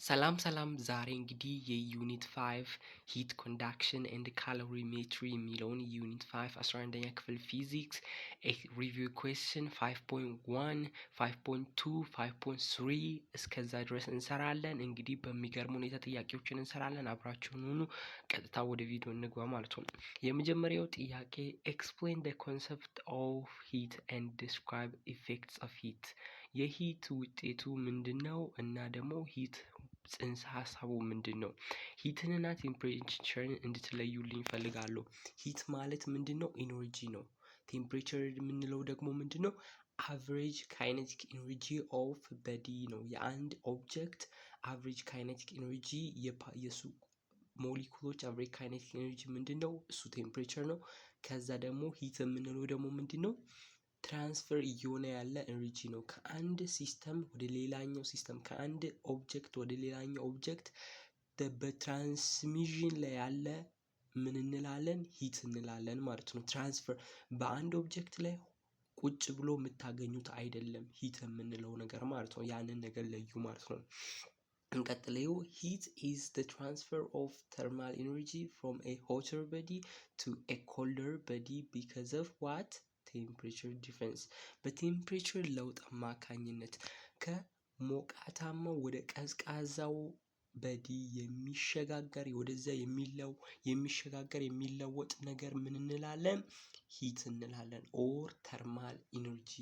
ሰላም ዛሬ እንግዲህ የዩኒት 5 ሂት ኮንዳክሽን ኤንድ ካሎሪሜትሪ የሚለውን ዩኒት 5 11ኛ ክፍል ፊዚክስ ሪቪው ኩዌስችን 5.1 5.2 5.3 እስከዛ ድረስ እንሰራለን። እንግዲህ በሚገርም ሁኔታ ጥያቄዎችን እንሰራለን። አብራችሁን ሁኑ። ቀጥታ ወደ ቪዲዮ እንግባ ማለት ነው። የመጀመሪያው ጥያቄ ኤክስፕሌን the concept of heat and describe effects of heat። የሂት ውጤቱ ምንድነው እና ደግሞ ሂት ጽንሰ ሀሳቡ ምንድነው? ሂትንና ቴምፕሬቸርን እንድትለዩልኝ እፈልጋለሁ። ሂት ማለት ምንድነው? ኢነርጂ ነው። ቴምፕሬቸር የምንለው ደግሞ ምንድነው? አቨሬጅ ካይኔቲክ ኢነርጂ ኦፍ በዲ ነው። የአንድ ኦብጀክት አቨሬጅ ካይኔቲክ ኢነርጂ የሱ ሞሊኩሎች አቨሬጅ ካይኔቲክ ኢነርጂ ምንድነው? እሱ ቴምፕሬቸር ነው። ከዛ ደግሞ ሂት የምንለው ደግሞ ምንድነው? ትራንስፈር እየሆነ ያለ ኤነርጂ ነው። ከአንድ ሲስተም ወደ ሌላኛው ሲስተም፣ ከአንድ ኦብጀክት ወደ ሌላኛው ኦብጀክት በትራንስሚሽን ላይ ያለ ምን እንላለን? ሂት እንላለን ማለት ነው። ትራንስፈር በአንድ ኦብጀክት ላይ ቁጭ ብሎ የምታገኙት አይደለም ሂት የምንለው ነገር ማለት ነው። ያንን ነገር ለዩ ማለት ነው። እንቀጥለው heat is the transfer of thermal energy from a hotter body to a colder body because of what? ቴምፕሬቸር ዲፍረንስ። በቴምፕሬቸር ለውጥ አማካኝነት ከሞቃታማው ወደ ቀዝቃዛው በዲ የሚሸጋገር ወደዛ የሚሸጋገር የሚለወጥ ነገር ምን እንላለን? ሂት እንላለን ኦር ተርማል ኢነርጂ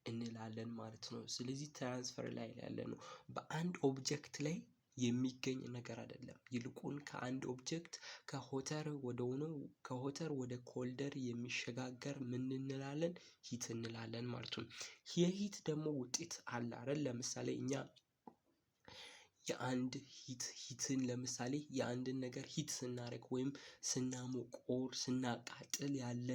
እንላለን ማለት ነው። ስለዚህ ትራንስፈር ላይ ያለ ነው። በአንድ ኦብጀክት ላይ የሚገኝ ነገር አይደለም። ይልቁን ከአንድ ኦብጀክት ከሆተር ወደ ኮልደር የሚሸጋገር ምን እንላለን? ሂት እንላለን ማለት ነው። የሂት ደግሞ ውጤት አለ አይደል? ለምሳሌ እኛ የአንድ ሂትን ለምሳሌ የአንድን ነገር ሂት ስናደርግ ወይም ስናሞቅ ኦር ስናቃጥል ያለ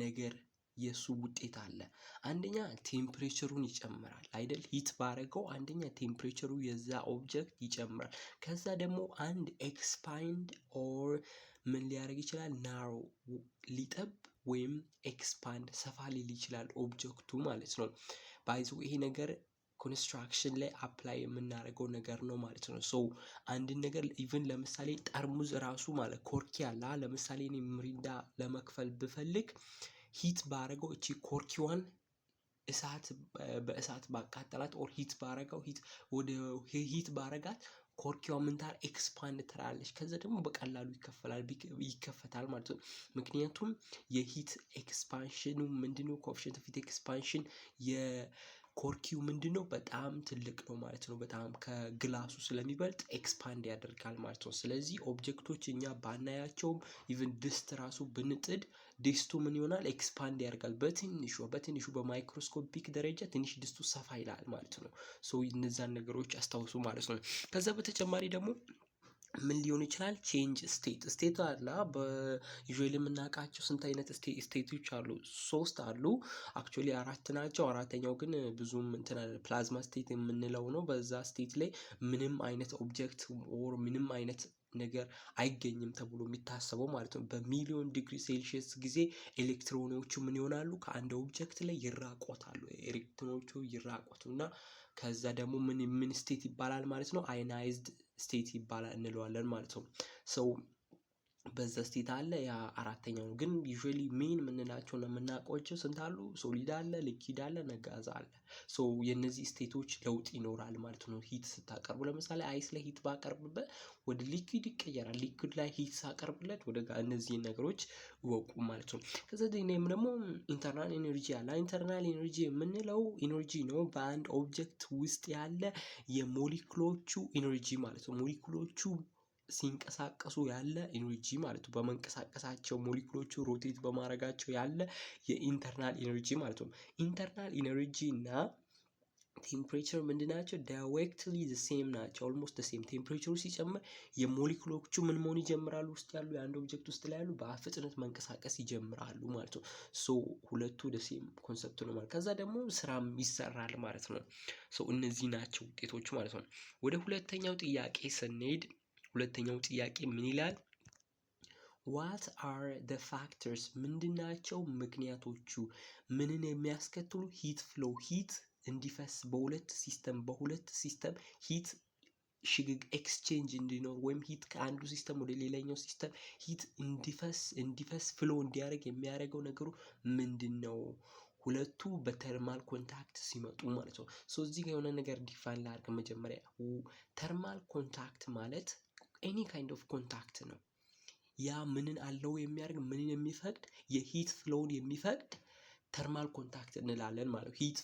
ነገር የሱ ውጤት አለ። አንደኛ ቴምፕሬቸሩን ይጨምራል አይደል? ሂት ባረገው አንደኛ ቴምፕሬቸሩ የዛ ኦብጀክት ይጨምራል። ከዛ ደግሞ አንድ ኤክስፓንድ ኦር ምን ሊያደርግ ይችላል? ናሮ ሊጠብ ወይም ኤክስፓንድ ሰፋ ሊል ይችላል ኦብጀክቱ ማለት ነው። ባይ ዘ ዌይ ይሄ ነገር ኮንስትራክሽን ላይ አፕላይ የምናደርገው ነገር ነው ማለት ነው። ሶ አንድን ነገር ኢቭን ለምሳሌ ጠርሙዝ ራሱ ማለት ኮርኪ አለ። ለምሳሌ እኔ ምሪንዳ ለመክፈል ብፈልግ ሂት ባረገው እቺ ኮርኪዋን በእሳት ባቃጠላት ኦር ሂት ባረገው ሂት ባረጋት ኮርኪዋ ምን ታር ኤክስፓንድ ትላለች። ከዛ ደግሞ በቀላሉ ይከፈታል ማለት ነው። ምክንያቱም የሂት ኤክስፓንሽኑ ምንድነው? ኮኤፊሺየንት ኦፍ ሂት ኤክስፓንሽን የኮርኪው ምንድነው? በጣም ትልቅ ነው ማለት ነው። በጣም ከግላሱ ስለሚበልጥ ኤክስፓንድ ያደርጋል ማለት ነው። ስለዚህ ኦብጀክቶች እኛ ባናያቸውም ኢቭን ድስት ራሱ ብንጥድ ድስቱ ምን ይሆናል? ኤክስፓንድ ያደርጋል በትንሹ በማይክሮስኮፒክ ደረጃ ትንሽ ድስቱ ሰፋ ይላል ማለት ነው። ሶ እነዛን ነገሮች አስታውሱ ማለት ነው። ከዛ በተጨማሪ ደግሞ ምን ሊሆን ይችላል? ቼንጅ ስቴት አለ። በዩዥዋሊ የምናውቃቸው ስንት አይነት ስቴቶች አሉ? 3 አሉ። አክቹዋሊ 4 ናቸው። አራተኛው ግን ብዙም ፕላዝማ ስቴት የምንለው ነው። በዛ ስቴት ላይ ምንም አይነት ኦብጀክት ኦር ምንም አይነት ነገር አይገኝም ተብሎ የሚታሰበው ማለት ነው። በሚሊዮን ዲግሪ ሴልሺየስ ጊዜ ኤሌክትሮኖቹ ምን ይሆናሉ? ከአንድ ኦብጀክት ላይ ይራቆታሉ። ኤሌክትሮኖቹ ይራቆቱና ከዛ ደግሞ ምን ስቴት ይባላል ማለት ነው? አዮናይዝድ ስቴት ይባላል እንለዋለን ማለት ነው። ሶ በዛ ስቴት አለ። ያ አራተኛው ግን ዩዥዋሊ ሜን የምንላቸው ነው የምናውቃቸው ስንት አሉ? ሶሊድ አለ፣ ሊኪድ አለ፣ ጋዝ አለ። ሶ የነዚህ ስቴቶች ለውጥ ይኖራል ማለት ነው። ሂት ስታቀርቡ ለምሳሌ አይስ ላይ ሂት ባቀርብበት ወደ ሊኪድ ይቀየራል። ሊኪድ ላይ ሂት ሳቀርብለት ወደ እነዚህ ነገሮች ወቁ ማለት ነው። ከዛ ደግሞ ኢንተርናል ኤነርጂ አለ። ኢንተርናል ኤነርጂ የምንለው ኤነርጂ ነው በአንድ ኦብጀክት ውስጥ ያለ የሞሊኩሎቹ ኤነርጂ ማለት ነው። ሞሊኩሎቹ ሲንቀሳቀሱ ያለ ኤነርጂ ማለት ነው። በመንቀሳቀሳቸው ሞሊኩሎቹ ሮቴት በማድረጋቸው ያለ የኢንተርናል ኤነርጂ ማለት ነው። ኢንተርናል ኤነርጂ እና ቴምፕሬቸር ምንድናቸው? ዳይሬክትሊ ዘ ሴም ናቸው። ኦልሞስት ዘ ሴም። ቴምፕሬቸሩ ሲጨምር የሞሊኩሎቹ ምን መሆን ይጀምራሉ? ውስጥ ያሉ የአንድ ኦብጀክት ውስጥ ላይ ያሉ በፍጥነት መንቀሳቀስ ይጀምራሉ ማለት ነው። ሶ ሁለቱ ዘ ሴም ኮንሰፕት ነው ማለት። ከዛ ደግሞ ስራም ይሰራል ማለት ነው። ሶ እነዚህ ናቸው ውጤቶቹ ማለት ነው። ወደ ሁለተኛው ጥያቄ ስንሄድ ሁለተኛው ጥያቄ ምን ይላል? what are the factors? ምንድናቸው ምክንያቶቹ ምንን የሚያስከትሉ? ሂት ፍሎ ሂት እንዲፈስ በሁለት ሲስተም ሂት ኤክስቼንጅ እንዲኖር ወይም ሂት ከአንዱ ሲስተም ወደ ሌላኛው ሲስተም ሂት እንዲፈስ ፍሎ እንዲያደርግ የሚያደርገው ነገሩ ምንድን ነው? ሁለቱ በተርማል ኮንታክት ሲመጡ ማለት ነው። ሶ እዚህ ጋር የሆነ ነገር ዲፋይን ላድርግ መጀመሪያ። ተርማል ኮንታክት ማለት ኤኒ ካይንድ ኦፍ ኮንታክት ነው። ያ ምንን አለው የሚያደርግ ምንን የሚፈቅድ የሂት ፍሎውን የሚፈቅድ ተርማል ኮንታክት እንላለን ማለት ነው። ሂት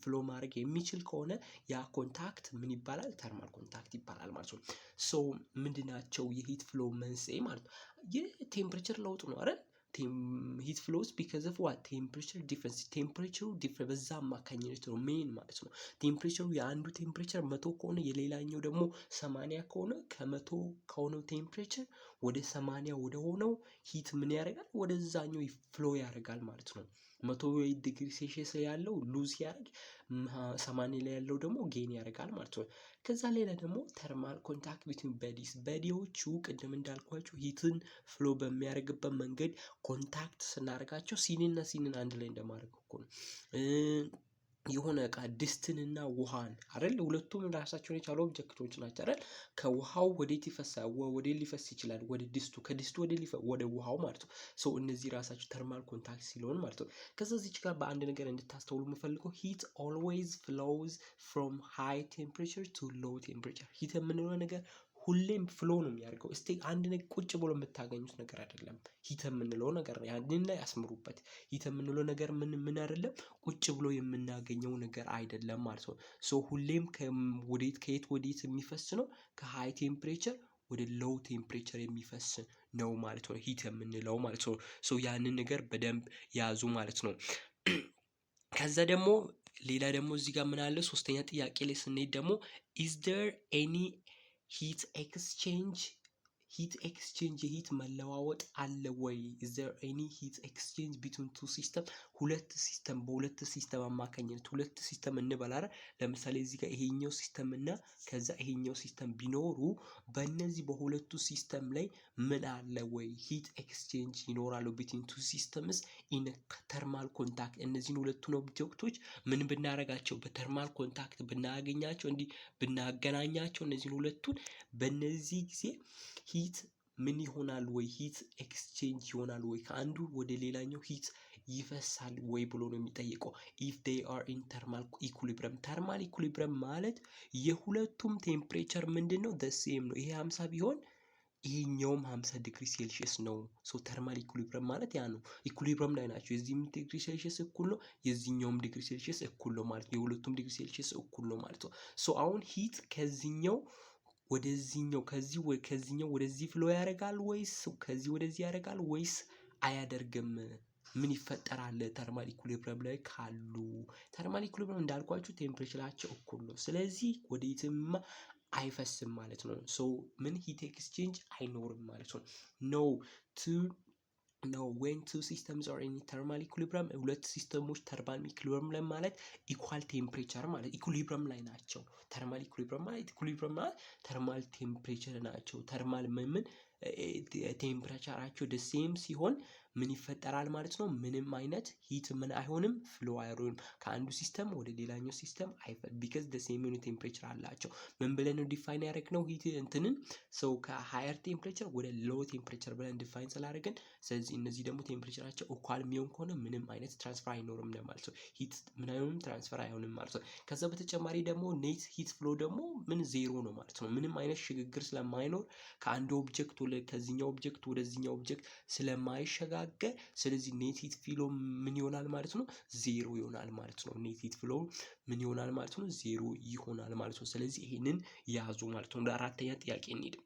ፍሎ ማድረግ የሚችል ከሆነ ያ ኮንታክት ምን ይባላል? ተርማል ኮንታክት ይባላል ማለት ነው። ሶ ምንድናቸው የሂት ፍሎ መንስኤ ማለት ነው? የቴምፕሬቸር ለውጥ ነው አይደል? ሂት ፍሎስ ቢካዝ ኦፍ ዋት ቴምፕሬቸር ዲፍረንስ። ቴምፕሬቸሩ ዲፍረንስ በዛ አማካኝነት ነው ሜን ማለት ነው። ቴምፕሬቸሩ የአንዱ ቴምፕሬቸር 100 ከሆነ የሌላኛው ደግሞ 80 ከሆነ ከ100 ከሆነው ቴምፕሬቸር ወደ 80 ወደ ሆነው ሂት ምን ያደርጋል? ወደዛኛው ፍሎ ያደርጋል ማለት ነው። 100 ዲግሪ ሴልሺየስ ያለው ሉዝ ያደርግ 80 ላይ ያለው ደግሞ ጌን ያደርጋል ማለት ነው። ከዛ ሌላ ደግሞ ተርማል ኮንታክት ቢትዊን በዲዎቹ ቅድም እንዳልኳቸው ሂትን ፍሎ በሚያደርግበት መንገድ ኮንታክት ስናደርጋቸው ሲንን አንድ ላይ እንደማድረግ እኮ ነው። የሆነ እቃ ድስትንና ውሃን አይደል? ሁለቱም ራሳቸውን የቻሉ ኦብጀክቶች ናቸው አይደል? ከውሃው ወዴት ይፈሳል? ወዴት ሊፈስ ይችላል? ወደ ድስቱ። ከድስቱ ወደ ውሃው ማለት ነው። ሶ እነዚህ ራሳቸው ተርማል ኮንታክት ሲሆን ማለት ነው። ከዛ እዚች ጋር በአንድ ነገር እንድታስተውሉ የምፈልገው ሂት ኦልዌይዝ ፍሎውዝ ፍሮም ሃይ ቴምፕሬቸር ቱ ሎው ቴምፕሬቸር። ሂት የምንለው ነገር ሁሌም ፍሎ ነው የሚያደርገው። እስቲ አንድ ነገር ቁጭ ብሎ የምታገኙት ነገር አይደለም። ሂት የምንለው ነገር ያንን ላይ ያስምሩበት። ሂት የምንለው ነገር ምን አይደለም? ቁጭ ብሎ የምናገኘው ነገር አይደለም ማለት ነው። ሶ ሁሌም ከየት ወዴት የሚፈስ ነው? ከሃይ ቴምፕሬቸር ወደ ሎው ቴምፕሬቸር የሚፈስ ነው ማለት ነው ሂት የምንለው ማለት ነው። ሶ ያንን ነገር በደንብ ያዙ ማለት ነው። ከዛ ደግሞ ሌላ ደግሞ እዚህ ጋር ምን አለ? ሶስተኛ ጥያቄ ላይ ስንሄድ ደግሞ is there any ሂት ኤክስቼንጅ የሂት መለዋወጥ አለ ወይ? is there any heat exchange between two system? በሁለት ሲስተም አማካኝነት ሁለት ሲስተም እንበላረ። ለምሳሌ እዚህ ጋር ይሄኛው ሲስተም እና ከዛ ይሄኛው ሲስተም ቢኖሩ በእነዚህ በሁለቱ ሲስተም ላይ ምን አለ ወይ? ሂት ኤክስቼንጅ ይኖራሉ between two systems in ተርማል ኮንታክት። እነዚህን ሁለቱን ኦብጀክቶች ምን ብናረጋቸው? በተርማል ኮንታክት ብናገኛቸው፣ እንዲህ ብናገናኛቸው እነዚህን ሁለቱን በእነዚህ ጊዜ ሂት ምን ይሆናል ወይ? ሂት ኤክስቼንጅ ይሆናል ወይ? ከአንዱ ወደ ሌላኛው ሂት ይፈሳል ወይ ብሎ ነው የሚጠይቀው። if they are in thermal equilibrium። ተርማል ኢኩሊብሪየም ማለት የሁለቱም ቴምፕሬቸር ምንድነው? the same ነው። ይሄ 50 ቢሆን ይሄኛውም 50 ዲግሪ ሴልሺየስ ነው። ሶ ተርማል ኢኩሊብሪየም ማለት ያ ነው። ኢኩሊብሪየም ላይ ናቸው። የዚህም ዲግሪ ሴልሺየስ እኩል ነው፣ የዚህኛውም ዲግሪ ሴልሺየስ እኩል ነው ማለት ነው። የሁለቱም ዲግሪ ሴልሺየስ እኩል ነው ማለት ነው። ሶ አሁን ሂት ከዚህኛው ወደዚህኛው ከዚህኛው ወደዚህ ፍሎ ያደርጋል ወይስ ከዚህ ወደዚህ ያደርጋል ወይስ አያደርግም? ምን ይፈጠራል? ተርማል ኢኩሊብሪየም ላይ ካሉ ተርማል ኢኩሊብሪየም እንዳልኳችሁ ቴምፕሬቸራቸው እኩል ነው። ስለዚህ ወዴትም አይፈስም ማለት ነው። ሶ ምን ሂት ኤክስቼንጅ አይኖርም ማለት ነው። no when two systems are in thermal equilibrium ሁለት ሲስተሞች ተርማል ኢኩሊብሪየም ላይ ማለት ኢኳል ቴምፕሬቸር ማለት ኢኩሊብሪየም ላይ ናቸው። ተርማል ኢኩሊብሪየም ማለት ተርማል ቴምፕሬቸር ናቸው። ተርማል ምን ቴምፕሬቸራቸው the same ሲሆን ምን ይፈጠራል ማለት ነው? ምንም አይነት ሂት ምን አይሆንም? ፍሎ አይሆንም ከአንዱ ሲስተም ወደ ሌላኛው ሲስተም because the same ቴምፕሬቸር አላቸው። ምን ብለን ነው ዲፋይን ያደረግነው? ሂት እንትንን ሰው ከሃየር ቴምፕሬቸር ወደ ሎው ቴምፕሬቸር ብለን ዲፋይን ስላደረግን፣ ስለዚህ እነዚህ ደግሞ ቴምፕሬቸራቸው ኢኳል የሚሆን ከሆነ ምንም አይነት ትራንስፈር አይኖርም ማለት ነው። ሂት ምን አይሆንም? ትራንስፈር አይሆንም ማለት ነው። ከዛ በተጨማሪ ደግሞ ኔት ሂት ፍሎ ደግሞ ምን ዜሮ ነው ማለት ነው። ምንም አይነት ሽግግር ስለማይኖር ከአንዱ ኦብጀክት ከዚህኛው ኦብጀክት ወደዚህኛው ኦብጀክት ስለማይሸጋገር፣ ስለዚህ ኔት ሂት ፍሎ ምን ይሆናል ማለት ነው? ዜሮ ይሆናል ማለት ነው። ኔት ሂት ፍሎ ምን ይሆናል ማለት ነው? ዜሮ ይሆናል ማለት ነው። ስለዚህ ይሄንን ያዙ ማለት ነው። ወደ አራተኛ ጥያቄ እንሂድ።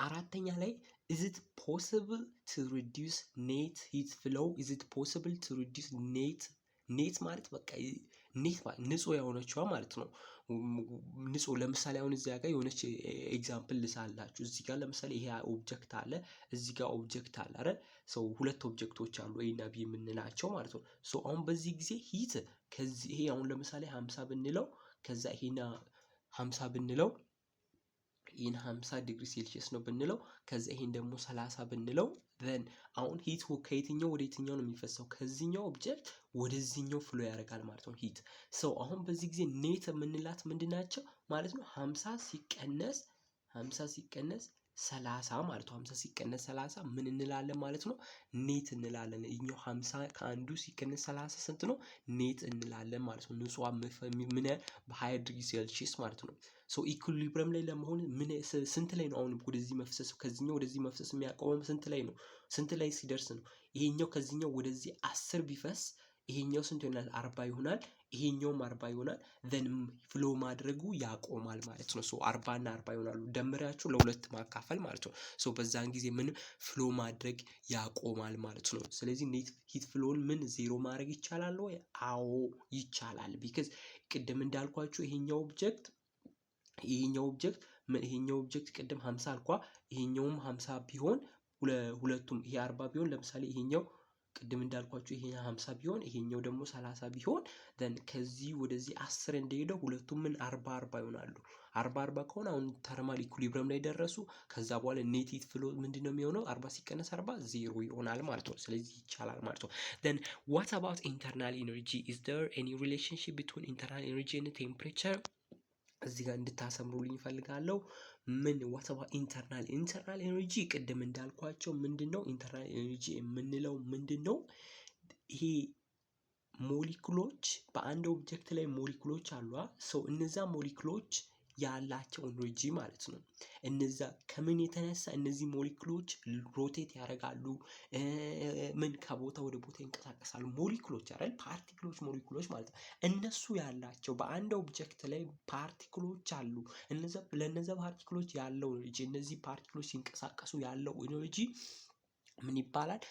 አራተኛ ላይ is it possible to reduce net heat flow? is it possible to reduce net ማለት በቃ ኔት ማለት ንጹህ የሆነችዋ ማለት ነው። ንጹህ ለምሳሌ አሁን እዚህ ጋር የሆነች ኤግዛምፕል ልሳላችሁ። እዚህ ጋር ለምሳሌ ይሄ ኦብጀክት አለ፣ እዚህ ጋር ኦብጀክት አለ አይደል? ሰው ሁለት ኦብጀክቶች አሉ ኤ እና ቢ የምንላቸው ማለት ነው። ሶ አሁን በዚህ ጊዜ ሂት ከዚህ ይሄ አሁን ለምሳሌ 50 ብንለው ከዛ ይሄና 50 ብንለው ይህን 50 ዲግሪ ሴልሺየስ ነው ብንለው ከዛ ይሄን ደግሞ 30 ብንለው then አሁን ሂት ከየትኛው ወደ የትኛው ነው የሚፈሰው? ከዚህኛው ኦብጀክት ወደዚህኛው ፍሎ ያደርጋል ማለት ነው ሂት። ሰው አሁን በዚህ ጊዜ ኔት የምንላት ምንድናቸው ማለት ነው? 50 ሲቀነስ 30 ማለት ነው። 50 ሲቀነስ 30 ምን እንላለን ማለት ነው? ኔት እንላለን። ይሄኛው 50 ከአንዱ ሲቀነስ 30 ስንት ነው? ኔት እንላለን ማለት ነው። ንጹህ ምን በ20 ዲግሪ ሴልሺየስ ማለት ነው። ሶ ኢኩሊብሪየም ላይ ለመሆን ምን ስንት ላይ ነው አሁን ወደዚህ መፍሰስ ከዚህኛው ወደዚህ መፍሰስ የሚያቆመው ስንት ላይ ነው? ስንት ላይ ሲደርስ ነው? ይሄኛው ከዚህኛው ወደዚህ 10 ቢፈስ ይሄኛው ስንት ይሆናል? 40 ይሆናል። ይሄኛውም 40 ይሆናል። then ፍሎ ማድረጉ ያቆማል ማለት ነው። ሶ 40 እና 40 ይሆናሉ። ደምራችሁ ለሁለት ማካፈል ማለት ነው። ሶ በዛን ጊዜ ምን ፍሎ ማድረግ ያቆማል ማለት ነው። ስለዚህ ኔት ሂት ፍሎውን ምን ዜሮ ማድረግ ይቻላል ወይ? አዎ ይቻላል። ቢካዝ ቅድም እንዳልኳችሁ ይሄኛው ኦብጀክት ቅድም 50 አልኳ ይሄኛውም 50 ቢሆን ሁለቱም ይሄ 40 ቢሆን ለምሳሌ ይሄኛው ቅድም እንዳልኳችሁ ይሄ 50 ቢሆን ይሄኛው ደግሞ 30 ቢሆን then ከዚህ ወደዚህ 10 እንደሄደው ሁለቱም ምን 40 ይሆናሉ። 40 ከሆነ አሁን ተርማል ኢኩሊብሪየም ላይ ደረሱ። ከዛ በኋላ ኔት ሂት ፍሎ ምንድነው የሚሆነው? 40 ሲቀነስ 40 ዜሮ ይሆናል ማለት ነው። ስለዚህ ይቻላል ማለት ነው። then what about internal energy? is there any relationship between internal energy and temperature? እዚህ ጋር እንድታሰምሩልኝ እፈልጋለሁ። ምን what about internal energy? ቅድም እንዳልኳቸው ምንድነው ኢንተርናል ኤነርጂ የምንለው ምንድነው? ይሄ ሞሊኩሎች በአንድ ኦብጀክት ላይ ሞሊኩሎች አሉ። ሰው እነዛ ሞሊኩሎች ያላቸው ኤነርጂ ማለት ነው። እነዛ ከምን የተነሳ እነዚህ ሞሊኩሎች ሮቴት ያደርጋሉ? ምን ከቦታ ወደ ቦታ ይንቀሳቀሳሉ? ሞሊኩሎች አይደል? ፓርቲክሎች ሞሊኩሎች ማለት ነው። እነሱ ያላቸው በአንድ ኦብጀክት ላይ ፓርቲክሎች አሉ። ለነዛ ፓርቲክሎች ያለው ኤነርጂ እነዚህ ፓርቲክሎች ሲንቀሳቀሱ ያለው ኤነርጂ ምን ይባላል?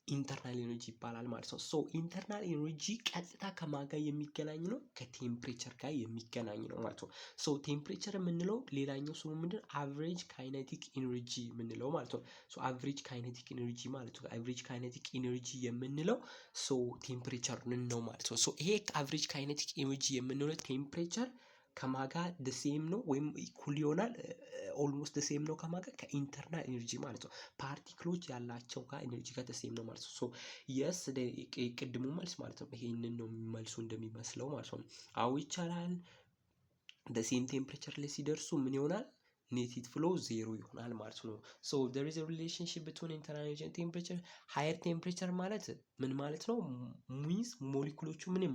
ኢንተርናል ኤነርጂ ይባላል ማለት ነው። ሶ ኢንተርናል ኤነርጂ ቀጥታ ከማን ጋር የሚገናኝ ነው? ከቴምፕሬቸር ጋር የሚገናኝ ነው ማለት ነው። ሶ ቴምፕሬቸር የምንለው ሌላኛው ስሙ ምንድን? አቨሬጅ ካይኔቲክ ኤነርጂ የምንለው ማለት ነው። ሶ አቨሬጅ ካይኔቲክ ኤነርጂ ማለት ነው። አቨሬጅ ካይኔቲክ ኤነርጂ የምንለው ሶ ቴምፕሬቸርን ነው ማለት ነው። ሶ ይሄ አቨሬጅ ካይኔቲክ ኤነርጂ የምንለው ቴምፕሬቸር ከማጋ ደሴም ነው ወይም ኢኩል ይሆናል ኦልሞስት ደሴም ነው ከማጋ ከኢንተርናል ኤነርጂ ማለት ነው። ፓርቲክሎች ያላቸው ጋር ኤነርጂ ጋር ደሴም ነው ማለት ነው። ሶ የስ ቅድሙ መልስ ማለት ነው ይሄንን ነው መልሱ እንደሚመስለው ማለት ነው። አዎ ይቻላል። ደሴም ቴምፕሬቸር ላይ ሲደርሱ ምን ይሆናል? ኔት ሂት ፍሎ ዜሮ ይሆናል ማለት ነው። ሶ there is a relationship between internal energy and temperature. higher temperature ማለት ምን ማለት ነው? ሚንስ ሞሊኩሎቹ ምንም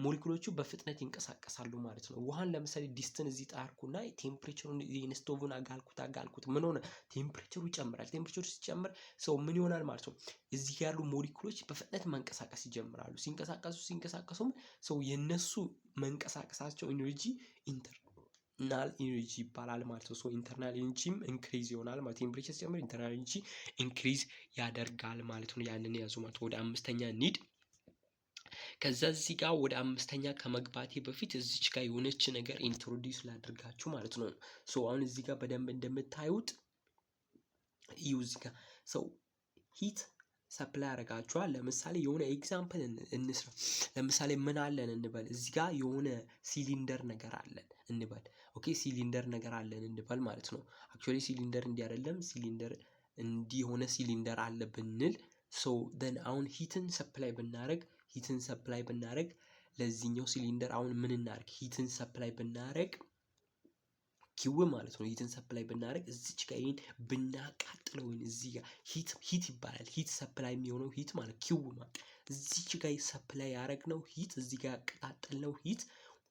ሞሊኩሎቹ በፍጥነት ይንቀሳቀሳሉ ማለት ነው። ውሃን ለምሳሌ ዲስትን እዚህ ጣርኩና ቴምፕሬቸሩን ስቶቭን አጋልኩት ምን ሆነ? ቴምፕሬቸሩ ይጨምራል። ቴምፕሬቸሩ ሲጨምር ምን ይሆናል ማለት ነው? እዚህ ያሉ ሞሊኩሎች በፍጥነት መንቀሳቀስ ይጀምራሉ። ሲንቀሳቀሱም የነሱ መንቀሳቀሳቸው ኤነርጂ ኢንተርናል ኤነርጂ ይባላል ማለት ነው። ሶ ኢንተርናል ኤነርጂም ኢንክሪዝ ይሆናል ማለት ቴምፕሬቸር ሲጨምር ኢንተርናል ኤነርጂ ኢንክሪዝ ያደርጋል ማለት ነው። ያንን ያዙ ማለት ወደ አምስተኛ ኒድ። ከዛ እዚህ ጋር ወደ አምስተኛ ከመግባቴ በፊት እዚች ጋር የሆነች ነገር ኢንትሮዲዩስ ላድርጋችሁ ማለት ነው። ሶ አሁን እዚህ ጋር በደንብ እንደምታዩት እዩ እዚህ ጋር ሂት ሰፕላይ ያደርጋችኋል። ለምሳሌ የሆነ ኤግዛምፕል እንስራ። ለምሳሌ ምን አለን እንበል እዚህ ጋር የሆነ ሲሊንደር ነገር አለን እንበል። ኦኬ ሲሊንደር ነገር አለን እንበል ማለት ነው። አክቹአሊ ሲሊንደር እንዲህ አይደለም፣ ሲሊንደር እንዲህ የሆነ ሲሊንደር አለ ብንል then አሁን ሂትን ሰፕላይ ብናደርግ ለዚህኛው ሲሊንደር አሁን ምን እናድርግ? ሂትን ሰፕላይ ብናደርግ ኪው ማለት ነው። ሂትን ሰፕላይ ብናደርግ እዚች ጋር ይሄን ብናቃጥለው እዚህ ጋር ሂት ይባላል። ሂት ሰፕላይ የሚሆነው ሂት ማለት ኪው ማለት እዚች ጋር ሰፕላይ ያደረግነው ሂት እዚህ ጋር ያቀጣጠልነው ሂት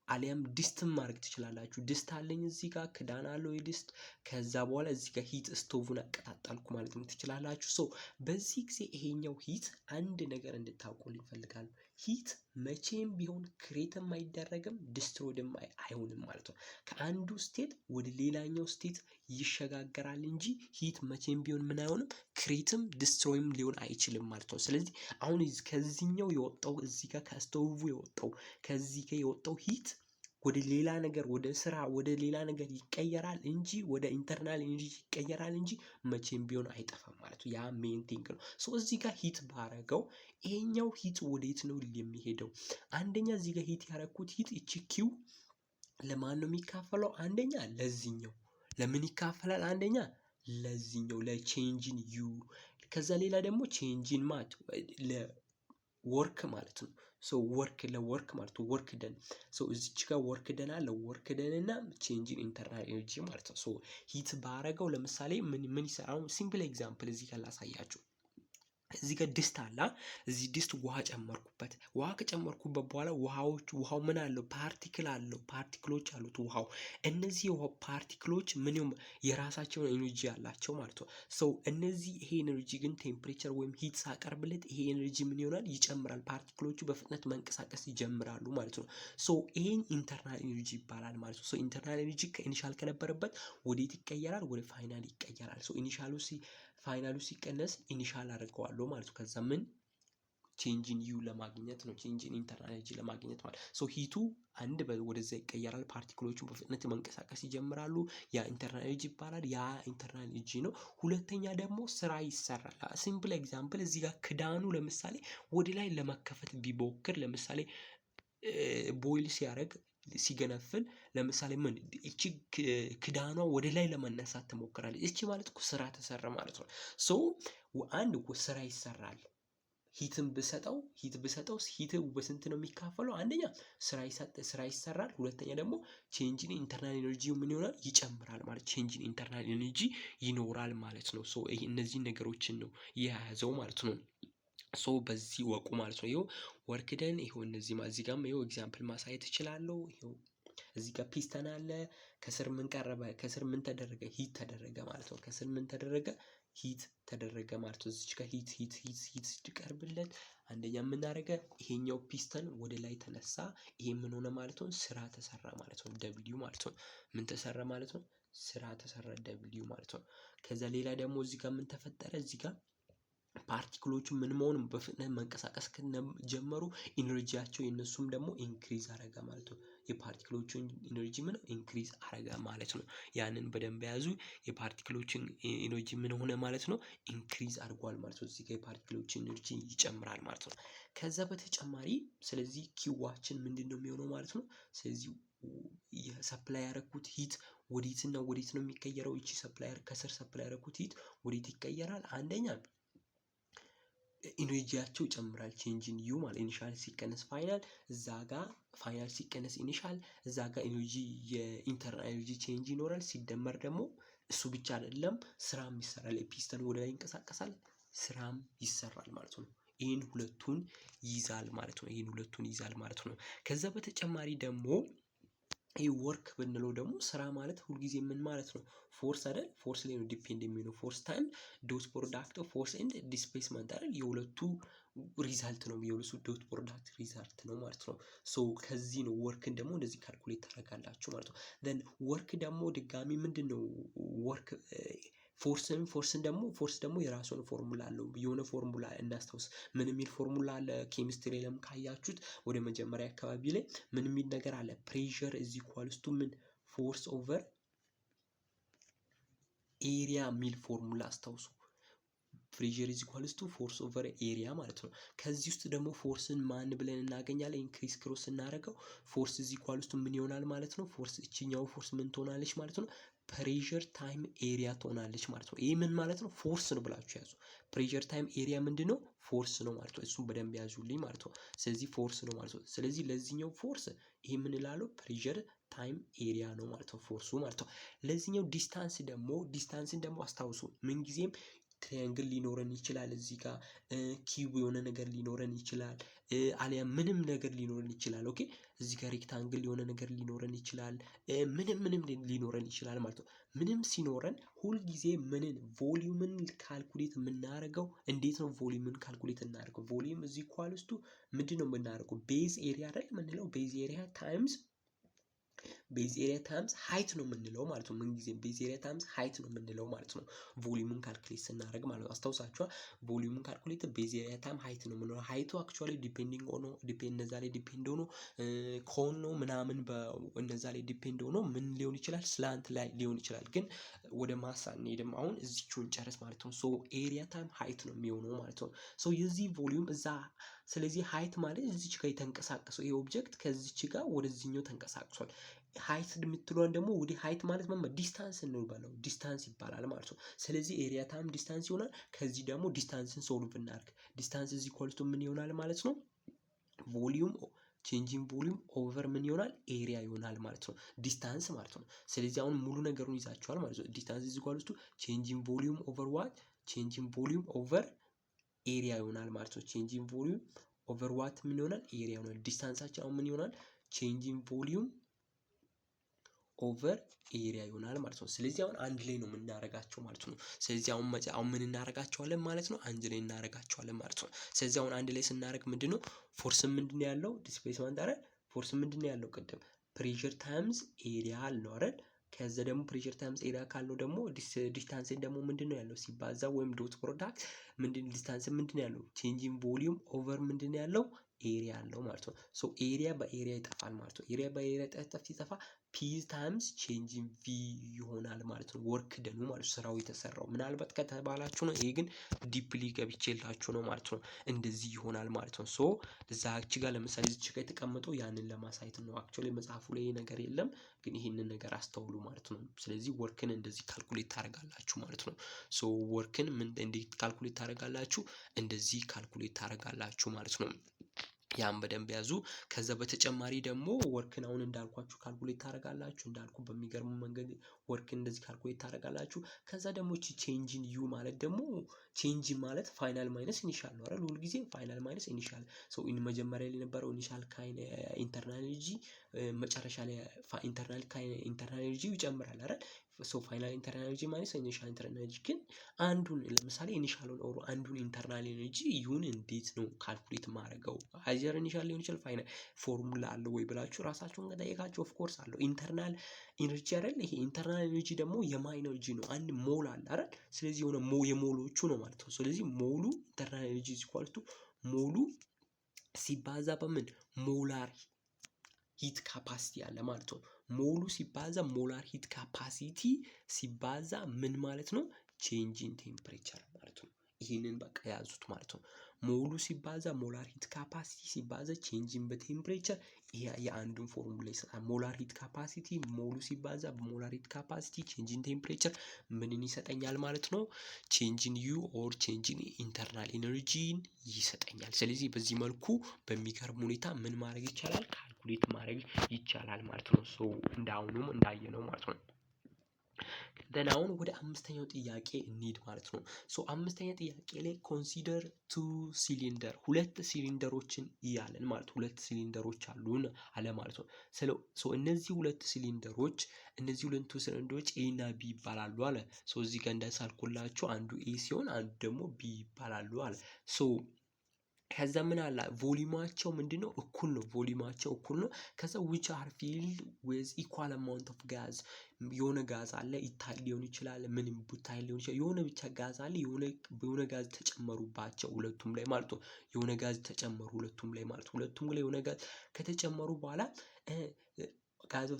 አሊያም ዲስትም ማድረግ ትችላላችሁ። ዲስት አለኝ እዚህ ጋር ክዳን አለው የዲስት ከዛ በኋላ እዚህ ጋር ሂት ስቶቭን አቀጣጣልኩ ማለት ነው ትችላላችሁ። በዚህ ጊዜ ይሄኛው ሂት አንድ ነገር እንድታውቁልኝ እፈልጋለሁ። ሂት መቼም ቢሆን ክሬትም አይደረግም ዲስትሮይድም አይሆንም ማለት ነው። ከአንዱ ስቴት ወደ ሌላኛው ስቴት ይሸጋገራል እንጂ ሂት መቼም ቢሆን ምን አይሆንም? ክሬትም ዲስትሮይም ሊሆን አይችልም ማለት ነው። ስለዚህ አሁን ከዚህኛው የወጣው እዚህ ጋር ከስቶቭ የወጣው ከዚህ ጋር የወጣው ሂት ወደ ሌላ ነገር ወደ ሌላ ነገር ይቀየራል እንጂ ወደ ኢንተርናል ኤነርጂ ይቀየራል እንጂ መቼም ቢሆን አይጠፋም ማለት ነው። ያ ሜን ቲንግ ነው። እዚህ ጋር ሂት ባረገው ይሄኛው ሂት ወዴት ነው የሚሄደው? አንደኛ እዚህ ጋር ሂት ያረኩት ሂት እቺ ኪው ለማን ነው የሚካፈለው? አንደኛ ለዚህኛው ለምን ይካፈላል? አንደኛ ለዚህኛው ለቼንጅን ዩ፣ ከዛ ሌላ ደግሞ ቼንጅን ማት ለወርክ ማለት ነው። ሶ ወርክ ለወርክ ማለት ነው ወርክ ደን። ሶ እዚች ጋር ወርክ ደን አለ ወርክ ደን እና ቼንጅን ኢንተርናል ኤነርጂ ማለት ነው። ሶ ሂት ባረገው ለምሳሌ ምን ይሰራል? ሲምፕል ኤግዛምፕል እዚህ ጋር ላሳያችሁ። እዚህ ጋር ድስት አለ። እዚህ ድስት ውሃ ጨመርኩበት። ውሃ ከጨመርኩበት በኋላ ውሃው ምን አለው? ፓርቲክል አለው። ፓርቲክሎች አሉት ውሃው። እነዚህ የውሃ ፓርቲክሎች ምንም የራሳቸውን ኤነርጂ አላቸው ማለት ነው። ሶ እነዚህ ይሄ ኤነርጂ ግን ቴምፕሬቸር ወይም ሂት ሳቀርብለት ይሄ ኤነርጂ ምን ይሆናል? ይጨምራል። ፓርቲክሎቹ በፍጥነት መንቀሳቀስ ይጀምራሉ ማለት ነው። ሶ ይሄን ኢንተርናል ኤነርጂ ይባላል ማለት ነው። ሶ ኢንተርናል ኤነርጂ ከኢኒሻል ከነበረበት ወዴት ይቀየራል? ወደ ፋይናል ይቀየራል። ሶ ፋይናሉ ሲቀነስ ኢኒሻል አድርገዋለሁ ማለት ነው። ከዛ ምን ቼንጅን ዩ ለማግኘት ነው። ቼንጅን ኢንተርናል ኤነርጂ ለማግኘት ማለት ሶ ሂቱ አንድ ወደዛ ይቀየራል። ፓርቲክሎቹ በፍጥነት መንቀሳቀስ ይጀምራሉ። ያ ኢንተርናል ኤነርጂ ይባላል። ያ ኢንተርናል ኤነርጂ ነው። ሁለተኛ ደግሞ ስራ ይሰራል። ሲምፕል ኤግዛምፕል እዚህ ጋር ክዳኑ ለምሳሌ ወደ ላይ ለመከፈት ቢሞክር ለምሳሌ ቦይል ሲያደርግ ሲገነፍል ለምሳሌ ምን እቺ ክዳኗ ወደ ላይ ለመነሳት ትሞክራለች። እቺ ማለት እኮ ስራ ተሰራ ማለት ነው። ሶ አንድ እኮ ስራ ይሰራል። ሂት ብሰጠው ሂት በስንት ነው የሚካፈለው? አንደኛ ስራ ይሰራል። ሁለተኛ ደግሞ ቼንጅን ኢንተርናል ኤነርጂው ምን ይሆናል? ይጨምራል ማለት ቼንጅን ኢንተርናል ኤነርጂ ይኖራል ማለት ነው። ሶ እነዚህ ነገሮችን ነው የያዘው ማለት ነው። ሶ በዚህ ወቁ ማለት ነው። ይኸው ወርክ ደን ይኸው እዚህ ጋርም ይኸው ኤግዛምፕል ማሳየት እችላለሁ። ይኸው እዚህ ጋር ፒስተን አለ። ከስር ምን ቀረበ? ከስር ምን ተደረገ? ሂት ተደረገ ማለት ነው። ከስር ምን ተደረገ? ሂት ተደረገ ማለት ነው። እዚች ጋር ሂት ሲቀርብለት አንደኛ ምን አደረገ? ይሄኛው ፒስተን ወደ ላይ ተነሳ። ይሄ ምን ሆነ ማለት ነው? ስራ ተሰራ ማለት ነው። ደብሊው ማለት ነው። ምን ተሰራ ማለት ነው? ስራ ተሰራ ደብሊው ማለት ነው። ከዛ ሌላ ደግሞ እዚህ ጋር ምን ተፈጠረ? እዚህ ጋር ፓርቲክሎቹ ምን መሆኑን በፍጥነት መንቀሳቀስ ጀመሩ። ኢነርጂያቸው የነሱም ደግሞ ኢንክሪዝ አረጋ ማለት ነው። የፓርቲክሎቹን ኢነርጂ ምን ኢንክሪዝ አረጋ ማለት ነው። ያንን በደንብ ያዙ። የፓርቲክሎችን ኢነርጂ ምን ሆነ ማለት ነው? ኢንክሪዝ አድርጓል ማለት ነው። እዚህ ጋር የፓርቲክሎችን ኢነርጂ ይጨምራል ማለት ነው። ከዛ በተጨማሪ ስለዚህ ኪዋችን ምንድነው የሚሆነው ማለት ነው? ስለዚህ የሰፕላይ ያደረኩት ሂት ወዴትና ወዴት ነው የሚቀየረው? እቺ ከስር ሰፕላይ ያደረኩት ሂት ወዴት ይቀየራል? አንደኛ ኢነርጂያቸው ይጨምራል። ቼንጅን ዩ ማለት ኢኒሻል ሲቀነስ ፋይናል፣ እዛ ጋር ፋይናል ሲቀነስ ኢኒሻል፣ እዛ ጋር ኢነርጂ የኢንተርናል ኤነርጂ ቼንጅ ይኖራል። ሲደመር ደግሞ እሱ ብቻ አይደለም ስራም ይሰራል። ፒስተን ወደ ላይ ይንቀሳቀሳል፣ ስራም ይሰራል ማለት ነው። ይህን ሁለቱን ይይዛል ማለት ነው። ከዛ በተጨማሪ ደግሞ ይህ ወርክ ብንለው ደግሞ ስራ ማለት ሁልጊዜ ምን ማለት ነው? ፎርስ አይደል? ፎርስ ላይ ነው ዲፔንድ የሚሆነው። ፎርስ ታይም ዶት ፕሮዳክት ፎርስ ኤንድ ዲስፕሌስመንት አይደል? የሁለቱ ሪዛልት ነው። የሁለቱ ዶት ፕሮዳክት ሪዛልት ነው ማለት ነው። ሶ ከዚህ ነው ወርክን ደግሞ እንደዚህ ካልኩሌት ታደርጋላችሁ ማለት ነው። ዘን ወርክ ደግሞ ድጋሚ ምንድነው ወርክ ፎርስ ደግሞ የራሱን ፎርሙላ አለው። የሆነ ፎርሙላ እናስታውስ። ምን የሚል ፎርሙላ አለ? ኬሚስትሪ ለም ካያችሁት ወደ መጀመሪያ አካባቢ ላይ ምን የሚል ነገር አለ? ፕሬሸር ኢዝ ኢኳልስ ቱ ምን ፎርስ ኦቨር ኤሪያ የሚል ፎርሙላ አስታውሱ። ፕሬሸር ኢዝ ኢኳልስ ቱ ፎርስ ኦቨር ኤሪያ ማለት ነው። ከዚህ ውስጥ ደግሞ ፎርስን ማን ብለን እናገኛለን? ኢንክሪስ ክሮስ እናደርገው ፎርስ ኢዝ ኢኳልስ ቱ ምን ይሆናል ማለት ነው? ፎርስ እቺኛው ፎርስ ምን ትሆናለች ማለት ነው? ፕሬሸር ታይም ኤሪያ ትሆናለች ማለት ነው። ይሄ ምን ማለት ነው? ፎርስ ነው ብላችሁ ያዙ። ፕሬሸር ታይም ኤሪያ ምንድነው? ፎርስ ነው ማለት ነው። እሱን በደንብ ያዙልኝ ማለት ነው። ስለዚህ ፎርስ ነው ማለት ነው። ስለዚህ ለዚህኛው ፎርስ ይሄ ምን እላለሁ? ፕሬሸር ታይም ኤሪያ ነው ማለት ነው፣ ፎርሱ ማለት ነው። ለዚህኛው ዲስታንስን ደግሞ አስታውሱ። ምን ጊዜም ትሪያንግል ሊኖረን ይችላል። እዚህ ጋር ኪዩብ የሆነ ነገር ሊኖረን ይችላል። አሊያ ምንም ነገር ሊኖረን ይችላል። ኦኬ እዚህ ጋር ሬክታንግል የሆነ ነገር ሊኖረን ይችላል። ምንም ሊኖረን ይችላል ማለት ነው። ምንም ሲኖረን ሁልጊዜ ቮሊዩምን ካልኩሌት የምናደርገው እንዴት ነው? ቮሊዩምን ካልኩሌት እናደርገው። ቮሊዩም እዚህ ኢኳልስ ቱ ምንድነው የምናደርገው? ቤዝ ኤሪያ አይደል የምንለው? ቤዝ ኤሪያ ታይምስ ሃይት ነው የምንለው ማለት ነው። ምን ጊዜም ቤዝ ኤሪያ ታይምስ ሃይት ነው የምንለው ማለት ነው። ቮሊዩምን ካልኩሌት ስናደርግ ማለት ነው። አስታውሳችኋል? ቮሊዩምን ካልኩሌት ቤዝ ኤሪያ ታይም ሃይት ነው የምንለው። ሃይቱ አክቹአሊ እነዛ ላይ ዲፔንድ ሆኖ ኮን ነው ምናምን በእነዛ ላይ ዲፔንድ ሆኖ ምን ሊሆን ይችላል? ስላንት ላይ ሊሆን ይችላል። ግን ወደ ማሳ እንሄድም አሁን እዚቹን ጨርስ ማለት ነው። ሶ ኤሪያ ታይም ሃይት ነው የሚሆነው ማለት ነው። ሶ የዚህ ቮሊዩም እዛ ስለዚህ ሃይት ማለት እዚች ጋር የተንቀሳቀሰው ይሄ ኦብጀክት ከዚች ጋር ወደዚህኛው ተንቀሳቅሷል። ሃይት የምትለውን ደግሞ ወደ ሃይት ማለት ዲስታንስ እንበለው ዲስታንስ ይባላል ማለት ነው። ስለዚህ ኤሪያ ታይም ዲስታንስ ይሆናል። ከዚህ ደግሞ ዲስታንስን ሶልቭ እናድርግ። ዲስታንስ እዚህ ኮልቱ ምን ይሆናል ማለት ነው? ቮሊዩም ቼንጂንግ ቮሊዩም ኦቨር ምን ይሆናል? ኤሪያ ይሆናል ማለት ነው። ዲስታንስ ማለት ነው። ስለዚህ አሁን ሙሉ ነገሩን ይዛችኋል ማለት ነው። ዲስታንስ እዚህ ኮልቱ ቼንጂንግ ቮሊዩም ኦቨር ዋት? ቼንጂንግ ቮሊዩም ኦቨር ኤሪያ ይሆናል ማለት ነው። ቼንጂንግ ቮሊዩም ኦቨር ዋት ምን ይሆናል? ኤሪያ ይሆናል። ዲስታንሳችን አሁን ምን ይሆናል? ቼንጂንግ ቮሊዩም ኦቨር ኤሪያ ይሆናል ማለት ነው። ስለዚህ አሁን አንድ ላይ ነው የምናደርጋቸው ማለት ነው። ስለዚህ አሁን ምን እናደርጋቸዋለን ማለት ነው? አንድ ላይ እናደርጋቸዋለን ማለት ነው። ስለዚህ አሁን አንድ ላይ ስናደርግ ምንድነው ፎርስ ምንድነው ያለው? ዲስፕሌስመንት አይደል? ፎርስ ምንድነው ያለው? ቅድም ፕሬሸር ታይምስ ኤሪያ አለው አይደል? ከዛ ደግሞ ፕሬሸር ታይምስ ኤሪያ ካለው ደግሞ ዲስታንስን ደግሞ ምንድነው ያለው? ሲባዛ ወይም ዶት ፕሮዳክት ዲስታንስ ምንድነው ያለው? ቼንጂንግ ቮሊዩም ኦቨር ምንድነው ያለው? ኤሪያ አለው ማለት ነው። ሶ ኤሪያ በኤሪያ ይጠፋል ማለት ነው። ኤሪያ በኤሪያ ሲጠፋ ፒ ታይምስ ቼንጂንግ ቪ ይሆናል ማለት ነው። ወርክ ደኑ ማለት ስራው የተሰራው ምናልባት ከተባላችሁ ነው። ይሄ ግን ዲፕሊ ገብቼላችሁ ነው ማለት ነው። እንደዚህ ይሆናል ማለት ነው። ሶ እዛች ጋር ለምሳሌ እዚች ጋር የተቀመጠው ያንን ለማሳየት ነው። አክቹአሊ መጽሐፉ ላይ ነገር የለም፣ ግን ይሄንን ነገር አስተውሉ ማለት ነው። ስለዚህ ወርክን እንደዚህ ካልኩሌት ታደርጋላችሁ ማለት ነው። ሶ ወርክን እንዴት ካልኩሌት ታደርጋላችሁ? እንደዚህ ካልኩሌት ታደርጋላችሁ ማለት ነው። ያን በደንብ ያዙ። ከዛ በተጨማሪ ደግሞ ወርክን አሁን እንዳልኳችሁ ካልኩሌት ታደርጋላችሁ። እንዳልኩ በሚገርም መንገድ ወርክን እንደዚህ ካልኩሌት ታደርጋላችሁ። ከዛ ደግሞ እቺ ቼንጅን ዩ ማለት ደግሞ ቼንጅ ማለት ፋይናል ማይነስ ኢኒሻል ነው አይደል? ሁሉ ጊዜ ፋይናል ማይነስ ኢኒሻል። ሶ መጀመሪያ ላይ የነበረው ኢኒሻል ኢንተርናል ኤነርጂ መጨረሻ ላይ ኢንተርናል ኤነርጂ ይጨምራል አይደል? ሶ ፋይናል ኢንተርናል ኤነርጂ ማይነስ ኢኒሻል ኢንተርናል ኤነርጂ ግን አንዱን ለምሳሌ ኢኒሻሉን ኦር አንዱን ኢንተርናል ኤነርጂ ዩን እንዴት ነው ካልኩሌት ማድረገው? አይዘር ኢኒሻል ሊሆን ይችላል ፋይናል ፎርሙላ አለው ወይ ብላችሁ ራሳችሁን ከጠየቃችሁ ኦፍ ኮርስ አለው። ኢንተርናል ኤነርጂ አይደል? ይሄ ኢንተርናል ኤነርጂ ደግሞ የማን ኤነርጂ ነው? አንድ ሞል አለ አይደል? ስለዚህ የሆነ የሞሎቹ ነው ማለት ነው። ስለዚህ ሞሉ ኢንተርናል ኤነርጂ ኢኳል ቱ ሞሉ ሲባዛ በምን ሞላር ሂት ካፓሲቲ አለ ማለት ነው። ሞሉ ሲባዛ ሞላር ሂት ካፓሲቲ ሲባዛ ምን ማለት ነው? ቼንጂን ቴምፕሬቸር ማለት ነው። ይሄንን በቃ ያዙት ማለት ነው። ሞሉ ሲባዛ ሞላር ሂት ካፓሲቲ ሲባዛ ቼንጂን በቴምፕሬቸር ይሄ የአንዱን ፎርሙላ ይሰጣል። ሞላር ሂት ካፓሲቲ ሞሉ ሲባዛ በሞላር ሂት ካፓሲቲ ቼንጂን ቴምፕሬቸር ምንን ይሰጠኛል ማለት ነው? ቼንጂን ዩ ኦር ቼንጂን ኢንተርናል ኤነርጂን ይሰጠኛል። ስለዚህ በዚህ መልኩ በሚገርም ሁኔታ ምን ማድረግ ይቻላል? ካልኩሌት ማድረግ ይቻላል ማለት ነው። ሶ እንዳሁኑም እንዳየነው ማለት ነው። ደን አሁን ወደ አምስተኛው ጥያቄ እንሂድ ማለት ነው። ሶ አምስተኛ ጥያቄ ላይ ኮንሲደር ቱ ሲሊንደር ሁለት ሲሊንደሮችን እያለን ማለት ሁለት ሲሊንደሮች አሉን አለ ማለት ነው። ሶ እነዚህ ሁለት ሲሊንደሮች ኤ እና ቢ ይባላሉ አለ። ሶ እዚህ ጋር እንዳሳልኩላችሁ አንዱ ኤ ሲሆን አንዱ ደግሞ ቢ ይባላሉ አለ። ሶ ከዛ ምን አለ ቮሊዩማቸው ምንድነው? እኩል ነው። ቮሊዩማቸው እኩል ነው። ከዛ which are filled with equal amount of gas የሆነ ጋዝ አለ ኢታይል ሊሆን ይችላል፣ ምንም ቡታይል ሊሆን ይችላል። የሆነ ብቻ ጋዝ አለ። የሆነ ጋዝ ተጨመሩባቸው ሁለቱም ላይ ማለት ነው። የሆነ ጋዝ ተጨመሩ ሁለቱም ላይ ማለት ነው። ሁለቱም ላይ የሆነ ጋዝ ከተጨመሩ በኋላ ጋዝ ኦፍ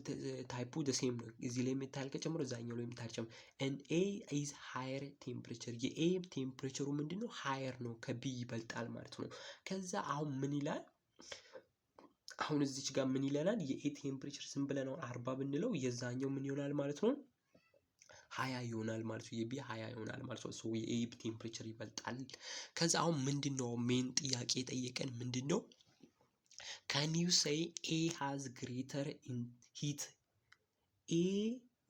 ታይፑ ዘ ሴም ነው። እዚህ ላይ ሜታል ከጨመሩ እዛኛው ላይ ሜታል ጨምሩ and A is higher temperature የኤ ቴምፕሬቸሩ ምንድነው? ሃየር ነው፣ ከቢ ይበልጣል ማለት ነው። ከዛ አሁን ምን ይላል? አሁን እዚች ጋር ምን ይለናል? የኤ ቴምፕሬቸር ስም ብለን 40 ብንለው የዛኛው ምን ይሆናል ማለት ነው? 20 ይሆናል ማለት ነው። የቢ 20 ይሆናል ማለት ነው። ሶ የኤ ቴምፕሬቸር ይበልጣል። ከዛ አሁን ምንድነው ሜን ጥያቄ ጠየቀን ምንድነው? Can you say A has greater heat? A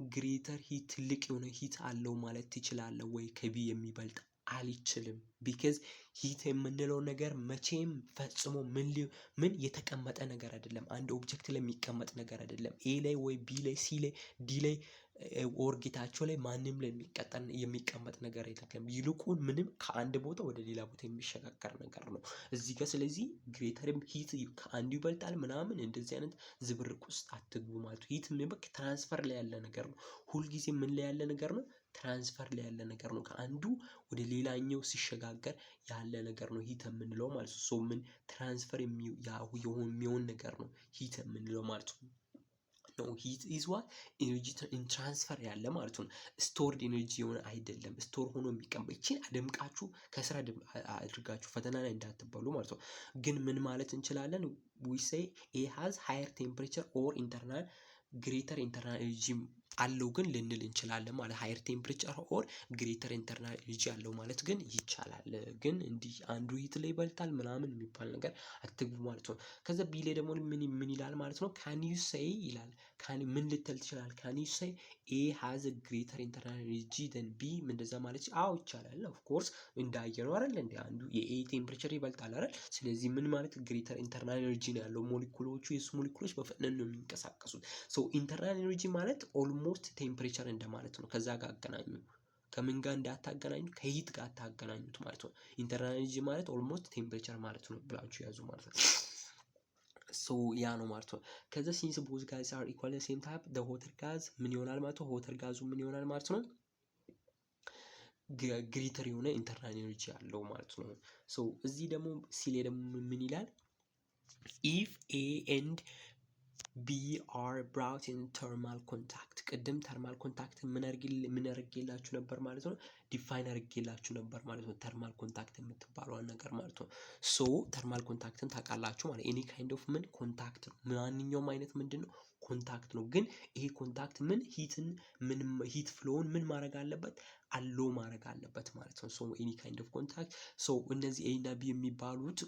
greater heat ትልቅ የሆነ ሂት አለው ማለት ትችላለህ ወይ? ከቢ የሚበልጥ አልችልም። ቢካዝ ሂት የምንለው ነገር መቼም ፈጽሞ ምን የተቀመጠ ነገር አይደለም። አንድ ኦብጀክት ላይ የሚቀመጥ ነገር አይደለም። ኤ ላይ ወይ ቢ ላይ ሲ ላይ ዲ ላይ ኦርቢታቸው ላይ ማንም ላይ የሚቀመጥ ነገር አይደለም። ይልቁን ምንም ከአንድ ቦታ ወደ ሌላ ቦታ የሚሸጋገር ነገር ነው እዚህ ጋር። ስለዚህ ግሬተርም ሂት ከአንዱ ይበልጣል ምናምን እንደዚህ አይነት ዝብርቅ ውስጥ አትግቡ ማለት ነው። ሂት በቃ ትራንስፈር ላይ ያለ ነገር ነው። ሁልጊዜ ምን ላይ ያለ ነገር ነው? ትራንስፈር ላይ ያለ ነገር ነው። ከአንዱ ወደ ሌላኛው ሲሸጋገር ያለ ነገር ነው ሂት የምንለው ማለት ነው። ሶ ምን ትራንስፈር የሚሆን ነገር ነው ሂት የምንለው ማለት ነው። ሂት ኢዝ ዋት ኤነርጂ ትራንስፈር ያለ ማለት ነው። ስቶርድ ኤነርጂ የሆነ አይደለም። ስቶር ሆኖ የሚቀመጥ እቺን አደምቃችሁ ከስራ አድርጋችሁ ፈተና ላይ እንዳትባሉ ማለት ነው። ግን ምን ማለት እንችላለን? we say A has higher temperature or internal ግሬተር ኢንተርናል ኤነርጂ አለው ግን ልንል እንችላለን ማለት ሃየር ቴምፕሬቸር ኦር ግሬተር ኢንተርናል ኤነርጂ አለው ማለት ግን ይቻላል። ግን እንዲህ አንዱ ሂት ላይ ይበልጣል ምናምን የሚባል ነገር አትግቡ ማለት ነው። ከዛ ቢ ላይ ደግሞ ምን ይላል ማለት ነው? ካን ዩ ሴይ ይላል። ካን ምን ልትል ትችላል? ካን ዩ ሴይ ኤ ሃዝ አ ግሬተር ኢንተርናል ኤነርጂ ደን ቢ እንደዛ ማለት አዎ ይቻላል። ኦፍ ኮርስ እንዳየነው አይደል እንደ አንዱ የኤ ቴምፕሬቸር ይበልጣል አይደል? ስለዚህ ምን ማለት ግሬተር ኢንተርናል ኤነርጂ ነው ያለው። ሞሊኩሎቹ የሱ ሞሊኩሎች በፍጥነት ነው የሚንቀሳቀሱት። ሶ ኢንተርናል ኤነርጂ ማለት ኦልሞስት ቴምፕሬቸር እንደማለት ነው። ከዛ ጋር አገናኙ። ከምን ጋር እንዳታገናኙ ከሂት ጋር አታገናኙት ማለት ነው። ኢንተርናል ኤነርጂ ማለት ኦልሞስት ቴምፕሬቸር ማለት ነው ብላችሁ ያዙ ማለት ነው። ሶ ያ ነው ማለት ነው። ከዛ ሲንስ ቦዝ ጋዝ አር ኢኳል ሴም ታይፕ ዘ ሆተር ጋዝ ምን ይሆናል ማለት ነው? ሆተር ጋዙ ምን ይሆናል ማለት ነው? ግሬተር የሆነ ኢንተርናል ኤነርጂ አለው ማለት ነው። ሶ እዚህ ደግሞ ሲሌ ደግሞ ምን ይላል? ኢፍ ኤ ኤንድ ቢ አር ብራውት ኢን ተርማል ኮንታክት። ቅድም ተርማል ኮንታክት ምን አድርጌላችሁ ነበር ማለት ነው? ዲፋይን አድርጌላችሁ ነበር ማለት ነው። ተርማል ኮንታክት የምትባለዋን ነገር ማለት ነው። ሶ ተርማል ኮንታክትን ታውቃላችሁ ማለት ኤኒ ካይንድ ኦፍ ምን ኮንታክት ነው። ማንኛውም አይነት ምንድን ነው ኮንታክት ነው። ግን ይሄ ኮንታክት ምን ሂትን ምን ሂት ፍሎውን ምን ማድረግ አለበት? አሎ ማድረግ አለበት ማለት ነው። ሶ ኤኒ ካይንድ ኦፍ ኮንታክት ሶ እነዚህ ኤ እና ቢ የሚባሉት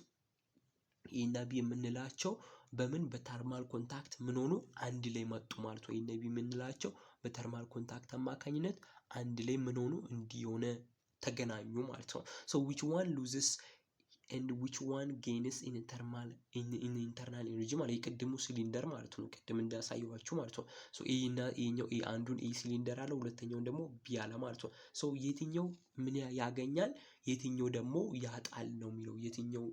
ኤ እና ቢ የምንላቸው በምን በተርማል ኮንታክት ምን ሆኑ አንድ ላይ መጡ ማለት ነው። ኤ እና ቢ የምንላቸው በተርማል ኮንታክት አማካኝነት አንድ ላይ ምን ሆኑ እንዲሆነ ተገናኙ ማለት ነው። ሶ which one loses and which one gains in internal energy ማለት የቅድሙ ሲሊንደር ማለት ነው። ቅድም እንዳሳየኋችሁ ማለት ነው። ሶ ኤ እና ኤኛው ኤ አንዱን ኤ ሲሊንደር አለ ሁለተኛውን ደግሞ ቢ አለ ማለት ነው። ሶ የትኛው ምን ያገኛል የትኛው ደግሞ ያጣል ነው የሚለው። የትኛው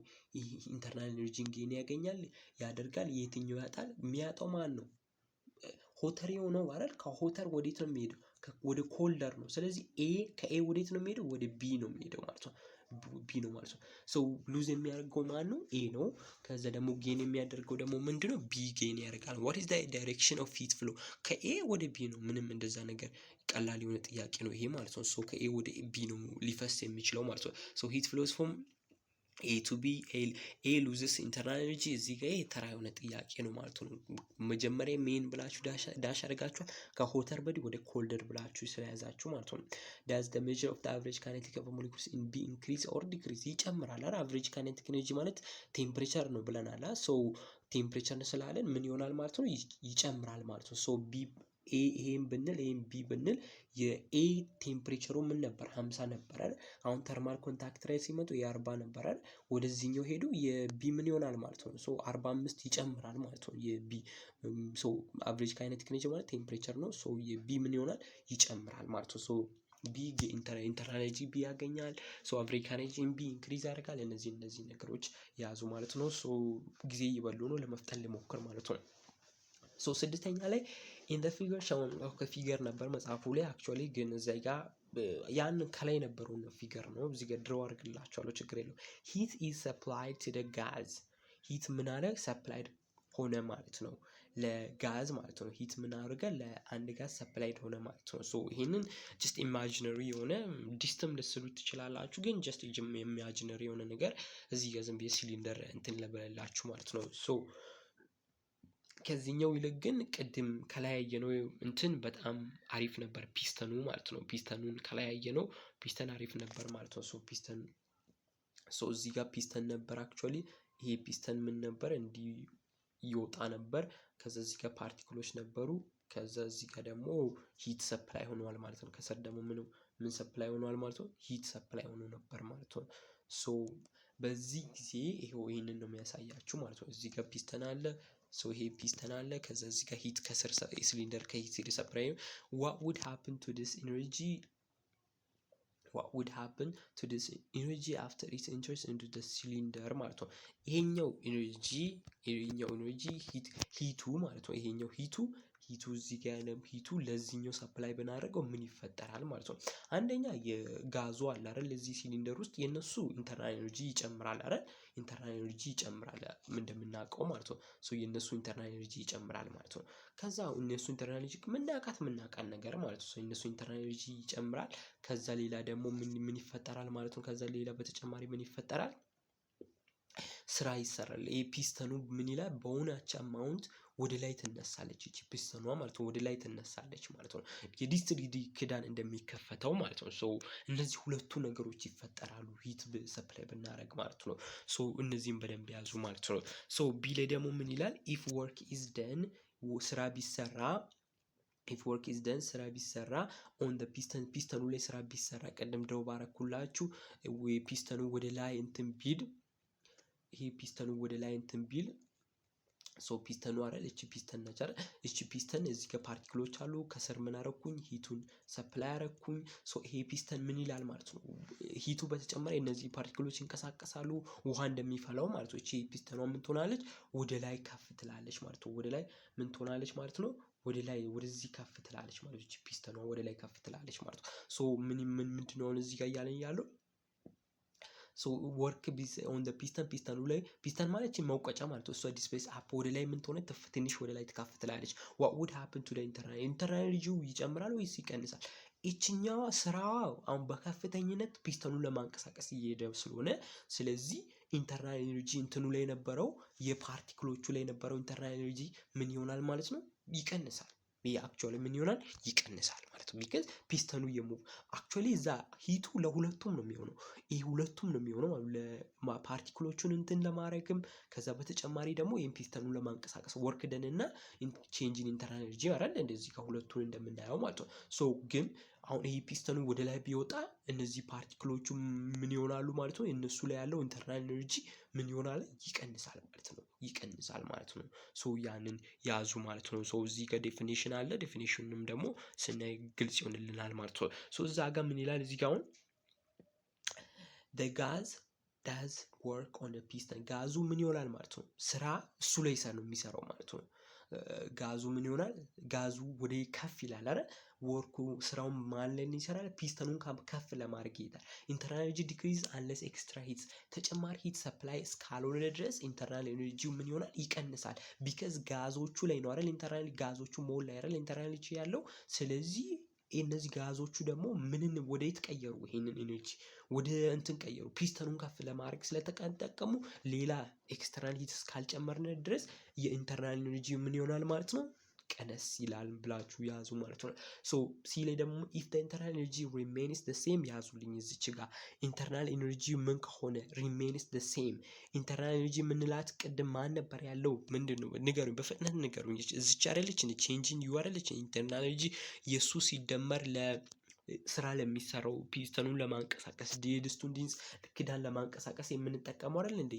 ኢንተርናል ኤነርጂን ጌን ያገኛል ያደርጋል፣ የትኛው ያጣል? የሚያጣው ማን ነው? ሆተር ነው አይደል? ከሆተር ወዴት ነው የሚሄደው? ወደ ኮልደር ነው። ስለዚህ ኤ ከኤ ወዴት ነው የሚሄደው? ወደ ቢ ነው የሚሄደው ማለት ነው። ቢ ነው ማለት ነው። ሶ ሉዝ የሚያደርገው ማን ነው? ኤ ነው። ከዛ ደግሞ ጌን የሚያደርገው ደግሞ ምንድነው? ቢ ጌን ያደርጋል። what is the direction of heat flow? ከኤ ወደ ቢ ነው። ምንም እንደዛ ነገር ቀላል የሆነ ጥያቄ ነው ይሄ ማለት ነው። ሶ ከኤ ወደ ቢ ነው ሊፈስ የሚችለው ማለት ነው። ሶ ሂት ፍሎስ ፍሮም ኤ ቱ ቢ ኤ ሉዝስ ኢንተርናል ኤነርጂ እዚህ ጋር የተራ የሆነ ጥያቄ ነው ማለት ነው። መጀመሪያ ሜን ብላችሁ ዳሽ አድርጋችኋል ከሆተር በዲ ወደ ኮልደር ብላችሁ ስለያዛችሁ ማለት ነው። ዳዝ ዘ ሜዥር ኦፍ ዘ አቨሬጅ ካይኔቲክ ኦፍ ሞሊኩልስ ኢን ቢ ኢንክሪዝ ኦር ዲክሪዝ ይጨምራል አይደል? አቨሬጅ ካይኔቲክ ኤነርጂ ማለት ቴምፕሬቸር ነው ብለናል። ሶ ቴምፕሬቸር ስላለን ምን ይሆናል ማለት ነው? ይጨምራል ማለት ነው። ሶ ቢ ኤ ይሄን ብንል ይሄን ቢ ብንል የኤ ቴምፕሬቸሩ ምን ነበር? 50 ነበር አይደል? አሁን ተርማል ኮንታክት ላይ ሲመጡ የ40 ነበር አይደል? ወደዚህኛው ሄዱ የቢ ምን ይሆናል ማለት ነው? ሶ 45 ይጨምራል ማለት ነው። የቢ ሶ አቨሬጅ ካይኔቲክ ኤነርጂ ማለት ቴምፕሬቸር ነው። ሶ የቢ ምን ይሆናል? ይጨምራል ማለት ነው። ሶ ቢ ኢንተርናል ኤነርጂ ቢ ያገኛል። ሶ አቨሬጅ ካይኔቲክ ቢ ኢንክሪዝ ያደርጋል። እነዚህ ነገሮች ያዙ ማለት ነው። ሶ ጊዜ እየበሉ ነው ለመፍጠን ልሞክር ማለት ነው። ሶ ስድስተኛ ላይ ኢን ዘ ፊገር ሻውን ከፊገር ነበር መጽሐፉ ላይ አክቹአሊ ግን እዚህ ጋር ያን ከላይ የነበረውን ፊገር ነው እዚህ ጋር ድሮ አድርግላችኋለሁ ችግር የለውም። ሂት ኢዝ ሰፕላይድ ቱ ዘ ጋዝ ሂት ምን አለ ሰፕላይድ ሆነ ማለት ነው ለጋዝ ማለት ነው። ሂት ምን አደረገ ለአንድ ጋዝ ሰፕላይድ ሆነ ማለት ነው። ሶ ይሄንን ጀስት ኢማጂነሪ የሆነ ዲስትም ልትስሉት ትችላላችሁ፣ ግን ጀስት ኢማጂነሪ የሆነ ነገር እዚህ ጋር ዝም ብዬ ሲሊንደር እንትን ለበላችሁ ማለት ነው። ሶ ከዚህኛው ይልቅ ግን ቅድም ከለያየነው እንትን በጣም አሪፍ ነበር ፒስተኑ ማለት ነው። ፒስተኑን ከለያየነው ፒስተን አሪፍ ነበር ማለት ነው። ሶ ፒስተን እዚህ ጋር ፒስተን ነበር አክቹአሊ ይሄ ፒስተን ምን ነበር እንዲህ ይወጣ ነበር። ከዛ እዚህ ጋር ፓርቲክሎች ነበሩ። ከዛ እዚህ ጋር ደግሞ ሂት ሰፕላይ ሆኗል ማለት ነው። ከስር ደግሞ ምን ሰፕላይ ሆኗል ማለት ነው? ሂት ሰፕላይ ሆኖ ነበር ማለት ነው። ሶ በዚህ ጊዜ ይሄንን ነው የሚያሳያችሁ ማለት ነው። እዚህ ጋር ፒስተን አለ። ሶ ይሄ ፒስተን አለ። ከዛ እዚህ ጋር ሂት ከስር ሲሊንደር ከሂት ሰፕላይ what would happen to this energy after it enters into the cylinder ማለት ነው። ይሄኛው ኤነርጂ ሂቱ ማለት ነው። ይሄኛው ሂቱ እዚህ ጋር ያለ ሂቱ ለዚህኛው ሰፕላይ ብናደርገው ምን ይፈጠራል ማለት ነው? አንደኛ የጋዙ አለ አይደል እዚህ ሲሊንደር ውስጥ የነሱ ኢንተርናል ኤነርጂ ይጨምራል አይደል? ኢንተርናል ኤነርጂ ይጨምራል እንደምናውቀው ማለት ነው። ሶ የነሱ ኢንተርናል ኤነርጂ ይጨምራል ማለት ነው። ከዛ እነሱ ኢንተርናል ኤነርጂ ምናውቃት ነገር ማለት ነው። እነሱ ኢንተርናል ኤነርጂ ይጨምራል። ከዛ ሌላ ደግሞ ምን ይፈጠራል ማለት ነው? ከዛ ሌላ በተጨማሪ ምን ይፈጠራል? ስራ ይሰራል። ይሄ ፒስተኑ ምን ይላል? በሆነች አማውንት ወደ ላይ ትነሳለች። እቺ ፒስተኗ ማለት ነው ወደ ላይ ትነሳለች ማለት ነው። የዲስት ክዳን እንደሚከፈተው ማለት ነው። ሶ እነዚህ ሁለቱ ነገሮች ይፈጠራሉ ሂት ሰፕላይ ብናደርግ ማለት ነው። ሶ እነዚህም በደንብ ያዙ ማለት ነው። ሶ ቢ ላይ ደግሞ ምን ይላል? ኢፍ ወርክ ኢዝ ደን ስራ ቢሰራ if work is done ስራ ቢሰራ on the piston ፒስተኑ ላይ ስራ ቢሰራ ቀደም ድሮ ባረኩላችሁ ፒስተኑ ወደ ላይ እንትን ቢል ይሄ ፒስተኑ ወደ ላይ እንትን ቢል ሶ ፒስተኑ አይደል እቺ ፒስተን ነች አይደል እቺ ፒስተን እዚህ ጋር ፓርቲክሎች አሉ ከስር ምን አረኩኝ ሂቱን ሰፕላይ አረኩኝ ሶ ይሄ ፒስተን ምን ይላል ማለት ነው ሂቱ በተጨማሪ እነዚህ ፓርቲክሎች ይንቀሳቀሳሉ ውሃ እንደሚፈላው ማለት ነው እቺ ፒስተኗ ምን ትሆናለች ወደ ላይ ከፍ ትላለች ማለት ነው ወደ ላይ ምን ትሆናለች ማለት ነው ወደ ላይ ወደዚህ ከፍ ትላለች ማለት ነው ፒስተኗ ወደ ላይ ከፍ ትላለች ማለት ነው ሶ ምንድነው እዚህ ጋር እያለኝ ያለው ሶ ወርክ ቢዝ ኦን ዘ ፒስተኑ ላይ ፒስተን ማለት መውቀጫ ማለት ነው እሷ ዲስፕሌስ አፕ ወደ ላይ ምን ትሆነ ትንሽ ወደ ላይ ትከፍ ትላለች what would happen to the internal ኤነርጂው ይጨምራል ወይስ ይቀንሳል እቺኛዋ ስራዋ አሁን በከፍተኝነት ፒስተኑን ለማንቀሳቀስ እየሄደ ስለሆነ ስለዚህ ኢንተርናል ኤነርጂ እንትኑ ላይ የነበረው የፓርቲክሎቹ ላይ የነበረው ኢንተርናል ኤነርጂ ምን ይሆናል ማለት ነው ይቀንሳል አክቹአሊ ምን ይሆናል ይቀንሳል ማለት ነው because ፒስተኑ የሙቭ አክቹአሊ እዛ ሂቱ ለሁለቱም ነው የሚሆነው ይሄ ሁለቱም ነው የሚሆነው ፓርቲክሎቹን እንትን ለማድረግም ከዛ በተጨማሪ ደግሞ ይሄን ፒስተኑን ለማንቀሳቀስ ወርክ ደን እና ቼንጅ ኢን ኢንተርናል ኤነርጂ አይደል እንደዚህ ከሁለቱን እንደምናየው ማለት ነው ሶ ግን አሁን ይሄ ፒስተኑ ወደ ላይ ቢወጣ እነዚህ ፓርቲክሎቹ ምን ይሆናሉ ማለት ነው እነሱ ላይ ያለው ኢንተርናል ኤነርጂ ምን ይሆናል ይቀንሳል ማለት ነው ይቀንሳል ማለት ነው ሶ ያንን ያዙ ማለት ነው ሶ እዚህ ጋር ዴፊኒሽን አለ ዴፊኒሽኑንም ደግሞ ስናይ ግልጽ ይሆንልናል ማለት ነው ሶ እዛ ጋር ምን ይላል እዚህ ጋር አሁን the gas does work on a piston ጋዙ ምን ይሆናል ማለት ነው ስራ እሱ ላይ ነው የሚሰራው ማለት ነው ጋዙ ምን ይሆናል ጋዙ ወደ ከፍ ይላል አይደል ወርኩ ስራውን ማን ላይ ይሰራል ፒስተኑን ከፍ ለማድረግ ይሄዳል ኢንተርናል ኤነርጂ ዲክሪዝ አንለስ ኤክስትራ ሂት ተጨማሪ ሂት ሰፕላይ እስካልሆነ ድረስ ኢንተርናል ኤነርጂው ምን ይሆናል ይቀንሳል ቢካዝ ጋዞቹ ላይ ነው አይደል ኢንተርናል ጋዞቹ ሞል ላይ አይደል ኢንተርናል ኤነርጂ ያለው ስለዚህ እነዚህ ጋዞቹ ደግሞ ምንን ወዴት ቀየሩ ይሄንን ኤነርጂ ወደ እንትን ቀየሩ ፒስተኑን ከፍ ለማድረግ ስለተጠቀሙ ሌላ ኤክስተርናል ሂት እስካልጨመርን ድረስ የኢንተርናል ኤነርጂ ምን ይሆናል ማለት ነው ቀነስ ይላል ብላችሁ ያዙ ማለት ነው ሶ ሲ ላይ ደግሞ if the internal energy remains the same ያዙልኝ እዚች ጋር ኢንተርናል ኤነርጂ ምን ከሆነ remains the same ኢንተርናል ኤነርጂ ምንላት ቅድም ማን ነበር ያለው ምንድነው ንገሩኝ በፍጥነት ንገሩኝ እዚች አይደለች ቼንጂንግ ዩ አይደለች ኢንተርናል ኤነርጂ የሱ ሲደመር ስራ ለሚሰራው ፒስተኑን ለማንቀሳቀስ ዲስቱን ዲንስ ክዳን ለማንቀሳቀስ የምንጠቀመው አይደል እንዴ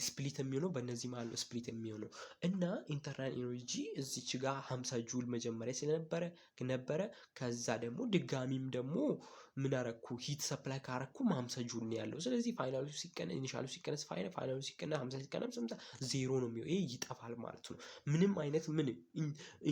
ስፕሊት የሚሆነው በእነዚህ ማለት ነው ስፕሊት የሚሆነው እና ኢንተርናል ኤነርጂ እዚች ጋር 50 ጁል መጀመሪያ ስለነበረ ከዛ ደግሞ ድጋሚም ደግሞ ምን አረኩ ሂት ሰፕላይ ካረኩ 50 ጁል ነው ያለው ስለዚህ ፋይናሉ ሲቀነስ ኢኒሻሉ ሲቀነስ ፋይናሉ ሲቀነስ 50 ሲቀነስ 0 ነው የሚሆነው ይሄ ይጠፋል ማለት ነው ምንም አይነት ምን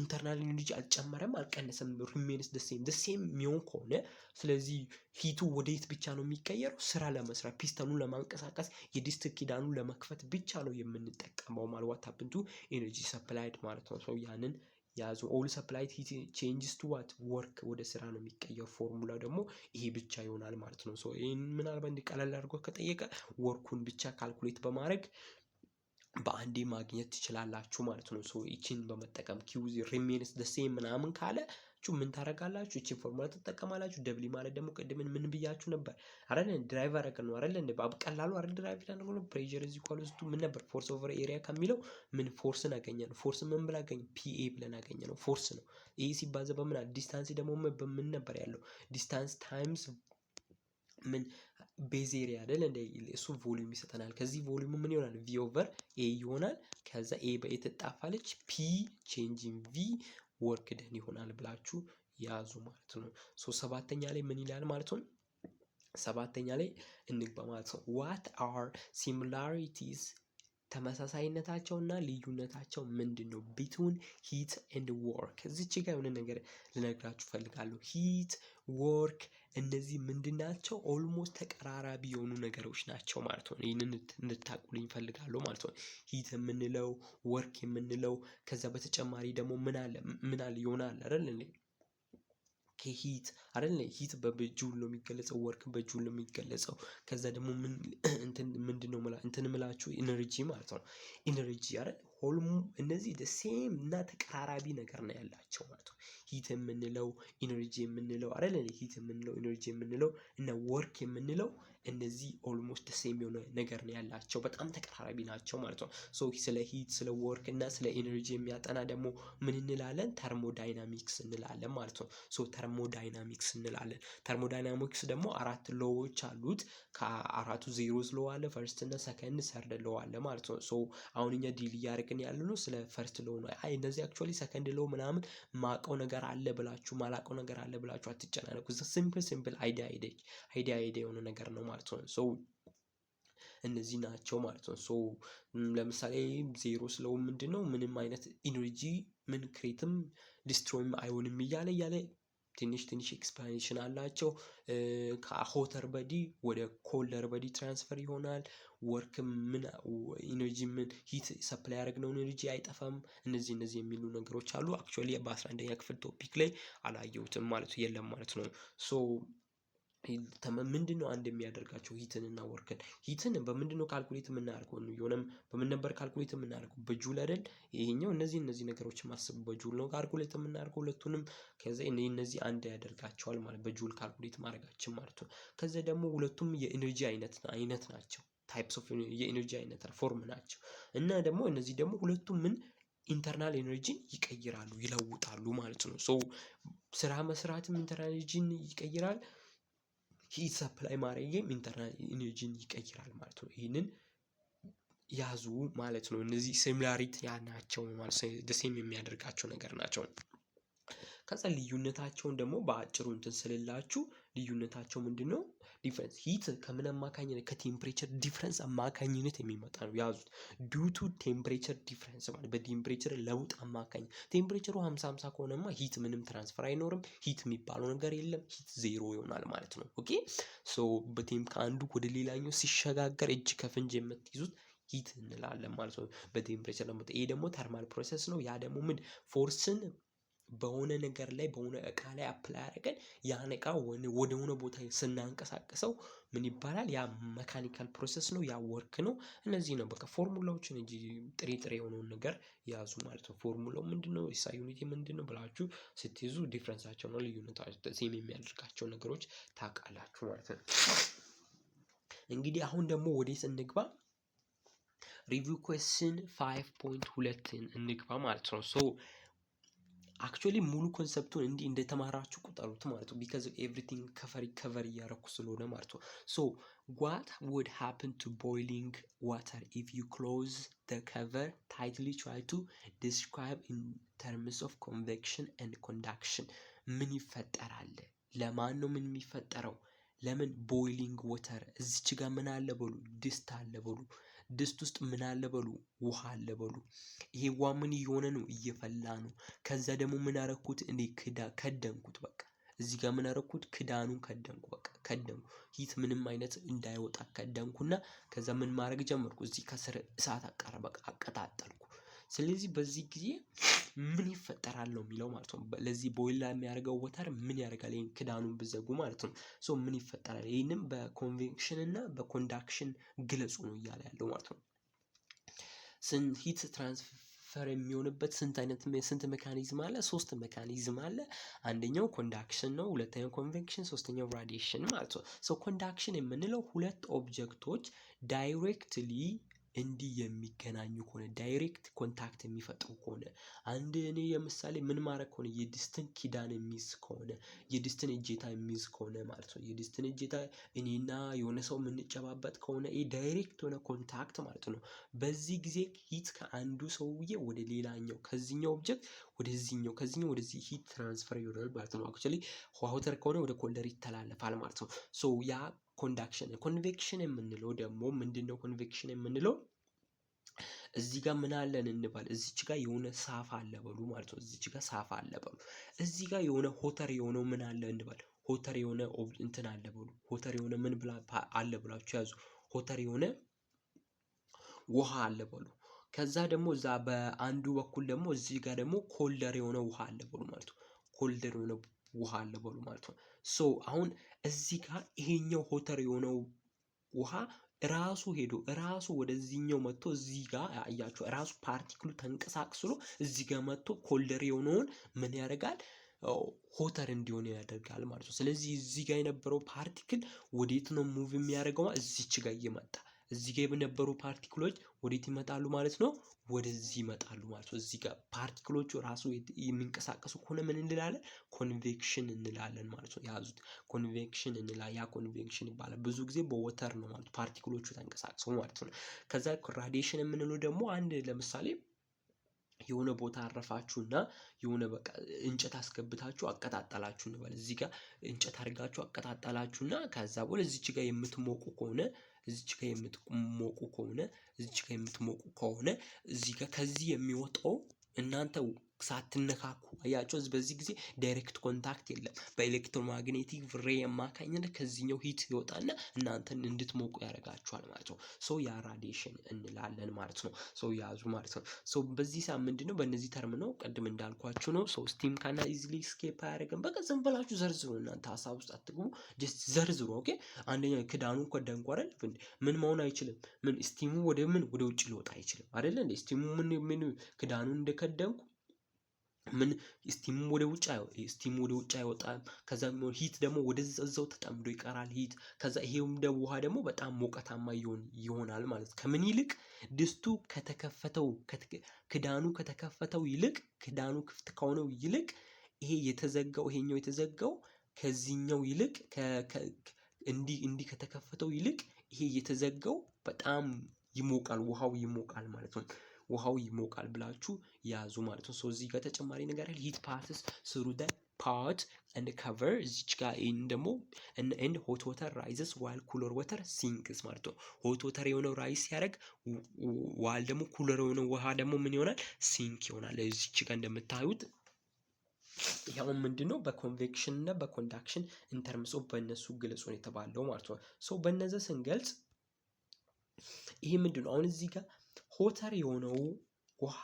ኢንተርናል ኤነርጂ አልጨመረም አልቀነሰም ሪሜንስ the same የሚሆን ከሆነ ስለዚህ ሂቱ ወዴት ብቻ ነው የሚቀየረው ስራ ለመስራት ፒስተኑን ለማንቀሳቀስ የዲስት ኪዳኑን ለመክፈት ብቻ ነው የምንጠቀመው ማለት what happened to energy supplied ማለት ነው ሰው ያንን ያዙ all supplied heat changes to what work ወደ ስራ ነው የሚቀየር ፎርሙላ ደግሞ ይሄ ብቻ ይሆናል ማለት ነው ሶ ይሄን ምናልባት እንዲቀላል አድርጎ ከጠየቀ ወርኩን ብቻ ካልኩሌት በማድረግ በአንዴ ማግኘት ትችላላችሁ ማለት ነው ሶ እቺን በመጠቀም q remains the same ምናምን ካለ ምን ታረጋላችሁ እቺን ፎርሙላ ተጠቀማላችሁ ደብሊ ማለት ደግሞ ቅድምን ምን ብያችሁ ነበር አይደል ድራይቭ አረከን ነው አይደል እንደ በቀላሉ አይደል ድራይቭ ታደርጉ ነው ፕሬሸር እዚህ ኳልስቱ ምን ነበር ፎርስ ኦቨር ኤሪያ ከሚለው ምን ፎርስን አገኘን ፎርስ ምን ብለን አገኘን ፒኤ ብለን አገኘነው ፎርስ ነው ይሄ ሲባዛ በምን ዲስታንስ ደግሞ በምን ነበር ያለው ዲስታንስ ታይምስ ምን ቤዝ ኤሪያ አይደል እንደ እሱ ቮሊዩም ይሰጠናል ከዚህ ቮሊዩም ምን ይሆናል ቪ ኦቨር ኤ ይሆናል ከዛ ኤ በኤ ተጣፋለች ፒ ቼንጅ ኢን ቪ ወርክ ደን ይሆናል ብላችሁ ያዙ ማለት ነው ሶ ሰባተኛ ላይ ምን ይላል ማለት ነው ሰባተኛ ላይ እንግባ ማለት ነው what are similarities ተመሳሳይነታቸውና ልዩነታቸው ምንድነው between heat and work እዚች ጋር የሆነ ነገር ልነግራችሁ ፈልጋለሁ heat work እነዚህ ምንድናቸው ኦልሞስት ተቀራራቢ የሆኑ ነገሮች ናቸው ማለት ነው ይሄንን እንድታቁልኝ ፈልጋለሁ ማለት ነው ሂት የምንለው ወርክ የምንለው ከዛ በተጨማሪ ደግሞ ምን አለ ይሆናል አይደል እንዴ ከሂት አይደል ሂት በጁል ነው የሚገለጸው ወርክ በጁል ነው የሚገለጸው ከዛ ደግሞ ምን ምንድነው እንትን ምላችሁ ኢነርጂ ማለት ነው ኢነርጂ አይደል እነዚህ ሴም እና ተቀራራቢ ነገር ነው ያላቸው ማለት ነው። ሂት የምንለው ኢነርጂ የምንለው አይደል? ሂት የምንለው ኢነርጂ የምንለው እና ወርክ የምንለው እነዚህ ኦልሞስት ሴም የሆነ ነገር ነው ያላቸው፣ በጣም ተቀራራቢ ናቸው ማለት ነው። ሶ ስለ ሂት ስለ ወርክ እና ስለ ኢነርጂ የሚያጠና ደግሞ ምን እንላለን? ተርሞዳይናሚክስ እንላለን ማለት ነው። ሶ ተርሞዳይናሚክስ እንላለን። ተርሞዳይናሚክስ ደግሞ 4 ሎዎች አሉት። ከአራቱ ዜሮዝ ሎ አለ፣ ፈርስት እና ሰከንድ ሰርድ ሎ አለ ማለት ነው። ሶ አሁን እኛ ዲል እያደረግን ያለነው ስለ ፈርስት ሎ ነው። እነዚህ አክቹዋሊ ሰከንድ ሎ ምናምን ማቀው ነገር አለ ብላችሁ ማላቀው ነገር አለ ብላችሁ አትጨናነቁ። ሲምፕል አይዲያ የሆነ ነገር ነው ማለት ነው። ሶ እነዚህ ናቸው ማለት ነው። ሶ ለምሳሌ ዜሮ ስለው ምንድነው? ምንም አይነት ኢነርጂ ምን ክሬትም ዲስትሮይም አይሆንም እያለ ትንሽ ኤክስፕላኔሽን አላቸው። ከሆተር በዲ ወደ ኮልደር በዲ ትራንስፈር ይሆናል። ወርክ ምን ኢነርጂ ምን ሂት ሰፕላይ ያደረግነው ኢነርጂ አይጠፋም። እነዚህ የሚሉ ነገሮች አሉ። አክቹዋሊ በ11ኛ ክፍል ቶፒክ ላይ አላየሁትም ማለት የለም ማለት ነው። ሶ ምንድነው አንድ የሚያደርጋቸው ሂትን እና ወርክን? ሂትን በምንድነው ካልኩሌት የምናደርገው? የሆነም በምን ነበር ካልኩሌት የምናደርገው? በጁል አይደል? ይሄኛው እነዚህ ነገሮች ማስቡ በጁል ነው ካልኩሌት የምናደርገው ሁለቱንም። ከዛ እነዚህ አንድ ያደርጋቸዋል ማለት በጁል ካልኩሌት ማድረጋችን ማለት ነው። ከዛ ደግሞ ሁለቱም የኢነርጂ አይነት ናቸው። ታይፕስ ኦፍ የኢነርጂ አይነት ፎርም ናቸው። እና ደግሞ እነዚህ ደግሞ ሁለቱም ምን ኢንተርናል ኤነርጂን ይለውጣሉ ማለት ነው። ሶ ስራ መስራትም ኢንተርናል ኤነርጂን ይቀይራል። ሂት ሰፕላይ ማድረግም ኢንተርናል ኤነርጂን ይቀይራል ማለት ነው። ይህንን ያዙ ማለት ነው። እነዚህ ሲሚላሪቲ ናቸው ማለት ነው። ሴም የሚያደርጋቸው ነገር ናቸው። ከዛ ልዩነታቸውን ደግሞ በአጭሩ እንትን ስልላችሁ ልዩነታቸው ምንድነው? ዲፍረንስ ሂት ከምን አማካኝነት ከቴምፕሬቸር ዲፍረንስ አማካኝነት የሚመጣ ነው። ያዙት ዲው ቱ ቴምፕሬቸር ዲፍረንስ ማለት በቴምፕሬቸር ለውጥ አማካኝ። ቴምፕሬቸሩ 50 ከሆነማ ሂት ምንም ትራንስፈር አይኖርም። ሂት የሚባለው ነገር የለም። ሂት ዜሮ ይሆናል ማለት ነው። ኦኬ ሶ ከአንዱ ወደ ሌላኛው ሲሸጋገር እጅ ከፍንጅ የምትይዙት ሂት እንላለን ማለት ነው። በቴምፕሬቸር ለውጥ ይሄ ደግሞ ተርማል ፕሮሰስ ነው። ያ ደግሞ ምን ፎርስን በሆነ ነገር ላይ በሆነ እቃ ላይ አፕላይ አድርገን ያን እቃ ወደ ሆነ ቦታ ስናንቀሳቅሰው ምን ይባላል? ያ መካኒካል ፕሮሰስ ነው። ያ ወርክ ነው። እነዚህ ነው በቃ ፎርሙላዎችን እንጂ ጥሬ የሆነውን ነገር ያዙ ማለት ነው። ፎርሙላው ምንድነው? ኤስአይ ዩኒቲ ምንድነው ብላችሁ ስትይዙ ዲፍረንሳቸው ነው ልዩነታቸው ሴም የሚያደርጋቸው ነገሮች ታውቃላችሁ ማለት ነው። እንግዲህ አሁን ደግሞ ወዴት እንግባ? ሪቪው ኩዌስችን 5.2 እንግባ ማለት ነው። ሶ አክቹዋሊ ሙሉ ኮንሰፕቱን እንዲህ እንደተማራችሁ ቁጠሩት ማለት ነው። ቢካዝ ኤቭሪቲንግ ከቨር እያደረኩ ስለሆነ ማለት ነው። ሶ what would happen to boiling water if you close the cover tightly? Try to describe in terms of convection and conduction. ምን ይፈጠራል? ለማን ነው ምን የሚፈጠረው? ለምን ቦይሊንግ ወተር እዚች ጋር ምን አለ በሉ? ድስት አለ በሉ። ድስት ውስጥ ምን አለ በሉ? ውሃ አለ በሉ። ይሄ ውሃ ምን እየሆነ ነው? እየፈላ ነው። ከዛ ደግሞ ምን አረኩት? እኔ ከደንኩት። በቃ እዚህ ጋር ምን አረኩት? ክዳኑን ከደንኩ። በቃ ከደንኩ። ሂት ምንም አይነት እንዳይወጣ ከደንኩና ከዛ ምን ማድረግ ጀመርኩ? እዚህ ከስር እሳት አቀጣጠልኩ። ስለዚህ በዚህ ጊዜ ምን ይፈጠራል ነው የሚለው ማለት ነው። ለዚህ ቦይል የሚያደርገው ወተር ምን ያደርጋል? ይሄን ክዳኑን ብዘጉ ማለት ነው። ሶ ምን ይፈጠራል? ይሄንም በኮንቬክሽን እና በኮንዳክሽን ግለጹ ነው እያለ ያለው ማለት ነው። ሂት ትራንስፈር የሚሆንበት ስንት ሜካኒዝም አለ? 3 ሜካኒዝም አለ። አንደኛው ኮንዳክሽን ነው፣ ሁለተኛው ኮንቬክሽን፣ ሶስተኛው ራዲዬሽን ማለት ነው። ሶ ኮንዳክሽን የምንለው ሁለት ኦብጀክቶች ዳይሬክትሊ እንዲህ የሚገናኙ ከሆነ ዳይሬክት ኮንታክት የሚፈጥሩ ከሆነ እኔ ለምሳሌ ምን ማድረግ ከሆነ የድስትን ኪዳን የሚይዝ ከሆነ የድስትን እጀታ የሚይዝ ከሆነ ማለት ነው። የድስትን እጀታ እኔና የሆነ ሰው የምንጨባበጥ ከሆነ ይሄ ዳይሬክት የሆነ ኮንታክት ማለት ነው። በዚህ ጊዜ ሂት ከአንዱ ሰውዬ ወደ ሌላኛው ከዚህኛው ኦብጀክት ወደዚህኛው ከዚህኛው ወደዚህ ሂት ትራንስፈር ይሆናል ማለት ነው። አክቹዋሊ ዋተር ከሆነ ወደ ኮልደር ይተላለፋል ማለት ነው። ሶ ያ ኮንዳክሽን። ኮንቬክሽን የምንለው ደግሞ ምንድነው? ኮንቬክሽን የምንለው እዚህ ጋር ምን አለን እንባል? እዚች ጋር የሆነ ሳፋ አለ በሉ ማለት ነው። እዚች ጋር ሳፋ አለ በሉ። እዚህ ጋር የሆነ ሆተር የሆነው ምን አለ እንባል? ሆተር የሆነ እንትን አለ በሉ። ሆተር የሆነ ምን አለ ብላችሁ ያዙ። ሆተር የሆነ ውሃ አለ በሉ። ከዛ ደግሞ እዛ በአንዱ በኩል ደግሞ እዚህ ጋር ደግሞ ኮልደር የሆነ ውሃ አለ በሉ ማለት ነው። ኮልደር የሆነ ውሃ አለ በሉ ማለት ነው። ሶ አሁን እዚህ ጋር ይሄኛው ሆተር የሆነው ውሃ ራሱ ሄዶ ራሱ ወደዚህኛው መጥቶ እዚህ ጋር አያችሁ ራሱ ፓርቲክሉ ተንቀሳቅሶ እዚህ ጋር መጥቶ ኮልደር የሆነውን ምን ያደርጋል ሆተር እንዲሆን ያደርጋል ማለት ነው። ስለዚህ እዚህ ጋር የነበረው ፓርቲክል ወዴት ነው ሙቭ የሚያደርገው? እዚች ጋር እየመጣ እዚህ ጋር የነበሩ ፓርቲክሎች ወዴት ይመጣሉ ማለት ነው? ወደዚህ ይመጣሉ ማለት ነው። እዚህ ጋር ፓርቲክሎቹ ራሱ የሚንቀሳቀሱ ከሆነ ምን እንላለን? ኮንቬክሽን እንላለን ማለት ነው። ያዙት ኮንቬክሽን እንላለን። ያ ኮንቬክሽን ይባላል። ብዙ ጊዜ በወተር ነው ማለት ፓርቲክሎቹ ተንቀሳቅሰው ማለት ነው። ከዛ ራዲዬሽን የምንለው ደግሞ አንድ ለምሳሌ የሆነ ቦታ አረፋችሁና የሆነ በቃ እንጨት አስገብታችሁ አቀጣጣላችሁ እንበል። እዚህ ጋር እንጨት አድርጋችሁ አቀጣጣላችሁና ከዛ በኋላ እዚች ጋር የምትሞቁ ከሆነ እዚች ጋር የምትሞቁ ከሆነ እዚህ ጋር ከዚህ የሚወጣው እናንተ ሳትነካኩ አያችሁ። በዚህ ጊዜ ዳይሬክት ኮንታክት የለም። በኤሌክትሮማግኔቲክ ሬይ አማካኝነት ከዚህኛው ሂት ይወጣና እናንተን እንድትሞቁ ያደርጋችኋል ማለት ነው። ሶ ያ ራዲዬሽን እንላለን ማለት ነው። ሶ ያዙ ማለት ነው። ሶ በዚህ ሰዓት ምንድነው በእነዚህ ተርም ነው ቅድም እንዳልኳችሁ ነው። ሶ ስቲም ካና ኢዚሊ ስኬፕ አያደርግም። በቃ ዝም ብላችሁ ዘርዝሩ። እናንተ ሀሳብ ውስጥ አትግቡ። ጀስት ዘርዝሩ። ኦኬ አንደኛ ክዳኑን ከደንኩ አይደል ምን መሆን አይችልም። ምን ስቲሙ ወደ ውጭ ሊወጣ አይችልም አይደል እንዴ? ስቲሙ ምን ክዳኑን እንደከደንኩ ምን ስቲሙ ወደ ውጭ አይወጣም። ከዛ ሂት ደግሞ ወደዛው ተጠምዶ ይቀራል ሂት። ከዛ ይሄውም ውሃ ደግሞ በጣም ሞቀታማ ይሆናል ማለት ከምን ይልቅ ድስቱ ክዳኑ ከተከፈተው ይልቅ ክዳኑ ክፍት ከሆነው ይልቅ ይሄኛው የተዘጋው ከዚህኛው ይልቅ እንዲህ ከተከፈተው ይልቅ ይሄ የተዘጋው በጣም ይሞቃል። ውሃው ይሞቃል ማለት ነው። ውሃው ይሞቃል ብላችሁ ያዙ ማለት ነው። ሶ እዚህ ጋር ተጨማሪ ነገር አለ። ሂት ፓስስ ስሩ ዘ ፖት ኤንድ ከቨር እዚች ጋር ደግሞ ኤንድ ሆት ወተር ራይዝስ ዋይል ኩለር ወተር ሲንክስ ማለት ነው። ሆት ወተር የሆነው ራይዝ ሲያደርግ ዋይል ደግሞ ኩለር የሆነው ውሃ ደግሞ ምን ይሆናል? ሲንክ ይሆናል። እዚች ጋር እንደምታዩት ያው ምንድነው በኮንቬክሽን እና በኮንዳክሽን ኢንተርምስ ኦፍ በእነሱ ግለጹ ነው የተባለው ማለት ነው። ሶ በእነዚህ ስንገልጽ ይሄ ምንድነው አሁን እዚህ ጋር ሆተር የሆነው ውሃ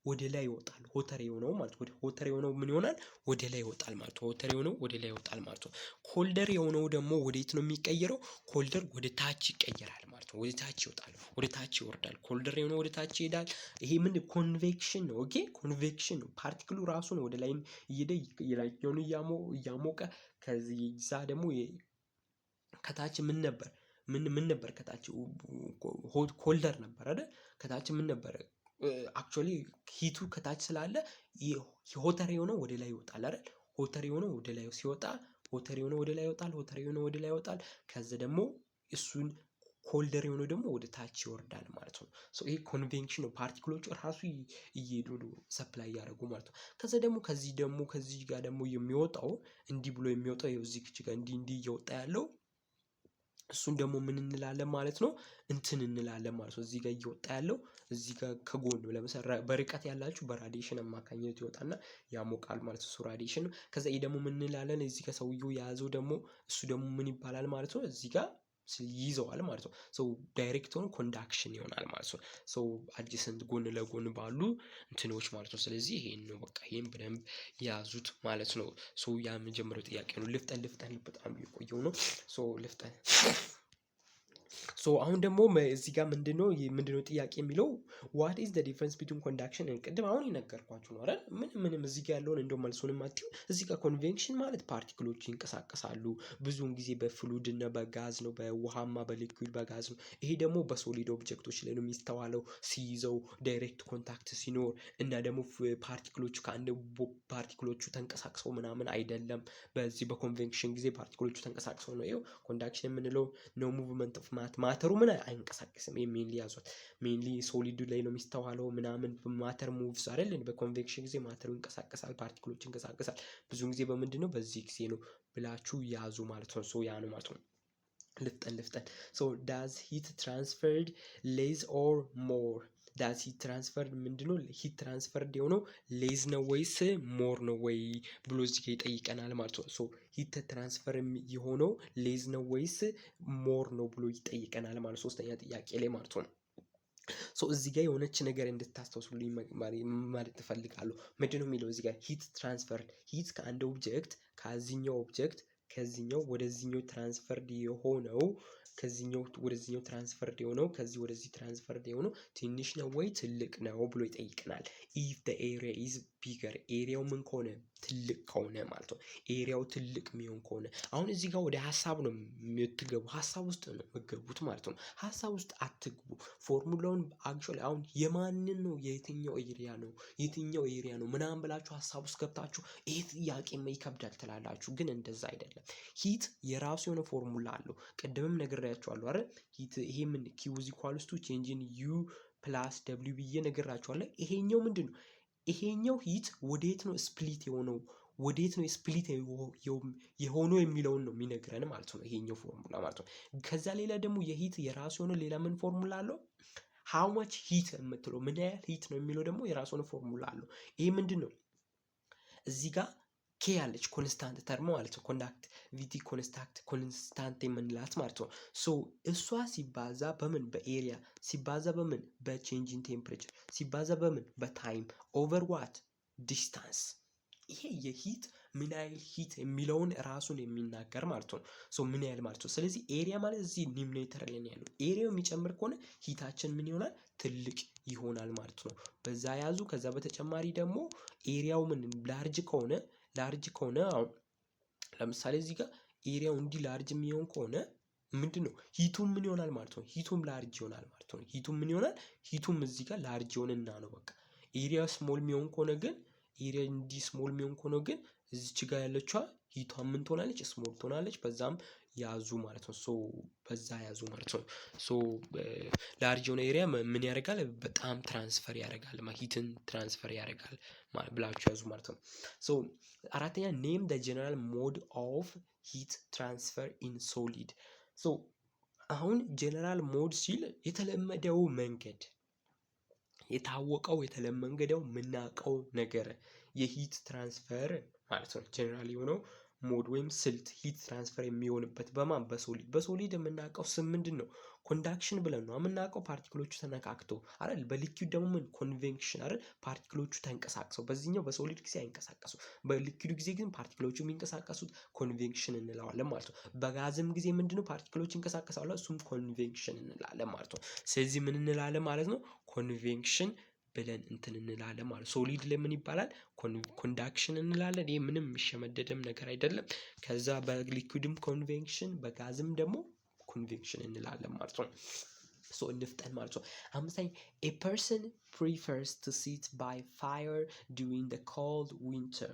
ወደ ላይ ይወጣል። ሆተር የሆነው ማለት ሆተር የሆነው ምን ይሆናል? ወደ ላይ ይወጣል ማለት ሆተር የሆነው ወደ ላይ ይወጣል ማለት ነው። ኮልደር የሆነው ደግሞ ወዴት ነው የሚቀየረው? ኮልደር ወደ ታች ይቀየራል ማለት ነው። ወደ ታች ይወጣል፣ ወደ ታች ይወርዳል። ኮልደር የሆነው ወደ ታች ይሄዳል። ይሄ ምን ኮንቬክሽን ነው። ኦኬ ኮንቬክሽን ነው። ፓርቲክሉ ራሱ ነው ወደ ላይም እየሄደ እያሞቀ ከዛ ደግሞ ከታች ምን ነበር? ምን ነበር ከታች? ኮልደር ነበር አይደል? ከታች ምን ነበር? አክቹአሊ ሂቱ ከታች ስላለ ሆተር የሆነው ወደ ላይ ይወጣል አይደል? ሆተር የሆነው ወደ ላይ ሲወጣ ሆተር የሆነው ወደ ላይ ይወጣል። ሆተር የሆነው ወደ ላይ ይወጣል። ከዛ ደግሞ እሱን ኮልደር የሆነው ደግሞ ወደ ታች ይወርዳል ማለት ነው። ሶ ይሄ ኮንቬክሽን ነው። ፓርቲክሎቹ ራሱ እየሄዱ ሰፕላይ ያደርጉ ማለት ነው። ከዛ ደግሞ ከዚህ ጋር ደግሞ የሚወጣው እንዲህ ብሎ የሚወጣው ይኸው እዚህ ጋር እንዲህ እየወጣ ያለው እሱን ደግሞ ምን እንላለን ማለት ነው? እንትን እንላለን ማለት ነው። እዚህ ጋር እየወጣ ያለው እዚህ ጋር ከጎን ነው። ለምሳሌ በርቀት ያላችሁ በራዲዬሽን አማካኝነት ይወጣና ያሞቃል ማለት ነው። እሱ ራዲዬሽን። ከዛ ይሄ ደግሞ ምን እንላለን? እዚህ ጋር ሰውየው የያዘው ደግሞ እሱ ደግሞ ምን ይባላል ማለት ነው? እዚህ ጋር ይይዘዋል ማለት ነው። ሶ ዳይሬክት ሆኖ ኮንዳክሽን ይሆናል ማለት ነው። ሶ አድጀሰንት ጎን ለጎን ባሉ እንትኖች ማለት ነው። ስለዚህ ይሄን ነው በቃ ይሄን በደንብ ያዙት ማለት ነው። ሶ ያ የመጀመሪያው ጥያቄ ነው። ልፍጠን በጣም የቆየው ነው። ሶ ልፍጠን ሶ አሁን ደግሞ እዚህ ጋር ምንድነው ጥያቄ የሚለው what is the difference between conduction and ቅድም አሁን የነገርኳችሁ ነው አይደል? ምንም እዚህ ጋር ያለውን እንደው መልሱንም አትዩ። እዚህ ጋር ኮንቬክሽን ማለት ፓርቲክሎች ይንቀሳቀሳሉ። ብዙውን ጊዜ በፍሉድ እና በጋዝ ነው፣ በውሃማ በሊኩዊድ በጋዝ ነው። ይሄ ደግሞ በሶሊድ ኦብጀክቶች ላይ ነው የሚስተዋለው። ሲይዘው ዳይሬክት ኮንታክት ሲኖር እና ደግሞ ፓርቲክሎቹ ፓርቲክሎቹ ተንቀሳቅሰው ምናምን አይደለም። በዚህ በኮንቬክሽን ጊዜ ፓርቲክሎቹ ተንቀሳቅሰው ነው። ይኸው ኮንዳክሽን የምንለው no movement of ማተሩ ምን አይንቀሳቀስም። ይሄ ሜንሊ ያዟት። ሜንሊ ሶሊድ ላይ ነው የሚስተዋለው ምናምን ማተር ሙቭስ አይደል? በኮንቬክሽን ጊዜ ማተሩ ይንቀሳቀሳል፣ ፓርቲክሎች ይንቀሳቀሳል። ብዙ ጊዜ በምንድነው በዚህ ጊዜ ነው ብላችሁ ያዙ ማለት ነው። ሶ ያ ነው ማለት ነው። ልፍጠን ሶ does heat transferred less or more? ዳስ ሂት ትራንስፈር ምንድነው? ሂት ትራንስፈርድ የሆነው ሌዝ ነው ወይስ ሞር ነው ወይ ብሎ እዚህ ጋር ይጠይቀናል ማለት ነው። ሶ ሂት ትራንስፈር የሆነው ሌዝ ነው ወይስ ሞር ነው ብሎ ይጠይቀናል ማለት ሶስተኛ ጥያቄ ላይ ማለት ነው። ሶ እዚህ ጋር የሆነች ነገር እንድታስተውሱልኝ ማለት እፈልጋለሁ። ምንድነው የሚለው እዚህ ጋር ሂት ትራንስፈርድ፣ ሂት ከአንድ ኦብጀክት ከዚህኛው ኦብጀክት ከዚህኛው ወደዚህኛው ትራንስፈርድ የሆነው ከዚህኛው ወደዚህኛው ትራንስፈርድ የሆነው ከዚህ ወደዚህ ትራንስፈርድ የሆነው ትንሽ ነው ወይ ትልቅ ነው ብሎ ይጠይቀናል። if the area is bigger ኤሪያው ምን ከሆነ ትልቅ ከሆነ ማለት ነው። ኤሪያው ትልቅ የሚሆን ከሆነ አሁን እዚህ ጋር ወደ ሀሳብ ነው የምትገቡ፣ ሀሳብ ውስጥ ነው የምትገቡት ማለት ነው። ሀሳብ ውስጥ አትግቡ። ፎርሙላውን አክቹዋሊ አሁን የማንን ነው የትኛው ኤሪያ ነው የትኛው ኤሪያ ነው ምናምን ብላችሁ ሀሳብ ውስጥ ገብታችሁ ይሄ ጥያቄ ይከብዳል ትላላችሁ፣ ግን እንደዛ አይደለም። ሂት የራሱ የሆነ ፎርሙላ አለው። ቅድምም ነግሬያችኋለሁ አይደል? ሂት ይሄ ምን q is equals to change in u plus w ብዬ ነግሬያችኋለሁ። ይሄኛው ምንድን ነው? ይሄኛው ሂት ወዴት ነው ስፕሊት የሆነው ወዴት ነው ስፕሊት የሆነው የሚለውን ነው የሚነግረን ማለት ነው ይሄኛው ፎርሙላ ማለት ነው። ከዛ ሌላ ደግሞ የሂት የራሱ የሆነ ሌላ ምን ፎርሙላ አለው? how much heat የምትለው ምን ያህል ሂት ነው የሚለው ደግሞ የራሱ የሆነ ፎርሙላ አለው። ይሄ ምንድን ነው? እዚህ ጋር ኬ ያለች ኮንስታንት ተርም ማለት ነው። ኮንዳክቲቪቲ ኮንስታንት የምንላት ማለት ነው። ሶ እሷ ሲባዛ በምን በኤሪያ ሲባዛ በምን በቼንጅ ኢን ቴምፕሬቸር ሲባዛ በምን በታይም ኦቨር ዋት ዲስታንስ። ይሄ የሂት ምን ያህል ሂት የሚለውን ራሱን የሚናገር ማለት ነው። ሶ ምን ያህል ማለት ነው። ስለዚህ ኤሪያ ማለት እዚህ ኒሚኔተር ላይ ነው ያለው። ኤሪያው የሚጨምር ከሆነ ሂታችን ምን ይሆናል? ትልቅ ይሆናል ማለት ነው። በዛ ያዙ። ከዛ በተጨማሪ ደግሞ ኤሪያው ምን ላርጅ ከሆነ አሁን ለምሳሌ እዚህ ጋር ኤሪያው እንዲህ ላርጅ የሚሆን ከሆነ ምንድነው ሂቱም ምን ይሆናል ማለት ነው። ሂቱም ላርጅ ይሆናል ማለት ነው። ሂቱም ምን ይሆናል? ሂቱም እዚህ ጋር ላርጅ ይሆንና ነው በቃ። ኤሪያ ስሞል የሚሆን ከሆነ ግን ኤሪያ እንዲህ ስሞል የሚሆን ከሆነ ግን እዚች ጋር ያለችዋ ሂቷ ምን ትሆናለች? ስሞል ትሆናለች። በዛም ያዙ ማለት ነው። ሶ በዛ ያዙ ማለት ነው። ሶ ላርጅ የሆነ ኤሪያ ምን ያደርጋል? በጣም ትራንስፈር ያደርጋል፣ ሂትን ትራንስፈር ያደርጋል ብላችሁ ያዙ ማለት ነው። ሶ አራተኛ ኔም the general mode of heat transfer in solid። ሶ አሁን ጀነራል ሞድ ሲል የተለመደው መንገድ የታወቀው የተለመደው የምናውቀው ነገር የሂት ትራንስፈር ማለት ነው። ጀነራል የሆነው ሞድ ወይም ስልት ሂት ትራንስፈር የሚሆንበት በማን በሶሊድ። በሶሊድ የምናውቀው ስም ምንድን ነው? ኮንዳክሽን ብለን ነው የምናውቀው። ፓርቲክሎቹ ተነካክቶ አይደል? በሊኩዊድ ደግሞ ምን ኮንቬክሽን አይደል? ፓርቲክሎቹ ተንቀሳቅሰው። በዚህኛው በሶሊድ ጊዜ አይንቀሳቀሱ፣ በሊኩዊድ ጊዜ ግን ፓርቲክሎቹ የሚንቀሳቀሱት ኮንቬክሽን እንለዋለን ማለት ነው። በጋዝም ጊዜ ምንድነው ፓርቲክሎቹ ይንቀሳቀሳሉ፣ እሱም ኮንቬክሽን እንላለን ማለት ነው። ስለዚህ ምን እንላለን ማለት ነው? ኮንቬክሽን ብለን እንትን እንላለን ማለት። ሶሊድ ለምን ይባላል? ኮንዳክሽን እንላለን። ይሄ ምንም የሚሸመደድም ነገር አይደለም። ከዛ በሊኩዊድም ኮንቬክሽን በጋዝም ደግሞ ኮንቬክሽን እንላለን ማለት ነው። ሶ እንፍጠን ማለት ነው። አምስተኛ a person prefers to sit by fire during the cold winter።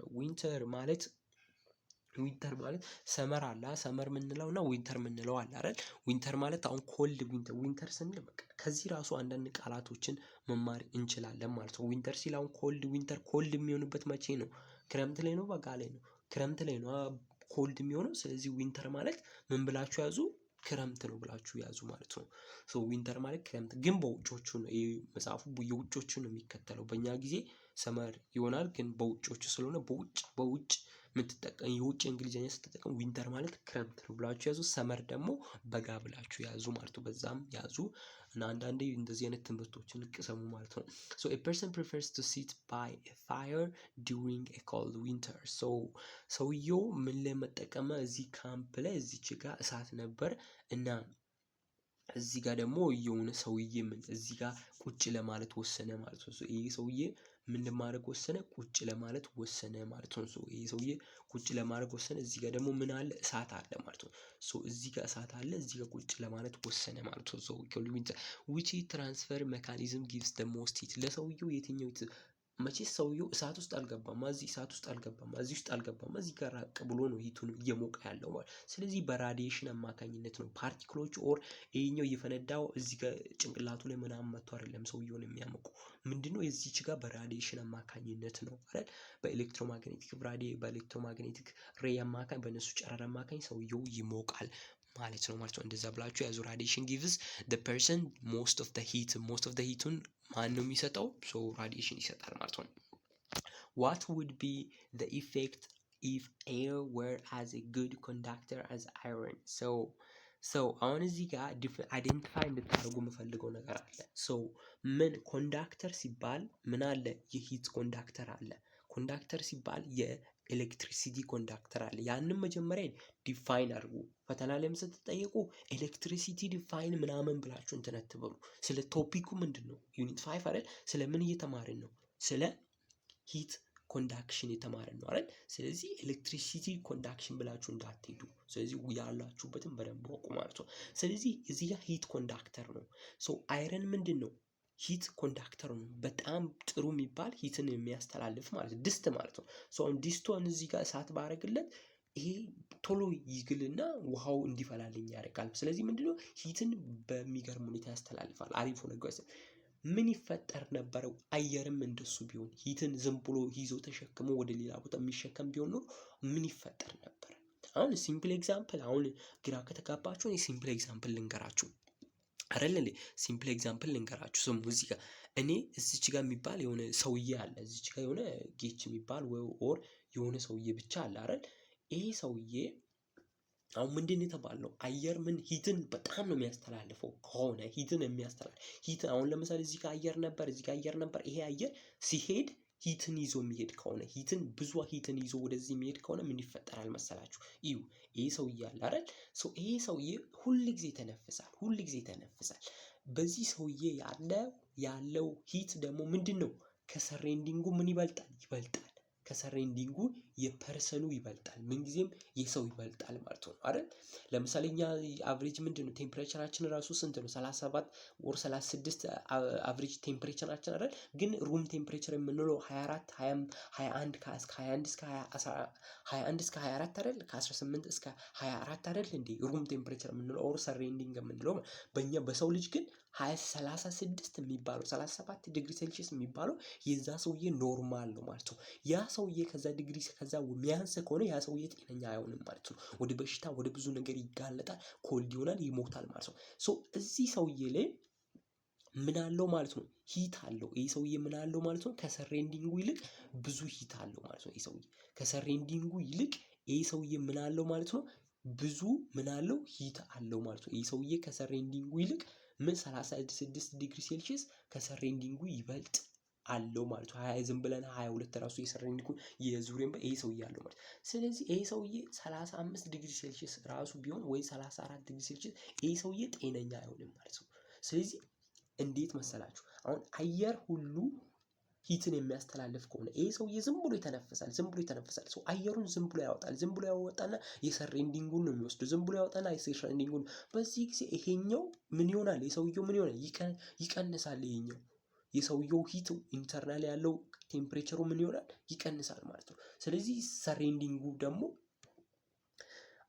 ዊንተር ማለት ሰመር አለ። ሰመር የምንለው እና ዊንተር የምንለው አለ አይደል? ዊንተር ማለት አሁን ኮልድ ዊንተር ስንል በቃ ከዚህ ራሱ አንዳንድ ቃላቶችን መማር እንችላለን ማለት ነው። ዊንተር ሲል አሁን ዊንተር ኮልድ የሚሆንበት መቼ ነው? ክረምት ላይ ነው? በጋ ላይ ነው? ክረምት ላይ ነው ኮልድ የሚሆነው። ስለዚህ ዊንተር ማለት ምን ብላችሁ ያዙ? ክረምት ነው ብላችሁ ያዙ ማለት ነው። ሶ ዊንተር ማለት ክረምት ግን በውጮቹ ነው። ይሄ መጽሐፉ የውጮቹ ነው የሚከተለው። በእኛ ጊዜ ሰመር ይሆናል፣ ግን በውጮቹ ስለሆነ በውጭ የምትጠቀሙ የውጭ እንግሊዝኛ ስትጠቀሙ ዊንተር ማለት ክረምት ነው ብላችሁ ያዙ። ሰመር ደግሞ በጋ ብላችሁ ያዙ ማለት ነው። በዛም ያዙ እና አንዳንዴ እንደዚህ አይነት ትምህርቶችን ቅሰሙ ማለት ነው። so a person prefers to sit by a fire during a cold winter። ሰውየው ምን ለመጠቀም እዚህ ካምፕ ላይ እዚች ጋር እሳት ነበር እና እዚህ ጋር ደግሞ የሆነ ሰውዬ ምን እዚህ ጋር ቁጭ ለማለት ወሰነ ማለት ነው። ይሄ ሰውዬ ምን ለማድረግ ወሰነ? ቁጭ ለማለት ወሰነ ማለት ነው። ይሄ ሰውዬ ቁጭ ለማድረግ ወሰነ። እዚህ ጋር ደግሞ ምን አለ? እሳት አለ ማለት ነው። እዚህ ጋር እሳት አለ፣ እዚህ ጋር ቁጭ ለማለት ወሰነ ማለት ነው። which transfer mechanism gives the most heat? ለሰውየው የትኛው መቼስ ሰውየው እሳት ውስጥ አልገባም፣ እዚህ እሳት ውስጥ አልገባም፣ እዚህ ውስጥ አልገባም፣ እዚህ ጋር ራቅ ብሎ ነው ሂቱን እየሞቀ ያለው ማለት። ስለዚህ በራዲዬሽን አማካኝነት ነው ፓርቲክሎች ኦር ይሄኛው እየፈነዳው እዚህ ጋር ጭንቅላቱ ላይ ምናምን መጥቶ አይደለም ሰውየውን የሚያሞቁ። ምንድነው የዚህች ጋር በራዲዬሽን አማካኝነት ነው አይደል? በኤሌክትሮማግኔቲክ ሬይ አማካኝ በእነሱ ጨረር አማካኝ ሰውየው ይሞቃል ማለት ነው እንደዛ ብላችሁ ያዙ። ራዲዬሽን gives the person most of the heatን ማን ነው የሚሰጠው? ራዲዬሽን ይሰጣል ማለት ነው። what would be the effect if air were as a good conductor as iron? አሁን እዚህ ጋር አይደንቲፋይ እንድታደርጉ የምፈልገው ነገር አለ። ምን ኮንዳክተር ሲባል ምን አለ? የሂት ኮንዳክተር አለ። ኮንዳክተር ሲባል የኤሌክትሪሲቲ ኮንዳክተር አለ። ያንን መጀመሪያ ዲፋይን አድርጉ። ፈተና ላይም ስትጠየቁ ኤሌክትሪሲቲ ዲፋይን ምናምን ብላችሁ እንትን አትበሉ። ስለ ቶፒኩ ምንድን ነው? ዩኒት 5 አይደል? ስለ ምን እየተማርን ነው? ስለ ሂት ኮንዳክሽን የተማርን ነው አይደል? ስለዚህ ኤሌክትሪሲቲ ኮንዳክሽን ብላችሁ እንዳትሄዱ። ስለዚህ ያላችሁበትን በደንብ ወቁ ማለት ነው። ስለዚህ እዚህ ጋር ሂት ኮንዳክተር ነው። ሶ አይረን ምንድን ነው? ሂት ኮንዳክተር ነው። በጣም ጥሩ የሚባል ሂትን የሚያስተላልፍ ማለት ነው። ድስት ማለት ነው። ሶ አሁን ድስቷን እዚህ ጋር እሳት ባረግለት ይሄ ቶሎ ይግልና ውሃው እንዲፈላልኝ ያደርጋል። ስለዚህ ምንድነው ሂትን በሚገርም ሁኔታ ያስተላልፋል። አሪፍ ነገር ምን ይፈጠር ነበረው? አየርም እንደሱ ቢሆን ሂትን ዝም ብሎ ይዞ ተሸክሞ ወደ ሌላ ቦታ የሚሸከም ቢሆን ኖሮ ምን ይፈጠር ነበር? አሁን ሲምፕል ኤግዛምፕል፣ አሁን ግራ ከተጋባችሁ እኔ ሲምፕል ኤግዛምፕል ልንገራችሁ አይደል እንዴ? ሲምፕል ኤግዛምፕል ልንገራችሁ። ስሙ እዚህ ጋር እኔ እዚች ጋር የሚባል የሆነ ሰውዬ አለ። እዚች ጋር የሆነ ጌች የሚባል ወይ ኦር የሆነ ሰውዬ ብቻ አለ አይደል? ይሄ ሰውዬ አሁን ምንድን የተባለው አየር ምን ሂትን በጣም ነው የሚያስተላልፈው ከሆነ ሂትን የሚያስተላልፍ ሂት አሁን ለምሳሌ እዚህ ጋር አየር ነበር፣ እዚህ ጋር አየር ነበር። ይሄ አየር ሲሄድ ሂትን ይዞ የሚሄድ ከሆነ ሂትን ብዙ ሂትን ይዞ ወደዚህ የሚሄድ ከሆነ ምን ይፈጠራል መሰላችሁ? እዩ ይሄ ሰውዬ አለ አይደል? ይሄ ሰውዬ ሁል ጊዜ ተነፍሳል፣ ሁል ጊዜ ተነፍሳል። በዚህ ሰውዬ ያለው ሂት ደግሞ ምንድን ነው? ከሰሬንዲንጉ ምን ይበልጣል? ይበልጣል። ከሰሬንዲንጉ የፐርሰኑ ይበልጣል። ምንጊዜም የሰው ይበልጣል ማለት ነው አይደል? ለምሳሌ እኛ አቨሬጅ ምንድነው ቴምፕሬቸራችን ራሱ ስንት ነው? 37 ወር 36 አቨሬጅ ቴምፕሬቸራችን አይደል? ግን ሩም ቴምፕሬቸር የምንለው 24 21 ከ21 እስከ 21 እስከ 24 አይደል? ከ18 እስከ 24 አይደል እንዴ ሩም ቴምፕሬቸር የምንለው ኦር ሰሬንዲንግ የምንለው። በእኛ በሰው ልጅ ግን 36 የሚባለው 37 ዲግሪ ሴልሺየስ የሚባለው የዛ ሰውዬ ኖርማል ነው ማለት ነው። ያ ሰውዬ ከዛ ዲግሪ ከዛ የሚያንስ ከሆነ ያ ሰውዬ ጤነኛ አይሆንም ማለት ነው። ወደ በሽታ ወደ ብዙ ነገር ይጋለጣል፣ ኮልድ ይሆናል፣ ይሞታል ማለት ነው። ሶ እዚህ ሰውዬ ላይ ምን አለው ማለት ነው? ሂት አለው። ይህ ሰውዬ ምን አለው ማለት ነው? ከሰሬንዲንጉ ይልቅ ብዙ ሂት አለው ማለት ነው። ይህ ሰውዬ ከሰሬንዲንጉ ይልቅ ይህ ሰውዬ ምን አለው ማለት ነው? ብዙ ምን አለው? ሂት አለው ማለት ነው። ይህ ሰውዬ ከሰሬንዲንጉ ይልቅ ምን 36 ዲግሪ ሴልሺየስ ከሰሬንዲንጉ ይበልጥ አለው ማለት ነው። 20 ዝም ብለን 22 ራሱ የሰሬንዲንጉ የዙሪያም ይሄ ሰውዬ አለው ማለት። ስለዚህ ይሄ ሰውዬ 35 ዲግሪ ሴልሺየስ ራሱ ቢሆን ወይ 34 ዲግሪ ሴልሺየስ ይሄ ሰውዬ ጤነኛ አይሆንም ማለት ነው። ስለዚህ እንዴት መሰላችሁ? አሁን አየር ሁሉ ሂትን የሚያስተላልፍ ከሆነ ይሄ ሰውዬ ዝም ብሎ ይተነፍሳል፣ ዝም ብሎ ይተነፍሳል። ሰው አየሩን ዝም ብሎ ያወጣል፣ ዝም ብሎ ያወጣና የሰሬንዲንጉን ነው የሚወስደው፣ ዝም ብሎ ያወጣና የሰሬንዲንጉን። በዚህ ጊዜ ይሄኛው ምን ይሆናል? የሰውየው ምን ይሆናል? ይቀንሳል። ይሄኛው የሰውየው ሂት ኢንተርናል ያለው ቴምፕሬቸሩ ምን ይሆናል? ይቀንሳል ማለት ነው። ስለዚህ ሰሬንዲንጉ ደግሞ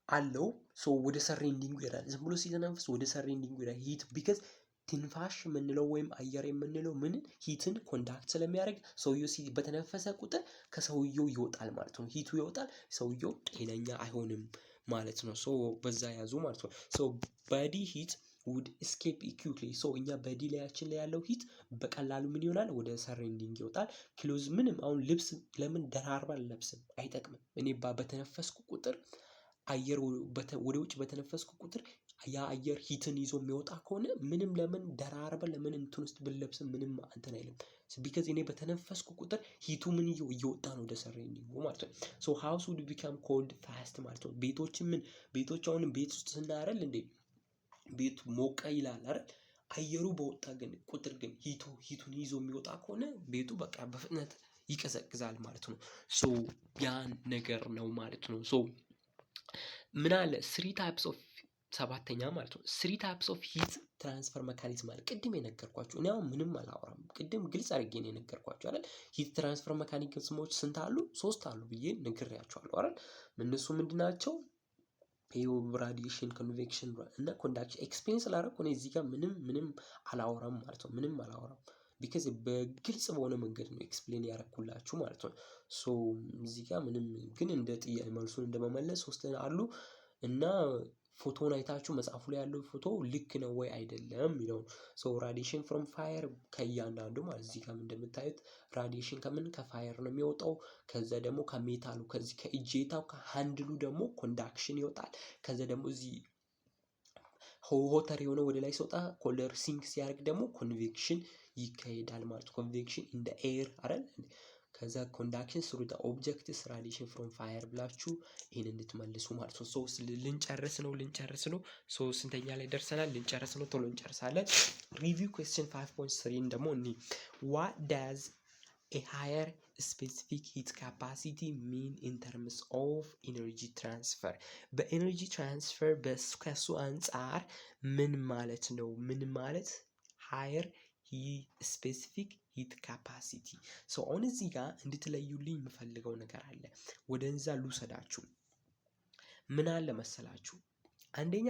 አለው ሰው ወደ ሰሬንዲንጉ ይሄዳል። ዝም ብሎ ሲተነፍስ ወደ ሰሬንዲንጉ ይሄዳል። ሂት ቢካዝ ትንፋሽ የምንለው ወይም አየር የምንለው ምን ሂትን ኮንዳክት ስለሚያደርግ ሰውየው በተነፈሰ ቁጥር ከሰውየው ይወጣል ማለት ነው። ሂቱ ይወጣል፣ ሰውየው ጤነኛ አይሆንም ማለት ነው። ሶ በዛ ያዙ ማለት ነው። ሶ ባዲ ሂት ውድ ስኬፕ ኢኩዊክሊ። ሶ እኛ በዲ ላያችን ላይ ያለው ሂት በቀላሉ ምን ይሆናል? ወደ ሰሬንዲንግ ይወጣል። ክሎዝ ምንም አሁን ልብስ ለምን ደራርባ አልለብስም? አይጠቅምም። እኔ በተነፈስኩ ቁጥር አየር ወደ ውጭ በተነፈስኩ ቁጥር ያ አየር ሂትን ይዞ የሚወጣ ከሆነ ምንም ለምን ደራርበ ለምን እንትን ውስጥ ብንለብስም ምንም እንትን አይልም። ቢካዝ እኔ በተነፈስኩ ቁጥር ሂቱ ምን እየወጣ ነው ወደ ሰሬንዲንጉ ማለት ነው። ሶ ሃውስ ውድ ቢካም ኮልድ ፋስት ማለት ነው። ቤቶች አሁንም ቤት ውስጥ ስናረል እንዴ ቤቱ ሞቀ ይላል አይደል? አየሩ በወጣ ግን ቁጥር ግን ሂቱን ይዞ የሚወጣ ከሆነ ቤቱ በቃ በፍጥነት ይቀዘቅዛል ማለት ነው። ሶ ያን ነገር ነው ማለት ነው። ሶ ምን አለ 3 ታይፕስ ኦፍ ሰባተኛ ማለት ነው 3 ታይፕስ ኦፍ ሂት ትራንስፈር ሜካኒዝም አለ። ቅድም የነገርኳችሁ እኔ አሁን ምንም አላወራም። ቅድም ግልጽ አድርጌ ነው የነገርኳችሁ አይደል? ሂት ትራንስፈር ሜካኒዝሞች ስንት አሉ? 3 አሉ ብዬ ነግሬያችኋለሁ አይደል? እነሱ ምንድናቸው? ይኸው ራዲዬሽን፣ ኮንቬክሽን እና ኮንዳክሽን። ኤክስፔሪንስ ላደረኩ እኔ እዚህ ጋር ምንም አላወራም ማለት ነው። ምንም አላወራም ቢካዝ በግልጽ በሆነ መንገድ ነው ኤክስፕሌን ያደረኩላችሁ ማለት ነው። ሶ እዚህ ጋር ምንም ግን እንደ ጥያቄ መልሱን እንደመመለስ 3 አሉ እና ፎቶን አይታችሁ መጽሐፉ ላይ ያለው ፎቶ ልክ ነው ወይ አይደለም የሚለውን። ሶ ራዲዬሽን ፍሮም ፋየር ከእያንዳንዱ ማለት እዚህ ጋር እንደምታዩት ራዲዬሽን ከምን ከፋየር ነው የሚወጣው። ከዛ ደግሞ ከሜታሉ ከዚህ ከእጄታው ከሃንድሉ ደግሞ ኮንዳክሽን ይወጣል። ከዛ ደግሞ እዚህ ሆተር የሆነ ወደ ላይ ሲወጣ ኮለር ሲንክ ሲያደርግ ደግሞ ኮንቬክሽን ይካሄዳል ማለት ነው። ኮንቬክሽን ኢን ዘ ኤር አይደል? ከዛ ኮንዳክሽን ስሩ ዘ ኦብጀክትስ ራዲሽን ፍሮም ፋየር ብላችሁ ይሄን እንድትመልሱ ማለት ነው። ሶ ልንጨርስ ነው። ሶ ስንተኛ ላይ ደርሰናል? ልንጨርስ ነው። ቶሎ እንጨርሳለን። ሪቪው ኩዌስችን 5.3 ደግሞ እኒ what does a higher specific heat capacity mean in terms of energy transfer? በኤነርጂ ትራንስፈር ከሱ አንጻር ምን ማለት ነው? ምን ማለት higher ስፔሲፊክ ሂት ካፓሲቲ። ሶ አሁን እዚህ ጋር እንድትለዩልኝ የምፈልገው ነገር አለ። ወደዛ ልውሰዳችሁ። ምን አለ መሰላችሁ? አንደኛ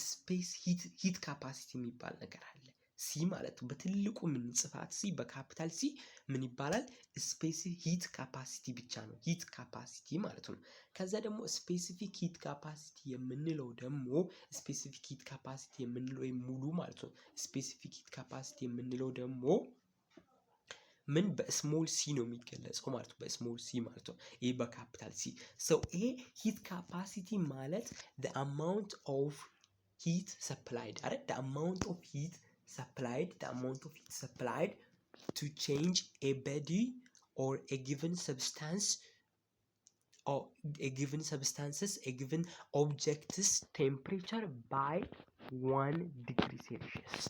ስፔስ ሂት ካፓሲቲ የሚባል ነገር አለ። ሲ ማለት ነው። በትልቁ የምንጽፋት ሲ በካፒታል ሲ ምን ይባላል? ስፔሲፊክ ሂት ካፓሲቲ ብቻ ነው። ሂት ካፓሲቲ ማለት ነው። ከዛ ደግሞ ስፔሲፊክ ሂት ካፓሲቲ የምንለው ደግሞ ስፔሲፊክ ሂት ካፓሲቲ የምንለው ሙሉ ማለት ነው። ስፔሲፊክ ሂት ካፓሲቲ የምንለው ደግሞ ምን በስሞል ሲ ነው የሚገለጸው ማለት ነው። በስሞል ሲ ማለት ነው። ይሄ በካፒታል ሲ። ሶ ይሄ ሂት ካፓሲቲ ማለት the amount of heat supplied አይደል? the amount of heat supplied to change a body or a given substance or a given object's temperature by 1 degree Celsius።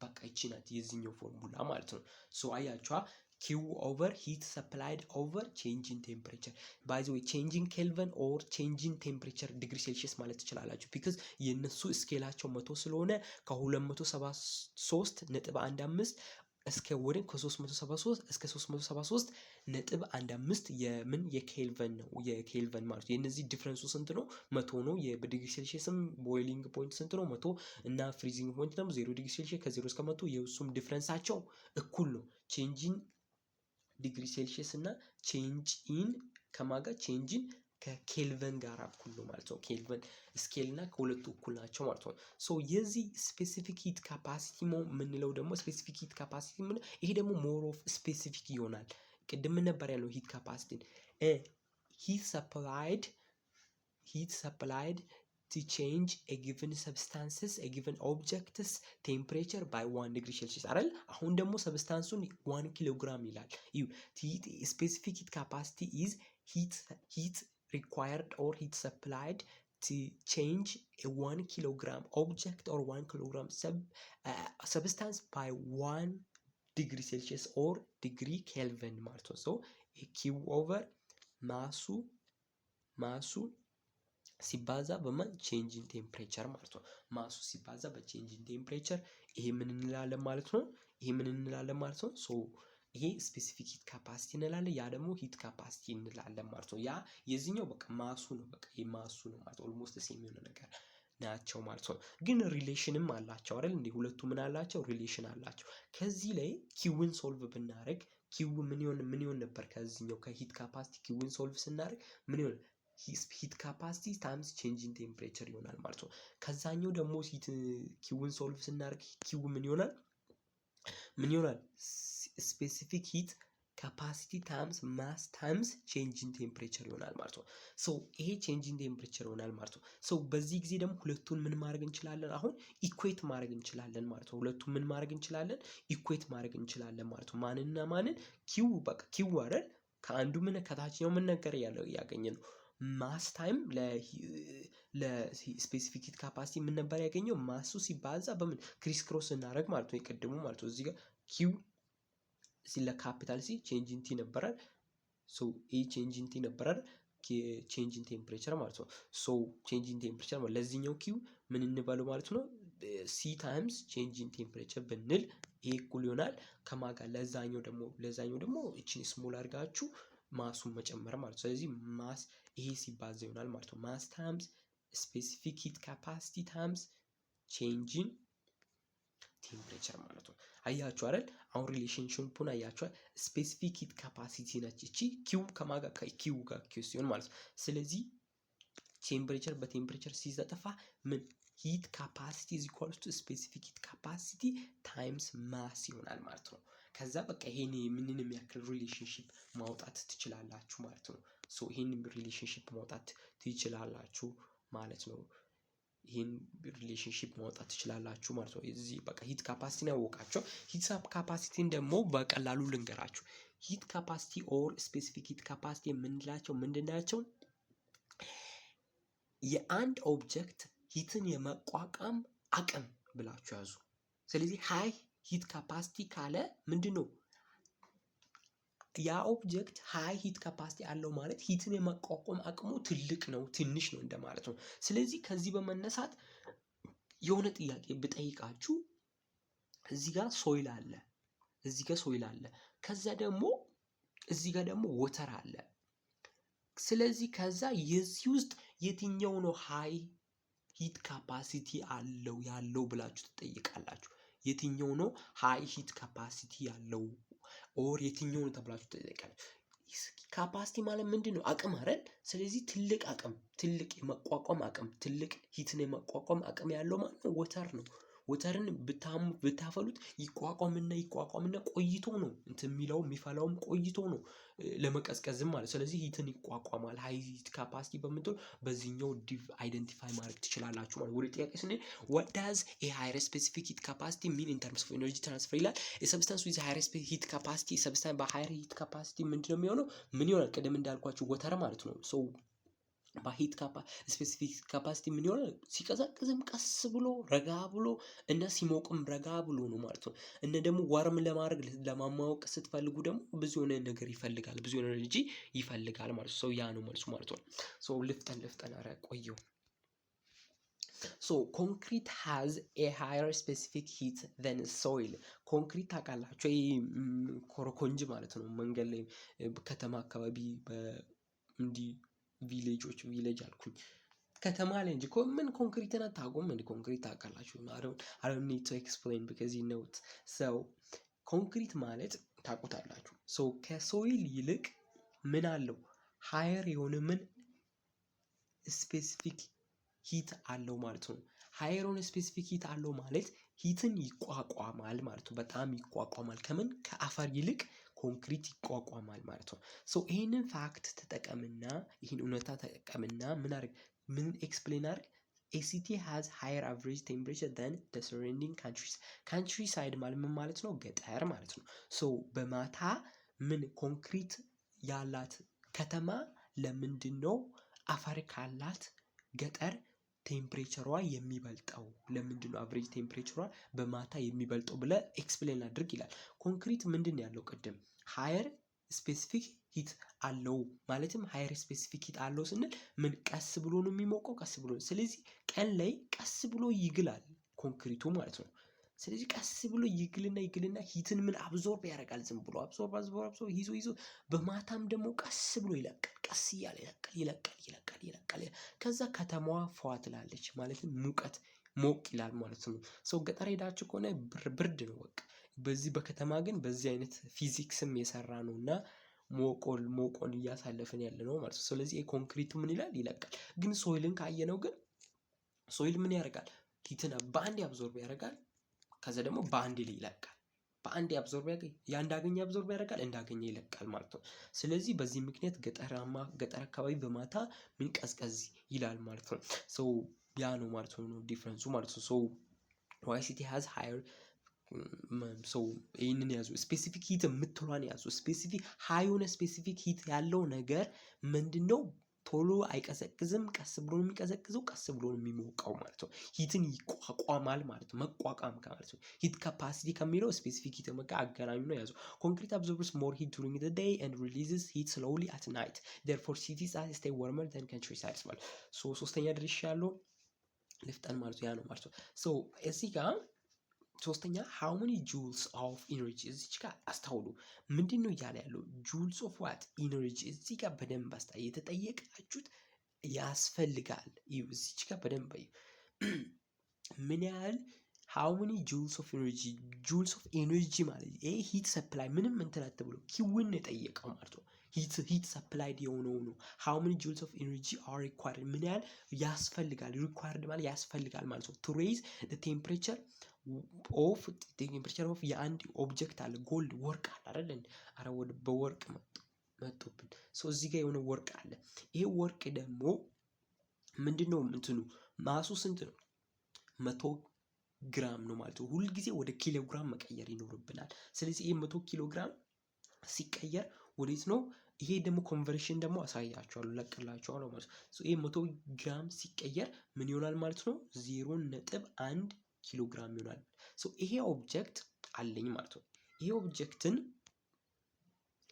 በቃ ይቺ ናት የዚህኛው ፎርሙላ ማለት ነው። ሶ አያችኋ ኪው ኦቨር ሂት ሰፕላይድ ኦቨር ቼንጂንግ ቴምፕሬቸር። ባይ ዘ ዌይ ቼንጂንግ ኬልቪን ኦር ቼንጂንግ ቴምፕሬቸር ዲግሪ ሴልሺየስ ማለት ትችላላችሁ። ቢካዝ የነሱ ስኬላቸው 100 ስለሆነ ከ273.15 እስከ ወደ ከ373 እስከ 373.15 የምን የኬልቪን ነው። የኬልቪን ማለት የነዚህ ዲፈረንሱ ስንት ነው? 100 ነው። በዲግሪ ሴልሺየስም ቦይሊንግ ፖይንት ስንት ነው? 100 እና ፍሪዚንግ ፖይንት ደግሞ 0 ዲግሪ ሴልሺየስ ከ0 እስከ 100 የሱም ዲፈረንሳቸው እኩል ነው። ቼንጂን ዲግሪ ሴልሺየስ እና ቼንጂን ከማጋ ቼንጂን ከኬልቪን ጋር እኩል ነው ማለት ነው። ኬልቪን ስኬል እና ከሁለቱ እኩል ናቸው ማለት ነው። ሶ የዚህ ስፔሲፊክ ሂት ካፓሲቲ የምንለው ደግሞ ስፔሲፊክ ሂት ካፓሲቲ ምን ይሄ ደግሞ ሞር ኦፍ ስፔሲፊክ ይሆናል። ቅድም ነበር ያለው ሂት ካፓሲቲ ሂት ሰፕላይድ to change a given object's temperature by 1 degree Celsius አይደል? አሁን ደግሞ ሰብስታንሱን 1 ኪሎግራም ይላል። ስፔሲፊክ ሂት ካፓሲቲ is heat required or heat supplied to change a 1 kilogram object or 1 kilogram substance by 1 degree Celsius or degree Kelvin ማለት ነው። ሶ q over ማሱ ሲባዛ በማን ቼንጂንግ ቴምፕሬቸር ማለት ነው። ማሱ ሲባዛ በቼንጂንግ ቴምፕሬቸር ይሄ ምን እንላለን ማለት ነው? ሶ ይሄ ስፔሲፊክ ሂት ካፓሲቲ እንላለን። ያ ደግሞ ሂት ካፓሲቲ እንላለን ማለት ነው። ያ የዚህኛው በቃ ማሱ ነው። በቃ የማሱ ነው ማለት ኦልሞስት ሴም የሆነ ነገር ናቸው ማለት ነው። ግን ሪሌሽንም አላቸው አይደል? እንዴ ሁለቱ ምን አላቸው? ሪሌሽን አላቸው። ከዚህ ላይ ኪውን ሶልቭ ብናደርግ ኪው ምን ይሆን ነበር? ከዚህኛው ከሂት ካፓሲቲ ኪውን ሶልቭ ስናደርግ ምን ይሆን? ሂት ካፓሲቲ ታይምስ ቼንጂንግ ቴምፕሬቸር ይሆናል ማለት ነው። ከዛኛው ደግሞ ኪውን ሶልቭ ስናደርግ ኪው ምን ይሆናል? ስፔሲፊክ ሂት ካፓሲቲ ታይምስ ማስ ታይምስ ቼንጂንግ ቴምፕሬቸር ይሆናል ማለት ነው። ሶ ይሄ ቼንጂንግ ቴምፕሬቸር ይሆናል ማለት ነው። ሶ በዚህ ጊዜ ደግሞ ሁለቱን ምን ማድረግ እንችላለን? አሁን ኢኩዌት ማድረግ እንችላለን ማለት ነው። ሁለቱን ምን ማድረግ እንችላለን? ኢኩዌት ማድረግ እንችላለን ማለት ነው። ማንና ማንን? ኪው በቃ ኪው አይደል? ከአንዱ ምን ከታችኛው ምን ነገር ያገኘ ነው ማስ ታይም ለስፔሲፊክ ሂት ካፓሲቲ ምን ነበር ያገኘው? ማሱ ሲባዛ በምን ክሪስ ክሮስ እናደርግ ማለት ነው። የቀድሙ ማለት ነው። እዚህ ጋር ኪው ለካፒታል ሲ ቼንጂንግ ቲ ነበራል። ሶ ይሄ ቼንጂንግ ቲ ነበራል። ቼንጂንግ ቴምፕሬቸር ማለት ነው። ሶ ቼንጂንግ ቴምፕሬቸር ማለት ለዚህኛው ኪው ምን እንበለው ማለት ነው? ሲ ታይምስ ቼንጂንግ ቴምፕሬቸር ብንል ይሄ እኩል ይሆናል ከማጋ ለዛኛው ደግሞ እቺን ስሞል አድርጋችሁ ማሱን መጨመር ማለት ነው። ስለዚህ ማስ ይሄ ሲባዛ ይሆናል ማለት ነው። ማስ ታይምስ ስፔሲፊክ ሂት ካፓሲቲ ታይምስ ቼንጂንግ ቴምፕሬቸር ማለት ነው። አያችሁ አይደል? አሁን ሪሌሽንሺፑን አያችሁ። ስፔሲፊክ ሂት ካፓሲቲ ነች እቺ ኪው ከማጋ ከኪው ጋር ኪው ሲሆን ማለት ነው። ስለዚህ ቴምፕሬቸር በቴምፕሬቸር ሲዘጠፋ ምን ሂት ካፓሲቲ is equal to ስፔሲፊክ ሂት ካፓሲቲ ታይምስ ማስ ይሆናል ማለት ነው። ከዛ በቃ ይሄን ምንንም ያክል ሪሌሽንሺፕ ማውጣት ትችላላችሁ ማለት ነው። ሶ ይሄን ሪሌሽንሺፕ ማውጣት ትችላላችሁ ማለት ነው። ይሄን ሪሌሽንሺፕ ማውጣት ትችላላችሁ ማለት ነው። እዚህ በቃ ሂት ካፓሲቲን ያወቃችሁ። ሂት ካፓሲቲን ደግሞ በቀላሉ ልንገራችሁ። ሂት ካፓሲቲ ኦር ስፔሲፊክ ሂት ካፓሲቲ የምንላቸው ምንድናቸው? የአንድ ኦብጀክት ሂትን የመቋቋም አቅም ብላችሁ ያዙ። ስለዚህ ሃይ ሂት ካፓሲቲ ካለ ምንድነው? ያ ኦብጀክት ሃይ ሂት ካፓሲቲ አለው ማለት ሂትን የመቋቋም አቅሙ ትልቅ ነው ትንሽ ነው እንደማለት ነው። ስለዚህ ከዚህ በመነሳት የሆነ ጥያቄ ብጠይቃችሁ እዚህ ጋር ሶይል አለ፣ እዚህ ጋር ሶይል አለ፣ ከዛ ደግሞ እዚህ ጋር ደግሞ ወተር አለ። ስለዚህ ከዛ የዚህ ውስጥ የትኛው ነው ሃይ ሂት ካፓሲቲ አለው ያለው ብላችሁ ትጠይቃላችሁ። የትኛው ነው ሃይ ሂት ካፓሲቲ ያለው ኦር የትኛው ነው ተብላችሁ ትጠይቃላችሁ። ካፓሲቲ ማለት ምንድነው? አቅም አይደል? ስለዚህ ትልቅ አቅም፣ ትልቅ የመቋቋም አቅም፣ ትልቅ ሂትን የመቋቋም አቅም ያለው ማለት ነው ወተር ነው። ወተርን ብታፈሉት ይቋቋምና ቆይቶ ነው እንትን የሚለው የሚፈላውም ቆይቶ ነው ለመቀዝቀዝም ማለት። ስለዚህ ሂትን ይቋቋማል። ሃይ ሂት ካፓሲቲ በምትሉ በዚህኛው አይደንቲፋይ ማድረግ ትችላላችሁ ማለት። ወደ ጥያቄ ስንሄድ what does a higher specific heat capacity mean in terms of energy transfer ይላል። a substance with higher heat capacity substance በhigher heat capacity ምንድነው የሚሆነው? ምን ይሆናል? ቅድም እንዳልኳችሁ ወተር ማለት ነው። ሶ በሂት ስፔሲፊክ ካፓሲቲ ምን ይሆናል? ሲቀዘቅዝም ቀስ ብሎ ረጋ ብሎ እና ሲሞቅም ረጋ ብሎ ነው ማለት ነው። እና ደግሞ ዋርም ለማድረግ ለማሟቅ ስትፈልጉ ደግሞ ብዙ የሆነ ነገር ይፈልጋል፣ ብዙ የሆነ ኤነርጂ ይፈልጋል ማለት ነው። ያ ነው መልሱ ማለት ነው። ሶ ልፍጠን ኧረ ቆየው። ሶ ኮንክሪት ሃዝ ኤ ሃየር ስፔሲፊክ ሂት ዘን ሶይል። ኮንክሪት ታውቃላችሁ? ኮረኮንጅ ማለት ነው። መንገድ ላይ ከተማ አካባቢ እንዲህ ቪሌጅ አልኩኝ ከተማ ላይ እንጂ ምን ኮንክሪትን አታውቁም? እንደ ኮንክሪት ታውቃላችሁ? I don't need to explain because you know it. So ኮንክሪት ማለት ታውቁታላችሁ። ሶ ከሶይል ይልቅ ምን አለው? ሃየር የሆነ ምን ስፔሲፊክ ሂት አለው ማለት ነው። ሃየር የሆነ ስፔሲፊክ ሂት አለው ማለት ሂትን ይቋቋማል ማለት ነው። በጣም ይቋቋማል። ከምን? ከአፈር ይልቅ ኮንክሪት ይቋቋማል ማለት ነው። ሶ ይሄንን ፋክት ተጠቀምና ይሄን እውነታ ተጠቀምና ምን ኤክስፕሌን አድርግ። ACT has higher average temperature than the surrounding countries. countryside ማለት ምን ማለት ነው? ገጠር ማለት ነው። ሶ በማታ ምን ኮንክሪት ያላት ከተማ ለምንድን ነው አፈር ካላት ገጠር ቴምፕሬቸሯ የሚበልጠው? ለምንድን ነው አቨሬጅ ቴምፕሬቸሯ በማታ የሚበልጠው ብለ ኤክስፕሌን አድርግ ይላል። ኮንክሪት ምንድን ነው ያለው ቅድም? ሃየር ስፔሲፊክ ሂት አለው ማለትም ሃየር ስፔሲፊክ ሂት አለው ስንል ምን ቀስ ብሎ ነው የሚሞቀው? ቀስ ብሎ። ስለዚህ ቀን ላይ ቀስ ብሎ ይግላል ኮንክሪቱ ማለት ነው። ስለዚህ ቀስ ብሎ ይግልና ሂትን ምን አብዞርብ ያደርጋል። ዝም ብሎ አብዞርብ ይዞ በማታም ደግሞ ቀስ ብሎ ይለቃል። ቀስ እያለ ይለቃል። ከዛ ከተማዋ ፏ ትላለች ማለትም ሙቀት ሞቅ ይላል ማለት ነው። ሰው ገጠር ሄዳችሁ ከሆነ ብርድ ነው በቃ። በዚህ በከተማ ግን በዚህ አይነት ፊዚክስም የሰራ ነው እና ሞቆን እያሳለፍን ያለ ነው ማለት ነው። ስለዚህ ኮንክሪቱ ምን ይላል? ይለቃል። ግን ሶይልን ካየነው ግን ሶይል ምን ያደርጋል? ሂትን በአንድ አብዞርብ ያደርጋል። ከዛ ደግሞ በአንድ ላይ ይለቃል። በአንድ አብዞርብ እንዳገኘ አብዞርብ ያደርጋል፣ እንዳገኘ ይለቃል ማለት ነው። ስለዚህ በዚህ ምክንያት ገጠር አካባቢ በማታ ምን ቀዝቀዝ ይላል ማለት ነው። ሶ ያ ነው ማለት ነው ዲፍረንሱ ማለት ነው። ሶ YCT has higher ሶ ይህንን ያዙ። ስፔሲፊክ ሂት የምትሏን ያዙ። ስፔሲፊክ ሃይ የሆነ ስፔሲፊክ ሂት ያለው ነገር ምንድነው? ቶሎ አይቀዘቅዝም። ቀስ ብሎ ነው የሚቀዘቅዘው፣ ቀስ ብሎ ነው የሚሞቀው ማለት ነው። ሂትን ይቋቋማል ማለት ነው። መቋቋም ማለት ነው። ሂት ካፓሲቲ ከሚለው ስፔሲፊክ ሂት ጋር አገናኙ ነው ያዙ። ኮንክሪት absorbs more heat during the day and releases heat slowly at night. Therefore cities stay warmer than countrysides ማለት ሶ ሶስተኛ ድርሻ ያለው ልፍጠን ማለት ያ ነው ማለት ነው። ሶ እዚህ ጋር ሶስተኛ how many joules of energy እዚህ ጋር አስተውሉ። ምንድነው እያለ ያለው? joules of what energy እዚህ ጋር በደንብ የተጠየቃችሁት ያስፈልጋል። እዚህ ጋር በደንብ ምን ያህል how many joules of energy joules of energy ማለት ይሄ ሂት ሰፕላይ ምንም እንትን አትብሎ ኪውን የጠየቀው ማለት ነው። ሂት ሰፕላይድ የሆነው ነው። how many joules of energy are required ምን ያህል ያስፈልጋል? required ማለት ያስፈልጋል ማለት ነው። to raise the temperature ኦፍ የአንድ ኦብጀክት አለ። ጎልድ ወርቅ አለ አይደል? አረ ወደ በወርቅ መጡብን። ሶ እዚህ ጋር የሆነ ወርቅ አለ። ይሄ ወርቅ ደግሞ ምንድነው እንትኑ ማሱ ስንት ነው? 100 ግራም ነው ማለት ነው። ሁል ጊዜ ወደ ኪሎግራም መቀየር ይኖርብናል። ስለዚህ ይሄ 100 ኪሎግራም ሲቀየር ወዴት ነው? ይሄ ደግሞ ኮንቨርሽን ደግሞ አሳያችኋለሁ ለቅላችኋለሁ ማለት ነው። ይሄ 100 ግራም ሲቀየር ምን ይሆናል ማለት ነው? 0.1 ኪሎ ግራም ይሆናል። ይሄ ኦብጀክት አለኝ ማለት ነው። ይሄ ኦብጀክትን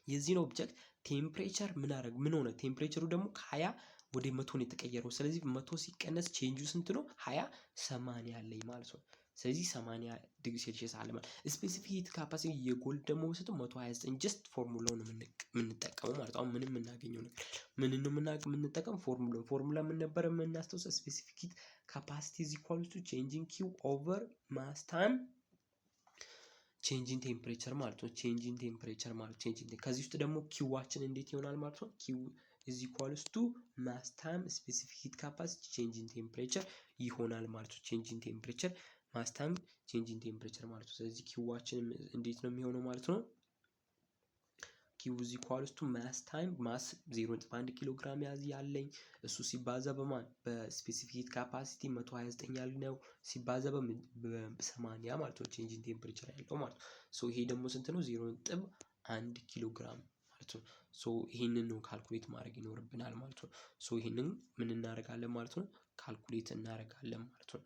የዚህን ኦብጀክት ቴምፕሬቸር ምን ሆነ? ቴምፕሬቸሩ ደግሞ ከ20 ወደ 100 ነው የተቀየረው። ስለዚህ 100 ሲቀነስ ቼንጁ ስንት ነው? 20 80 አለኝ ማለት ነው። ስለዚህ 80 ዲግሪ ሴልሺየስ አለ ማለት። ስፔሲፊክ ሂት ካፓሲቲ የጎልድ ደግሞ ወስዶ 129 ጀስት ፎርሙላውን የምንጠቀመው ማለት ነው። አሁን ምንም የምናገኘው ነገር ምን ነው የምንጠቀም ፎርሙላ ምን ነበር የምናስተውሰው? ስፔሲፊክ ሂት ካፓሲቲ ኢዝ ኢኳል ቱ ቼንጂንግ ኪው ኦቨር ማስ ታይም ቼንጂንግ ቴምፕሬቸር ማለት ነው። ቼንጂንግ ቴምፕሬቸር ማለት ከዚህ ውስጥ ደግሞ ኪዋችን እንዴት ይሆናል ማለት ነው? ኪው ኢዝ ኢኳልስ ቱ ማስ ታይም ስፔሲፊክ ሂት ካፓሲቲ ቼንጂንግ ቴምፕሬቸር ይሆናል ማለት ነው። ቼንጂንግ ቴምፕሬቸር ማስ ታይም ቼንጂንግ ቴምፕሬቸር ማለት ነው። ስለዚህ ኪዋችን እንዴት ነው የሚሆነው ማለት ነው? ኪው ኢዝ ኢኳልስ ቱ ማስ ታይም ማስ 0.1 ኪሎ ግራም ያለኝ እሱ ሲባዛ በማን በስፔሲፊክ ሂት ካፓሲቲ 129 ያልነው ሲባዛ በ80 ማለት ነው። ቼንጂንግ ቴምፕሬቸር ያለው ማለት ነው። ይሄ ደግሞ ስንት ነው? 0.1 ኪሎ ግራም ማለት ነው። ይሄንን ነው ካልኩሌት ማድረግ ይኖርብናል ማለት ነው። ይሄንን ምን እናደርጋለን ማለት ነው? ካልኩሌት እናደርጋለን ማለት ነው።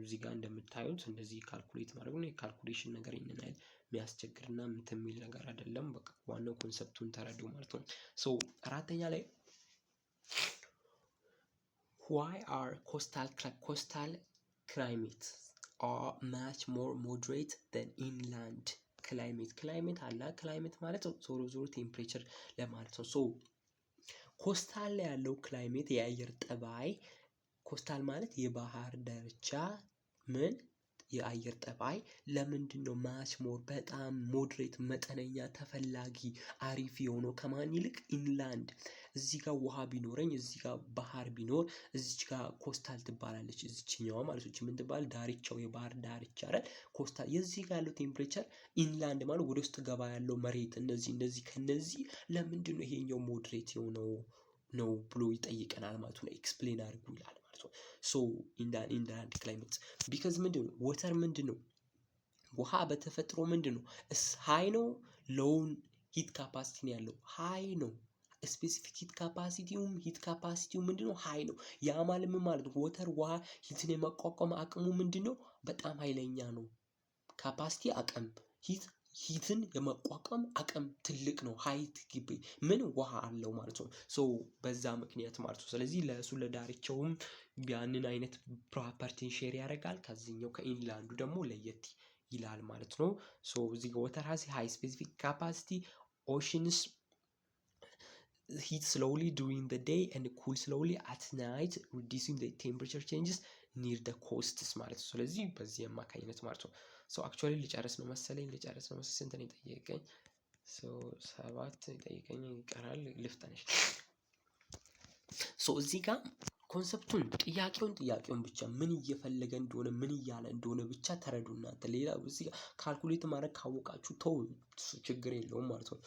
እዚህ ጋር እንደምታዩት እንደዚህ ካልኩሌት ማድረግ ነው። የካልኩሌሽን ነገር ይሄንን አይደል የሚያስቸግርና እንትን የሚል ነገር አይደለም። በቃ ዋናው ኮንሰፕቱን ተረዱ ማለት ነው። አራተኛ ላይ why are coastal climate are much more moderate than inland climate አለ። ክላይሜት ማለት ዞሮ ቴምፕሬቸር ለማለት ነው። ኮስታል ላይ ያለው ክላይሜት የአየር ጠባይ ኮስታል ማለት የባህር ዳርቻ ምን የአየር ጠባይ ለምንድን ነው ማች ሞር በጣም ሞድሬት መጠነኛ ተፈላጊ አሪፍ የሆነው ከማን ይልቅ ኢንላንድ? እዚህ ጋር ውሃ ቢኖረኝ እዚህ ጋር ባህር ቢኖር እዚች ጋር ኮስታል ትባላለች። እዚችኛዋ ማለት ነው ምን ትባል? ዳርቻው የባህር ዳርቻ አይደል ኮስታል። የዚህ ጋር ያለው ቴምፕሬቸር ኢንላንድ ማለት ወደ ውስጥ ገባ ያለው መሬት እነዚህ ከነዚህ ለምንድን ነው ይሄኛው ሞድሬት የሆነው ነው ብሎ ይጠይቀናል ማለት ነው። ኤክስፕሌን አድርጉ ይላል ማለት ነው። ኢንላንድ ክላይሜት ቢካዝ ምንድን ነው ወተር ምንድን ነው ውሃ በተፈጥሮ ምንድን ነው ሃይ ነው ሎውን ሂት ካፓሲቲ ነው ያለው ሃይ ነው። ስፔሲፊክ ሂት ካፓሲቲው ምንድነው ሃይ ነው። ያ ማለት ምን ማለት ነው? ወተር ውሃ ሂትን የመቋቋም አቅሙ ምንድነው በጣም ኃይለኛ ነው። ካፓሲቲ አቅም ሂትን የመቋቋም አቅም ትልቅ ነው። ሃይት ግቢ ምን ውሃ አለው ማለት ነው። በዛ ምክንያት ማለት ነው። ስለዚህ ለእሱ ለዳርቻውም ያንን አይነት ፕሮፐርቲን ሼር ያደርጋል። ከዚህኛው ከኢንላንዱ ደግሞ ለየት ይላል ማለት ነው። እዚህ ጋር ወተር ሃዝ ሃይ ስፔሲፊክ ካፓሲቲ ኦሽንስ heat slowly during the day and cool slowly at night reducing the temperature changes near the coasts ማለት ነው። ስለዚህ በዚህ አማካኝነት ማለት ነው። አክቹአሊ ልጨርስ ነው መሰለኝ ስንት ነው የጠየቀኝ? 7 የጠየቀኝ ይቀራል ልፍጠንሽ። እዚህ ጋር ኮንሰፕቱን ጥያቄውን ብቻ ምን እየፈለገ እንደሆነ ምን እያለ እንደሆነ ብቻ ተረዱ እናንተ። ሌላ እዚህ ጋር ካልኩሌት ማድረግ ካወቃችሁ ተው ችግር የለውም ማለት ነው።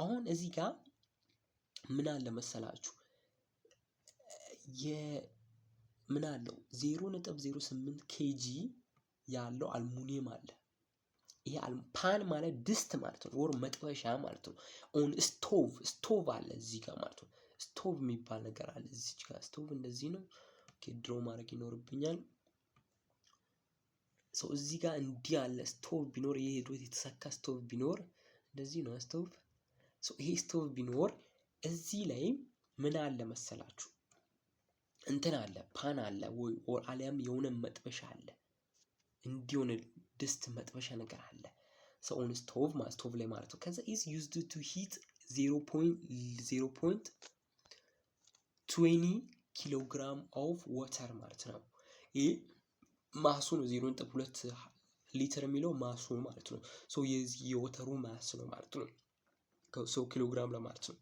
አሁን እዚህ ጋር ምን አለ መሰላችሁ ምን አለው 0.08 ኬጂ ያለው አልሙኒየም አለ። ይሄ ፓን ማለት ድስት ማለት ነው ወር መጥበሻ ማለት ነው። ኦን ስቶቭ አለ እዚህ ጋር ማለት ነው። ስቶቭ የሚባል ነገር አለ እዚህ ጋር ስቶቭ እንደዚህ ነው። ድሮ ማድረግ ይኖርብኛል። እዚህ ጋር እንዲህ አለ ስቶቭ ቢኖር ይሄ ሄዶ የተሰካ ስቶቭ ቢኖር እንደዚህ ነው ስቶቭ። ይሄ ስቶቭ ቢኖር እዚህ ላይ ምን አለ መሰላችሁ እንትን አለ ፓን አለ ወይ አሊያም የሆነ መጥበሻ አለ እንዲሆነ ድስት መጥበሻ ነገር አለ። ኦን ስቶቭ ስቶቭ ላይ ማለት ነው። ከዛ is used to heat 0.20 ኪሎግራም ኦፍ ዋተር ማለት ነው። ይሄ ማሱ ነው 0.2 ሊትር የሚለው ማሱ ማለት ነው። የዚህ የወተሩ ማስ ነው ማለት ነው። ኪሎግራም ለማለት ነው።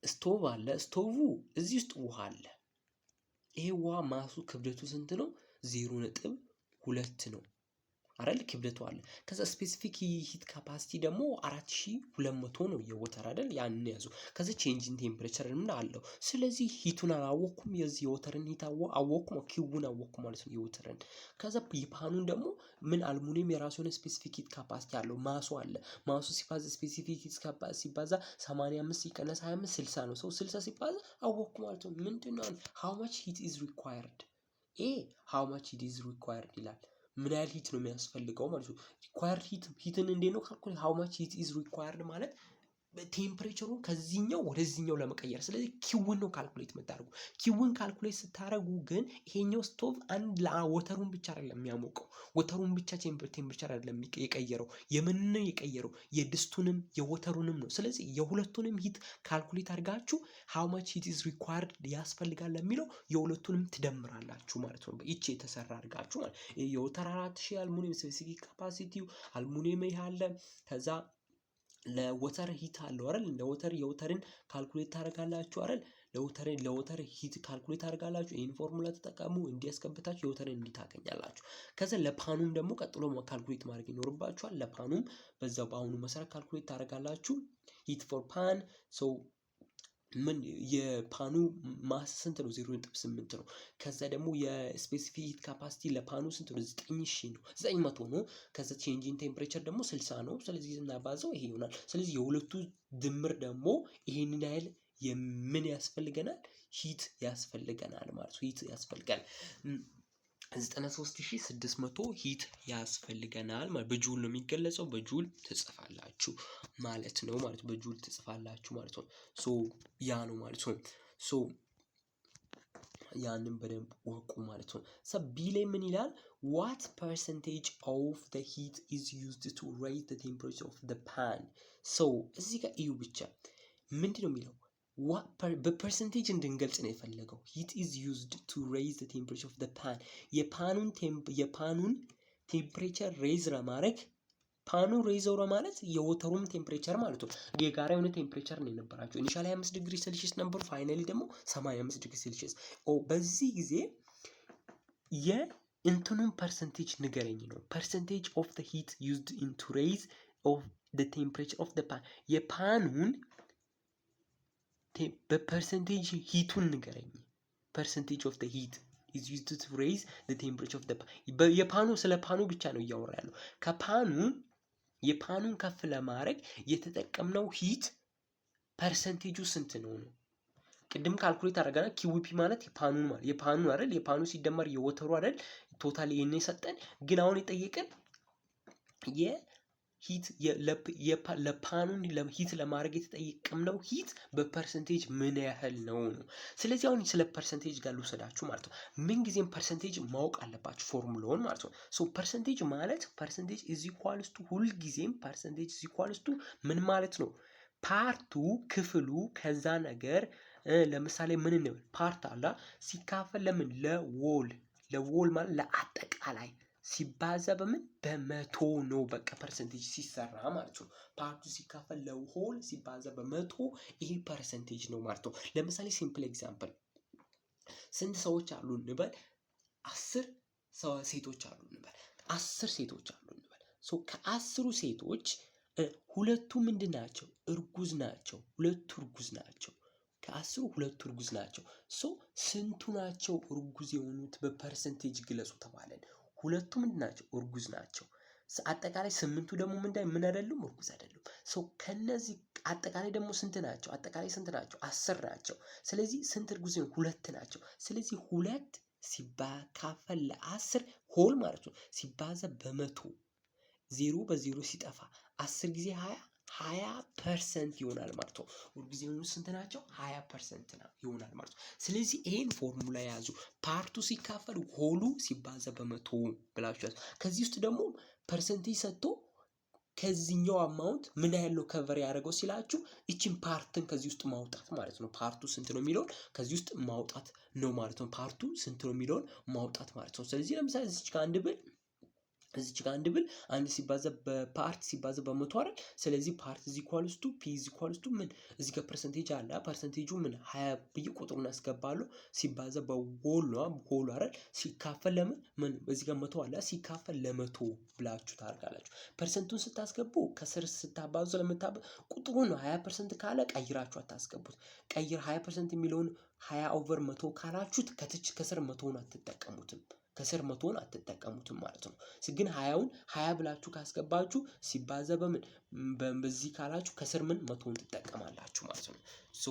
ስቶቭ አለ ስቶቭ እዚህ ውስጥ ውሃ አለ። ይሄ ውሃ ማሱ ክብደቱ ስንት ነው? 0.2 ነው። አይደል ክብደቱ አለ። ከዛ ስፔሲፊክ ሂት ካፓሲቲ ደግሞ 4200 ነው የወተር አይደል ያንን ያዙ። ከዛ ቼንጅ ኢን ቴምፕሬቸር ምን አለው። ስለዚህ ሂቱን አላወቅኩም የዚህ የወተርን ሂት አወቅኩም ኪውን አወቅኩም ማለት ነው የወተርን። ከዛ የፓኑን ደግሞ ምን አልሙኒየም የራሱ የሆነ ስፔሲፊክ ሂት ካፓሲቲ አለው ማሱ አለ። ማሱ ሲባዛ ስፔሲፊክ ሂት ካፓሲቲ ሲባዛ 85 ሲቀነስ 25 60 ነው። ሰው 60 ሲባዛ አወቅኩ ማለት ነው። ምንድነው how much heat is required how much heat is required ይላል። ምን ያህል ሂት ነው የሚያስፈልገው ማለት ነው። required ሂትን እንዴት ነው ካልኩሌት how much heat is required ማለት ቴምፕሬቸሩን ከዚህኛው ወደዚህኛው ለመቀየር። ስለዚህ ኪውን ነው ካልኩሌት የምታደርጉ። ኪውን ካልኩሌት ስታደርጉ ግን ይሄኛው ስቶቭ አንድ ወተሩን ብቻ አይደለም የሚያሞቀው፣ ወተሩን ብቻ ቴምፕሬቸር አይደለም የቀየረው፣ የምንን የቀየረው የድስቱንም የወተሩንም ነው። ስለዚህ የሁለቱንም ሂት ካልኩሌት አድርጋችሁ how much heat is required ያስፈልጋል ለሚለው የሁለቱንም ትደምራላችሁ ማለት ነው። በኢች የተሰራ አድርጋችሁ ማለት የወተር 4000 አልሙኒየም ስፔሲፊክ ካፓሲቲው አልሙኒየም ያለ ከዛ ለወተር ሂት አለው አይደል። ለወተር የወተርን ካልኩሌት ታደርጋላችሁ አይደል። ለወተር ሂት ካልኩሌት ታደርጋላችሁ። ይሄን ፎርሙላ ተጠቀሙ እንዲያስከብታችሁ የወተርን እንዲህ ታገኛላችሁ። ከዛ ለፓኑም ደግሞ ቀጥሎ ካልኩሌት ማድረግ ይኖርባችኋል። ለፓኑም በዛው በአሁኑ መሰረት ካልኩሌት ታደርጋላችሁ። ሂት ፎር ፓን ምን የፓኑ ማስ ስንት ነው? 0.8 ነው። ከዛ ደግሞ የስፔሲፊክ ሂት ካፓሲቲ ለፓኑ ስንት ነው? 9000 ነው። 900 ነው። ከዛ ቼንጅ ኢን ቴምፕሬቸር ደግሞ 60 ነው። ስለዚህ ስናባዛው ይሄ ይሆናል። ስለዚህ የሁለቱ ድምር ደግሞ ይሄንን ያህል የምን ያስፈልገናል? ሂት ያስፈልገናል ማለት ነው። ሂት ያስፈልጋል 93600 ሂት ያስፈልገናል ማለት በጁል ነው የሚገለጸው። በጁል ትጽፋላችሁ ማለት ነው ማለት በጁል ትጽፋላችሁ ማለት ነው። ያ ነው ማለት ነው። ያንን በደንብ ወቁ ማለት ነው። ቢ ላይ ምን ይላል? what percentage of the heat is used to raise the temperature of the pan? እዚህ ጋር እዩ ብቻ ምንድን ነው የሚለው በፐርሰንቴጅ እንድንገልጽ ነው የፈለገው። heat is used to raise the temperature of the pan የፓኑን ቴምፕሬቸር ሬዝ ለማድረግ ፓኑ ሬዘው ማለት የወተሩም ቴምፕሬቸር ማለት ነው። የጋራ የሆነ ቴምፕሬቸር ነው የነበራቸው። ኢኒሻሊ 25 ዲግሪ ሴልሺየስ ነበር፣ ፋይናሊ ደግሞ 85 ዲግሪ ሴልሺየስ። በዚህ ጊዜ የእንትኑን ፐርሰንቴጅ ንገረኝ ነው። ፐርሰንቴጅ ኦፍ the heat used in to raise of the temperature of the pan የፓኑን በፐርሰንቴጅ ሂቱን ንገረኝ። percentage of the heat is used to raise the temperature of the pan የፓኑ ስለ ፓኑ ብቻ ነው እያወራ ያለው። የፓኑን ከፍ ለማድረግ የተጠቀምነው ሂት ፐርሰንቴጁ ስንት ነው ነው። ቅድም ካልኩሌት አደረጋና ኪዊፒ ማለት የፓኑን ማለት የፓኑ አይደል። የፓኑ ሲደመር የወተሩ አይደል ቶታሊ ይሄን የሰጠን። ግን አሁን የጠየቀን ሂት ለፓኑን ሂት ለማድረግ የተጠቀምነው ሂት በፐርሰንቴጅ ምን ያህል ነው ነው። ስለዚህ አሁን ስለ ፐርሰንቴጅ ጋር ልውሰዳችሁ ማለት ነው። ምን ጊዜም ፐርሰንቴጅ ማወቅ አለባችሁ ፎርሙላውን ማለት ነው። ፐርሰንቴጅ ማለት ፐርሰንቴጅ ኢዝ ኢኳልስ ቱ ሁል ጊዜም ፐርሰንቴጅ ኢዝ ኢኳልስ ቱ ምን ማለት ነው? ፓርቱ ክፍሉ ከዛ ነገር ለምሳሌ ምን እንበል ፓርት አላ ሲካፈል ለምን ለዎል ማለት ለአጠቃላይ ሲባዛ በምን በመቶ ነው። በቃ ፐርሰንቴጅ ሲሰራ ማለት ነው። ፓርቱ ሲካፈል ለሆል ሲባዛ በመቶ ይሄ ፐርሰንቴጅ ነው ማለት ነው። ለምሳሌ ሲምፕል ኤግዛምፕል ስንት ሰዎች አሉ እንበል? 10 ሴቶች አሉ እንበል። 10 ሴቶች አሉ እንበል። ከ10ሩ ሴቶች ሁለቱ ምንድን ናቸው? እርጉዝ ናቸው። ሁለቱ እርጉዝ ናቸው። ከ10ሩ ሁለቱ እርጉዝ ናቸው። ስንቱ ናቸው እርጉዝ የሆኑት በፐርሰንቴጅ ግለጹ ተባለን። ሁለቱ ምንድን ናቸው? እርጉዝ ናቸው። አጠቃላይ 8ቱ ደግሞ ምን አይደሉም? እርጉዝ አይደሉም። ከነዚህ አጠቃላይ ደግሞ ስንት ናቸው? አጠቃላይ ስንት ናቸው? 10 ናቸው። ስለዚህ ስንት እርጉዝ ነው? 2 ናቸው። ስለዚህ 2 ሲካፈል ለ10 ሆል ማለት ነው ሲባዛ በመቶ 0 በ0 ሲጠፋ 10 ጊዜ 20% ይሆናል ማለት ነው። እርጉዝ የሆኑት ስንት ናቸው? 20% ይሆናል ማለት ነው። ስለዚህ ይሄን ፎርሙላ ያዙ። ፓርቱ ሲካፈል ሆሉ ሲባዛ በመቶ ብላችሁ ያዙ። ከዚህ ውስጥ ደግሞ ፐርሰንቴጅ ሰጥቶ ከዚህኛው አማውንት ምን ያህል ነው ከቨር ያደረገው ሲላችሁ እቺን ፓርትን ከዚህ ውስጥ ማውጣት ማለት ነው። ፓርቱ ስንት ነው የሚለውን ከዚህ ውስጥ ማውጣት ነው ማለት ነው። ፓርቱ ስንት ነው የሚለውን ማውጣት ማለት ነው። ስለዚህ ለምሳሌ እዚች ጋር አንድ ብል እዚች ጋር አንድ ብል አንድ ሲባዛ በፓርት ሲባዛ በመቶ አይደል? ስለዚህ ፓርት is equals to p is equals to ምን እዚህ ጋር ፐርሰንቴጅ አለ። ፐርሰንቴጁ ምን 20 ብዬ ቁጥሩን አስገባለሁ። ሲባዛ በሆል ነው ሆል አይደል? ሲካፈል ለምን ምን በዚህ ጋር መቶ አለ ሲካፈል ለመቶ ብላችሁ ታርጋላችሁ። ፐርሰንቱን ስታስገቡ ከስር ስታባዙ ቁጥሩ ነው 20% ካለ ቀይራችሁ አታስገቡት። ቀይር 20% የሚለውን 20 ኦቨር መቶ ካላችሁት ከትች ከስር መቶውን አትጠቀሙትም። ከስር መቶውን አትጠቀሙትም ማለት ነው። ግን 20ውን 20 ብላችሁ ካስገባችሁ ሲባዛ በምን በዚህ ካላችሁ ከስር ምን መቶውን ትጠቀማላችሁ ማለት ነው። ሶ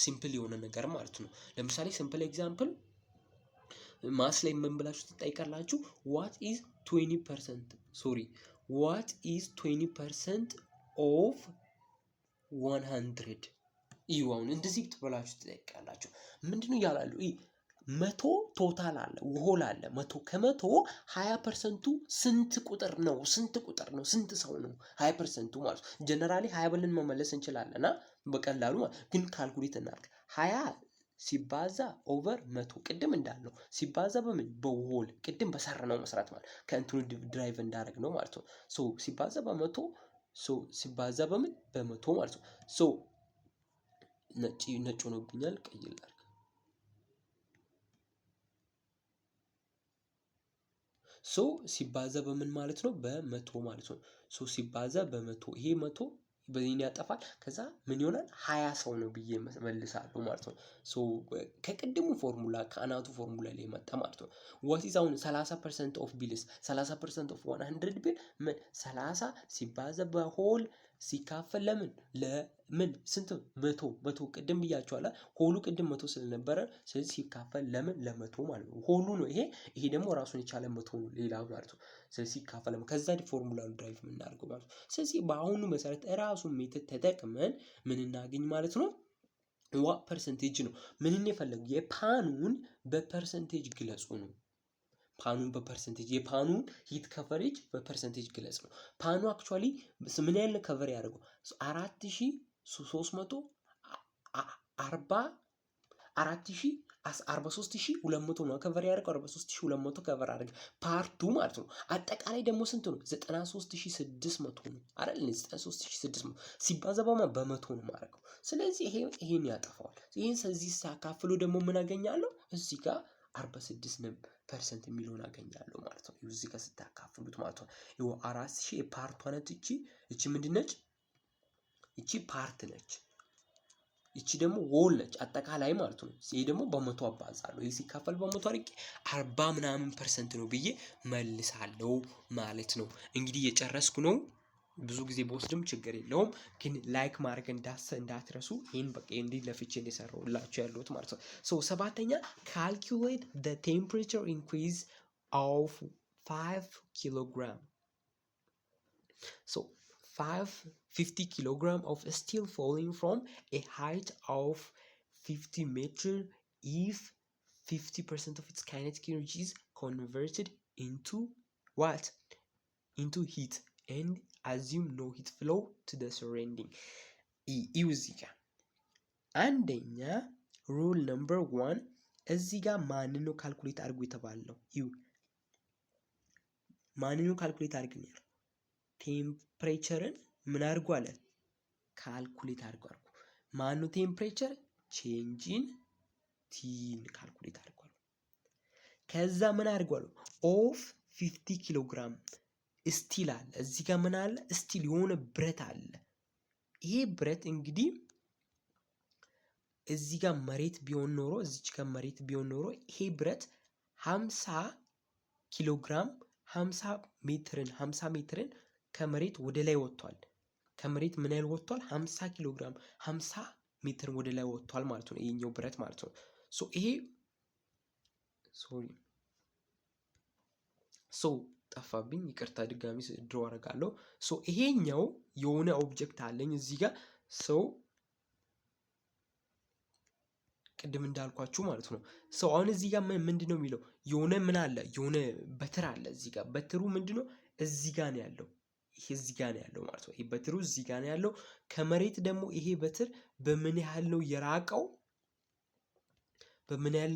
ሲምፕል የሆነ ነገር ማለት ነው። ለምሳሌ ሲምፕል ኤግዛምፕል ማስ ላይ ምን ብላችሁ ትጠይቃላችሁ? what is 20% of 100? ይሁን እንደዚህ ብላችሁ ትጠይቃላችሁ። ምንድነው ያላሉ? መቶ ቶታል አለ ሆል አለ። መቶ ከመቶ 20% ስንት ቁጥር ነው? ስንት ሰው ነው? 20% ማለት ጀነራሊ 20 ብለን መመለስ እንችላለና በቀላሉ ግን ካልኩሌት እናድርግ። 20 ሲባዛ ኦቨር መቶ ቅድም እንዳልነው ሲባዛ በምን በሆል ቅድም በሰራነው መስራት ማለት ከእንትኑ ድራይቭ እንዳደረግ ነው ማለት ነው። ሶ ሲባዛ በመቶ ሲባዛ በምን በመቶ ማለት ነው። ሶ ነጭ ሆኖብኛል ቀይ ላድርግ። ሶ ሲባዛ በምን ማለት ነው? በመቶ ማለት ነው። ሶ ሲባዛ በመቶ ይሄ መቶ በዚህን ያጠፋል። ከዛ ምን ይሆናል? 20 ሰው ነው ብዬ መልሳለሁ ማለት ነው። ሶ ከቅድሙ ፎርሙላ ከአናቱ ፎርሙላ ላይ መጣ ማለት ነው። what is አሁን 30% ኦፍ ቢልስ 30% ኦፍ 100 ቢል ምን 30 ሲባዛ በሆል ሲካፈል ለምን ስንት መቶ ቅድም ብያችኋለሁ። ሆሉ ቅድም መቶ ስለነበረ ስለዚህ ሲካፈል ለምን ለመቶ ማለት ነው። ሆሉ ነው ይሄ ደግሞ ራሱን የቻለ መቶ ነው ሌላ ማለት ነው። ስለዚህ ሲካፈል ከዛ ፎርሙላውን ድራይቭ የምናደርገው ማለት ነው። ስለዚህ በአሁኑ መሰረት ራሱን ሜትድ ተጠቅመን ምን እናገኝ ማለት ነው? ዋት ፐርሰንቴጅ ነው ምን የፈለጉ የፓኑን በፐርሰንቴጅ ግለጹ ነው። ፓኑን በፐርሰንቴጅ የፓኑን ሂት ከቨሬጅ በፐርሰንቴጅ ግለጽ ነው። ፓኑ አክቹአሊ ምን ያህል ከቨር ያደርገው 43200 ነው ከቨር ያደርገው 43200 ከቨር አደረገ ፓርቱ ማለት ነው። አጠቃላይ ደግሞ ስንት ነው? 93600 ነው አይደል? 93600 ሲባዛ በመቶ ነው ማድረገው። ስለዚህ ይሄን ያጠፋዋል። ይሄን ስለዚህ ሲያካፍሉ ደግሞ ምን አገኛለሁ? እዚህ ጋር 46% የሚለውን አገኛለሁ ማለት ነው። እዚህ ጋር ስታካፍሉት ማለት ነው። 4000 የፓርቷ ነች እቺ ምንድን ነች? እቺ ፓርት ነች። እቺ ደግሞ ሆል ነች አጠቃላይ ማለት ነው። ይሄ ደግሞ በመቶ አባዛለሁ። ይሄ ሲካፈል በመቶ አድርጌ 40% ነው ብዬ መልሳለሁ ማለት ነው። እንግዲህ እየጨረስኩ ነው። ብዙ ጊዜ በወስድም ችግር የለውም። ግን ላይክ ማድረግ እንዳትረሱ። ይሄን በቃ እንዲህ ለፍቼ እንደሰራሁላችሁ ያለሁት ማለት ነው። ሶ ሰባተኛ calculate the temperature increase of 5 kilogram. So 50 kilogram of steel falling from a height of 50 meter if 50% of its kinetic energy is converted into what? Into heat and assume no heat flow to the surrounding. እዚህ ጋር አንደኛ ሩል ነምበር 1 እዚህ ጋር ማንን ነው ካልኩሌት አድርጉ የተባለው? ማንን ነው ካልኩሌት አድርገን ያለው? ቴምፕሬቸርን ምን አድርጉ አለ? ካልኩሌት አድርጉ። ማን ነው ቴምፕሬቸር? ቼንጅን ቲን ካልኩሌት አድርጉ። ከዛ ምን አድርጉ አለ? ኦፍ 50 ኪሎ ግራም ስቲል አለ። እዚህ ጋር ምን አለ? ስቲል የሆነ ብረት አለ። ይሄ ብረት እንግዲህ እዚህ ጋር መሬት ቢሆን ኖሮ እዚች ጋር መሬት ቢሆን ኖሮ ይሄ ብረት 50 ኪሎ ግራም 50 ሜትርን ከመሬት ወደ ላይ ወጥቷል። ከመሬት ምን ያህል ወጥቷል? 50 ኪሎ ግራም 50 ሜትር ወደ ላይ ወጥቷል ማለት ነው። ይሄኛው ብረት ማለት ነው። ሶ ይሄ ጠፋብኝ፣ ይቅርታ ድጋሚ ድሮ አደርጋለሁ። ሶ ይሄኛው የሆነ ኦብጀክት አለኝ እዚህ ጋር ቅድም እንዳልኳችሁ ማለት ነው። አሁን እዚህ ጋር ምንድነው የሚለው? የሆነ ምን አለ? የሆነ በትር አለ እዚህ ጋር። በትሩ ምንድነው? እዚህ ጋር ነው ያለው። ይሄ እዚህ ጋር ነው ያለው ማለት ነው። ይሄ በትሩ እዚህ ጋር ነው ያለው። ከመሬት ደግሞ ይሄ በትር በምን ያህል ነው የራቀው? በምን ያህል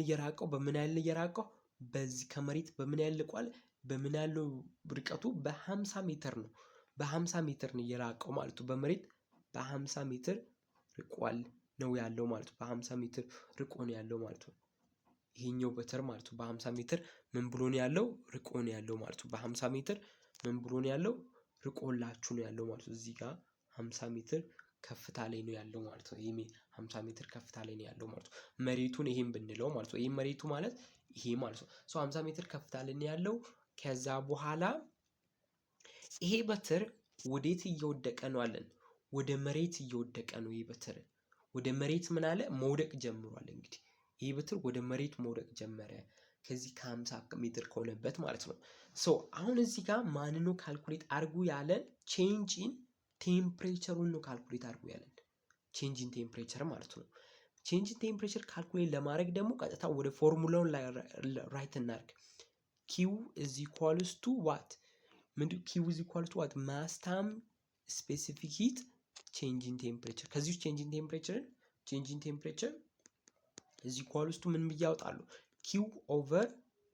የራቀው? በዚህ ከመሬት በምን ያህል ልቋል? በምን ያለው ርቀቱ በ50 ሜትር ነው። በ50 ሜትር ነው የራቀው ማለት ነው። በመሬት በ50 ሜትር ርቋል ነው ያለው ማለት ነው። በ50 ሜትር ርቆ ነው ያለው ማለት ነው። ይሄኛው በተር ማለት ነው በ50 ሜትር ምን ብሎ ነው ያለው? ርቆ ነው ያለው ማለት ነው። በ50 ሜትር ምን ብሎ ነው ያለው? ርቆላችሁ ነው ያለው ማለት ነው። እዚህ ጋር 50 ሜትር ከፍታ ላይ ነው ያለው ማለት ነው። ይሄ 50 ሜትር ከፍታ ላይ ነው ያለው ማለት ነው። መሬቱን ይሄን ብንለው ማለት ነው። ይሄ መሬቱ ማለት ይሄ ማለት ነው። 50 ሜትር ከፍታ ላይ ነው ያለው። ከዛ በኋላ ይሄ በትር ወዴት እየወደቀ ነው አለን? ወደ መሬት እየወደቀ ነው። ይሄ በትር ወደ መሬት ምን አለ? መውደቅ ጀምሯል። እንግዲህ ይሄ በትር ወደ መሬት መውደቅ ጀመረ። ከዚህ ከ50 ሜትር ከሆነበት ማለት ነው። አሁን እዚህ ጋር ማን ነው ካልኩሌት አድርጉ ያለን? ቼንጅ ኢን ቴምፕሬቸሩን ነው ካልኩሌት አድርጉ ያለን። ቼንጅ ኢን ቴምፕሬቸር ማለት ነው። ቼንጅ ኢን ቴምፕሬቸር ካልኩሌት ለማድረግ ደግሞ ቀጥታ ወደ ፎርሙላውን ላይ ራይት እናድርግ። ኪው ኢዝ ኢኳልስ ቱ ዋት? ምንድን ኪው ኢዝ ኢኳልስ ቱ ዋት? ማስ ታይም ስፔሲፊክ ሂት ቼንጅ ኢን ቴምፕሬቸር። ከዚህ ውስጥ ቼንጅ ኢን ቴምፕሬቸር ኢዝ ኢኳልስ ቱ ምን ብዬ አወጣለሁ? ኪው ኦቨር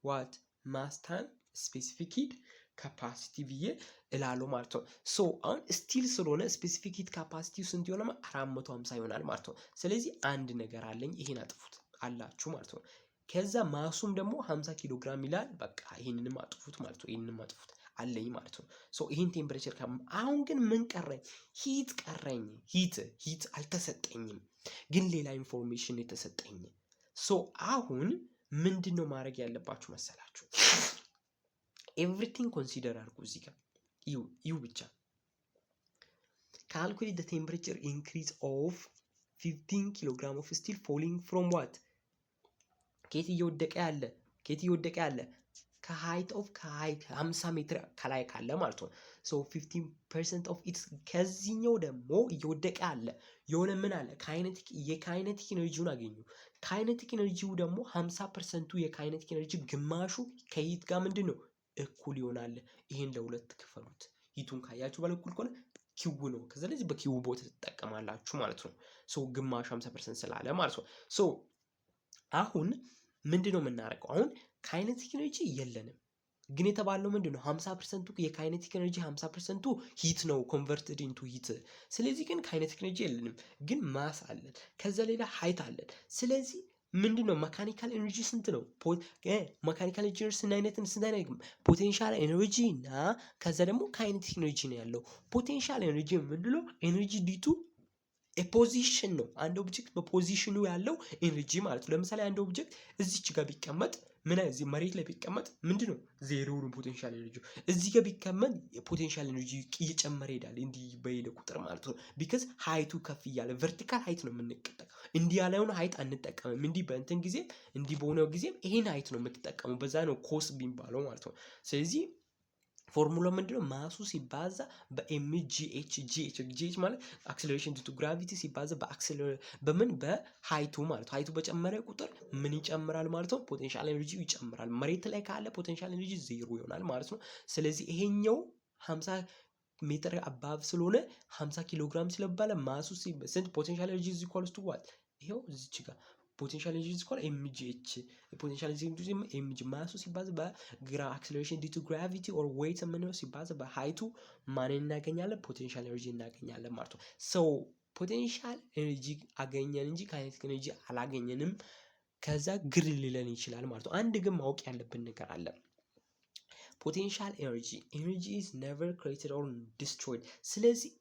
ዋት? ማስ ታይም ስፔሲፊክ ሂት ካፓሲቲ ብዬ እላለሁ ማለት ነው። አሁን ስቲል ስለሆነ ስፔሲፊክ ሂት ካፓሲቲው ስንት ይሆናል? 450 ይሆናል ማለት ነው። ስለዚህ አንድ ነገር አለኝ፣ ይሄን አጥፉት አላችሁ ማለት ነው። ከዛ ማሱም ደግሞ 50 ኪሎ ግራም ይላል። በቃ ይሄንንም አጥፉት ማለት ነው። ይሄንንም አጥፉት አለኝ ማለት ነው። ይሄን ቴምፕሬቸር አሁን ግን ምን ቀረኝ? ሂት ቀረኝ። ሂት አልተሰጠኝም፣ ግን ሌላ ኢንፎርሜሽን የተሰጠኝ። አሁን ምንድነው ማድረግ ያለባችሁ መሰላችሁ? ኤቭሪቲንግ ኮንሲደር አድርጉ። እዚህ ጋር ዩ ብቻ ካልኩሌት the temperature increase of 15 ኪሎግራም of steel falling from what? ከየት እየወደቀ ያለ? ከሃይት 50 ሜትር ከላይ ካለ ማለት ነው። 15% of it ከዚህኛው ደግሞ እየወደቀ ያለ የሆነ ምን አለ? የካይኔቲክ ኢነርጂውን አገኙ። ካይኔቲክ ኢነርጂው ደግሞ 50%ቱ የካይኔቲክ ኢነርጂ ግማሹ ከሂት ጋር ምንድን ነው? እኩል ይሆናል። ይሄን ለሁለት ክፈሉት። ሂቱን ካያችሁ ባለ እኩል ከሆነ ኪው ነው። ስለዚህ በኪው ቦታ ትጠቀማላችሁ ማለት ነው። ግማሹ 50% ስላለ ማለት ነው። አሁን ምንድነው የምናደርገው? አሁን ካይኔቲክ ኢነርጂ የለንም፣ ግን የተባለው ምንድነው? 50%ቱ የካይኔቲክ ኢነርጂ 50%ቱ ሂት ነው፣ ኮንቨርትድ ኢንቱ ሂት። ስለዚህ ግን ካይኔቲክ ኢነርጂ የለንም፣ ግን ማስ አለን፣ ከዛ ሌላ ሃይት አለን። ስለዚህ ምንድነው መካኒካል ኤነርጂ ስንት ነው? መካኒካል ኤነርጂ ስንት አይነት ፖቴንሻል ኤነርጂ እና ከዛ ደግሞ ካይኔቲክ ኤነርጂ ነው ያለው። ፖቴንሻል ኤነርጂ ምንድነው? ኤነርጂ ዲቱ ፖዚሽን ነው። አንድ ኦብጀክት በፖዚሽኑ ያለው ኤነርጂ ማለት ነው። ለምሳሌ አንድ ኦብጀክት እዚች ጋር ቢቀመጥ እዚህ መሬት ላይ ቢቀመጥ ምንድነው? ዜሮ ነው ፖቴንሻል ኤነርጂ። እዚህ ጋር ቢቀመጥ የፖቴንሻል ኤነርጂ እየጨመረ ይሄዳል፣ እንዲህ በሄደ ቁጥር ማለት ነው። ቢካዝ ሃይቱ ከፍ እያለ ቨርቲካል ሃይት ነው የምንጠቀመው። እንዲህ ያለውን ሃይት አንጠቀምም። እንዲህ በእንትን ጊዜ እንዲህ በሆነው ጊዜ ይሄን ሃይት ነው የምትጠቀመው። በዛ ነው ኮስ ቢባለው ማለት ነው። ስለዚህ ፎርሙላ ምንድነው? ማሱ ሲባዛ በኤምጂኤች ጂኤች ማለት አክሰለሬሽን ዲቱ ግራቪቲ ሲባዛ በሃይቱ ማለት ነው። ሃይቱ በጨመረ ቁጥር ምን ይጨምራል ማለት ነው? ፖቴንሻል ኤነርጂ ይጨምራል። መሬት ላይ ካለ ፖቴንሻል ኤነርጂ ዜሮ ይሆናል ማለት ነው። ስለዚህ ይሄኛው 50 ሜትር አባብ ስለሆነ 50 ኪሎ ግራም ስለባለ ማሱ ስንት? ፖቴንሻል ኤነርጂ ኢዝ ኢኳልስ ቱ ዋት? ይሄው እዚች ጋር ፖቴንሻል ኤነርጂ ኢዝ ኢኳል ኤምጂኤች። ፖቴንሻል ኤነርጂ ኤምጂ ማሱ ሲባዛ አክሰለሬሽን ዲቱ ግራቪቲ ኦር ዌይት ምንለው ሲባዛ በሃይቱ ማን እናገኛለን? ፖቴንሻል ኤነርጂ እናገኛለን ማለት ነው። ፖቴንሻል ኤነርጂ አገኘን እንጂ ካይኔቲክ ኤነርጂ አላገኘንም። ከዛ ግር ሊለን ይችላል ማለት ነው። አንድ ግን ማወቅ ያለብን ነገር አለ። ፖቴንሻል ኤነርጂ ኢዝ ኔቨር ክሬትድ ኦር ዲስትሮይድ። ስለዚህ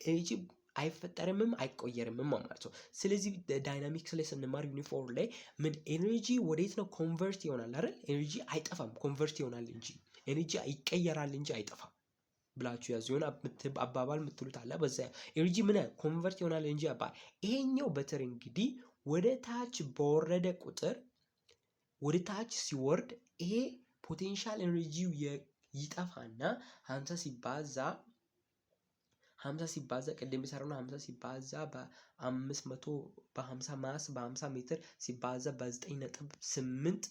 ኤነርጂ አይፈጠርምም አይቆየርምም ማለት ነው። ስለዚህ ዳይናሚክስ ላይ ስንማር ዩኒፎርም ላይ ምን ኤነርጂ ወዴት ነው ኮንቨርት ይሆናል አይደል? ኤነርጂ አይጠፋም፣ ኮንቨርት ይሆናል እንጂ ኤነርጂ ይቀየራል እንጂ አይጠፋም ብላችሁ ያዙ። የሆነ አባባል የምትሉት አለ። በዛ ኤነርጂ ምን ኮንቨርት ይሆናል እንጂ አባል። ይሄኛው በትር እንግዲህ ወደ ታች በወረደ ቁጥር ወደ ታች ሲወርድ ይሄ ፖቴንሻል ኤነርጂው ይጠፋና 50 ሲባዛ ቅድም የሰራነው 50 ሲባዛ በ500 በ50 ማስ በ50 ሜትር ሲባዛ በ9.8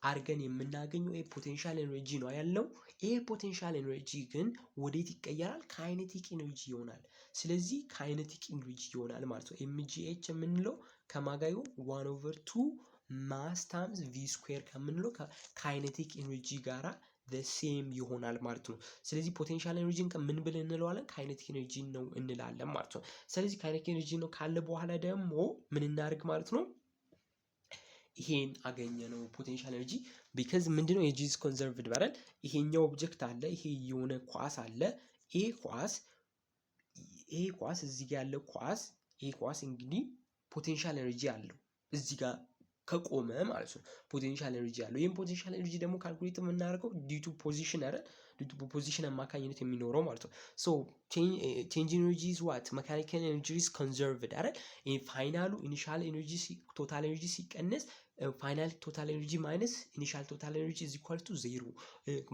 አድርገን የምናገኘው ይሄ ፖቴንሻል ኤነርጂ ነው ያለው። ይሄ ፖቴንሻል ኤነርጂ ግን ወዴት ይቀየራል? ካይኔቲክ ኤነርጂ ይሆናል። ስለዚህ ካይኔቲክ ኤነርጂ ይሆናል ማለት ነው። ኤምጂኤች የምንለው ከማጋዩ 1/2 ማስ ታይምስ ቪ ስኩዌር ከምንለው ካይኔቲክ ኤነርጂ ጋራ ሴም ይሆናል ማለት ነው። ስለዚህ ፖቴንሻል ኤነርጂን ምን ብለን እንለዋለን? ካይኔቲክ ኤነርጂ ነው እንላለን ማለት ነው። ስለዚህ ካይኔቲክ ኤነርጂ ነው ካለ በኋላ ደግሞ ምን እናድርግ ማለት ነው? ይሄን አገኘ ነው ፖቴንሻል ኤነርጂ ቢካዝ ምንድነው ኤነርጂ ኮንዘርቭድ ባረል ይሄኛው ኦብጀክት አለ፣ ይሄ የሆነ ኳስ አለ። ይሄ ኳስ እዚህ ጋር ያለ ኳስ ይሄ ኳስ እንግዲህ ፖቴንሻል ኤነርጂ አለው እዚህ ጋር ከቆመ ማለት ነው። ፖቴንሻል ኤነርጂ አለው። ይሄን ፖቴንሻል ኤነርጂ ደግሞ ካልኩሌት የምናደርገው ዲዩ ቱ ፖዚሽን አይደል? ዲዩ ቱ ፖዚሽን አማካኝነት የሚኖረው ማለት ነው። ሶ ቼንጅ ኤነርጂ ኢዝ ዋት መካኒካል ኤነርጂ ኢዝ ኮንዘርቭድ አይደል? ፋይናሉ ኢኒሻል ኤነርጂ ቶታል ኤነርጂ ሲቀነስ ፋይናል ቶታል ኤነርጂ ማይነስ ኢኒሻል ቶታል ኤነርጂ ኢዝ ኢኳል ቱ ዜሮ።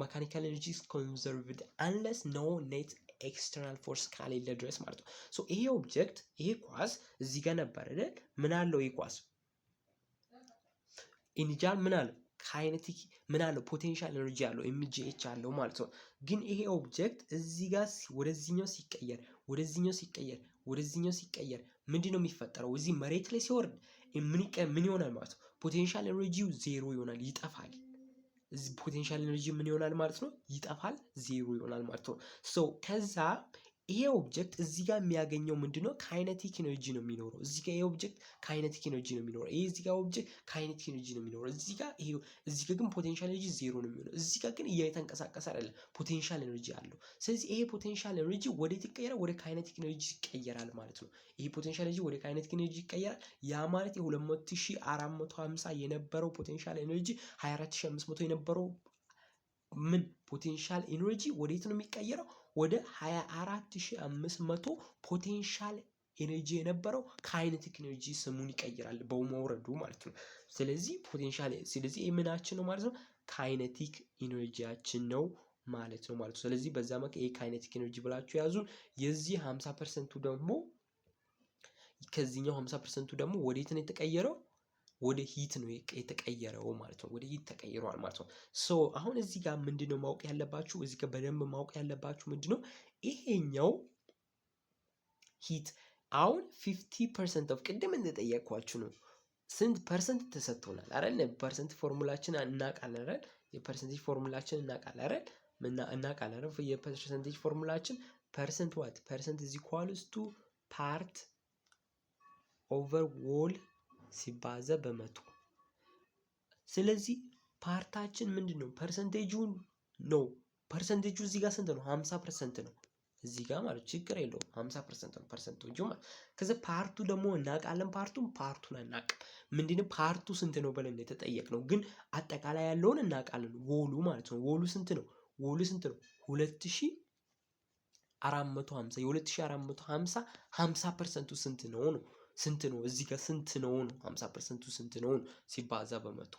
መካኒካል ኤነርጂ ኢዝ ኮንዘርቭድ አንለስ ኖ ኔት ኤክስተርናል ፎርስ ካሌለ ድረስ ማለት ነው። ሶ ይሄ ኦብጀክት ይሄ ኳስ እዚህ ጋር ነበር አይደል? ምን አለው ይሄ ኳስ ኢኒሻል ምን አለው? ካይኔቲክ ምን አለው? ፖቴንሻል ኤነርጂ አለው ኤምጂኤች አለው ማለት ነው። ግን ይሄ ኦብጀክት እዚህ ጋር ወደዚህኛው ሲቀየር ምንድነው የሚፈጠረው? እዚህ መሬት ላይ ሲወርድ ምን ይሆናል ማለት ነው? ፖቴንሻል ኤነርጂው ዜሮ ይሆናል፣ ይጠፋል። እዚህ ፖቴንሻል ኤነርጂ ምን ይሆናል ማለት ነው? ይጠፋል፣ ዜሮ ይሆናል ማለት ነው። ሶ ከዛ ይሄ ኦብጀክት እዚህ ጋር የሚያገኘው ምንድነው? ካይኔቲክ ኤነርጂ ነው የሚኖረው። እዚህ ጋር ይሄ ኦብጀክት ካይኔቲክ ኤነርጂ ነው የሚኖረው። ይሄ እዚህ ጋር ኦብጀክት ካይኔቲክ ኤነርጂ ነው የሚኖረው። እዚህ ጋር ግን ፖቴንሻል ኤነርጂ ዜሮ ነው የሚሆነው። እዚህ ጋር ግን እየተንቀሳቀሰ አይደለም፣ ፖቴንሻል ኤነርጂ አለው። ስለዚህ ይሄ ፖቴንሻል ኤነርጂ ወዴት ይቀየራል? ወደ ካይኔቲክ ኤነርጂ ይቀየራል ማለት ነው። ይሄ ፖቴንሻል ኤነርጂ ወደ ካይኔቲክ ኤነርጂ ይቀየራል። ያ ማለት የ2450 የነበረው ፖቴንሻል ኤነርጂ 24500 የነበረው ምን ፖቴንሻል ኤነርጂ ወዴት ነው የሚቀየረው? ወደ 24500 ፖቴንሻል ኤነርጂ የነበረው ካይኔቲክ ኤነርጂ ስሙን ይቀይራል በመውረዱ ማለት ነው። ስለዚህ ምናችን ነው ማለት ነው? ካይኔቲክ ኤነርጂያችን ነው ማለት ነው ማለት ነው። ስለዚህ በዛ ይሄ ካይኔቲክ ኤነርጂ ብላችሁ ያዙ። የዚህ 50% ደግሞ ከዚህኛው 50% ደግሞ ወዴት ነው የተቀየረው? ወደ ሂት ነው የተቀየረው ማለት ነው። ወደ ሂት ተቀይሯል ማለት ነው። ሶ አሁን እዚህ ጋር ምንድነው ማወቅ ያለባችሁ? እዚህ ጋር በደንብ ማወቅ ያለባችሁ ምንድነው? ይሄኛው ሂት አሁን 50% ኦፍ ቅድም እንደጠየቅኳችሁ ነው። ስንት ፐርሰንት ተሰጥቶናል አይደል? ፐርሰንት ፎርሙላችን እናውቃለን አይደል? የፐርሰንቴጅ ፎርሙላችን እናውቃለን አይደል? እናውቃለን አይደል? የፐርሰንቴጅ ፎርሙላችን ፐርሰንት ዋት ፐርሰንት ኢዝ ኢኳልስ ቱ ፓርት ኦቨር ዎል ሲባዛ በመቶ። ስለዚህ ፓርታችን ምንድነው? ፐርሰንቴጁ ነው። ፐርሰንቴጁ እዚህ ጋር ስንት ነው? 50% ነው። እዚህ ጋር ማለት ችግር የለውም 50% ነው ፐርሰንቴጁ ማለት። ከዛ ፓርቱ ደግሞ እናውቃለን፣ ፓርቱን አናውቅም። ምንድነው ፓርቱ ስንት ነው ብለን የተጠየቅነው፣ ግን አጠቃላይ ያለውን እናውቃለን። ወሉ ማለት ነው። ወሉ ስንት ነው? 2450 የ2450 50% ስንት ነው? ስንት ነው? እዚህ ጋር ስንት ነው? 50% ስንት ነው ሲባዛ በመቶ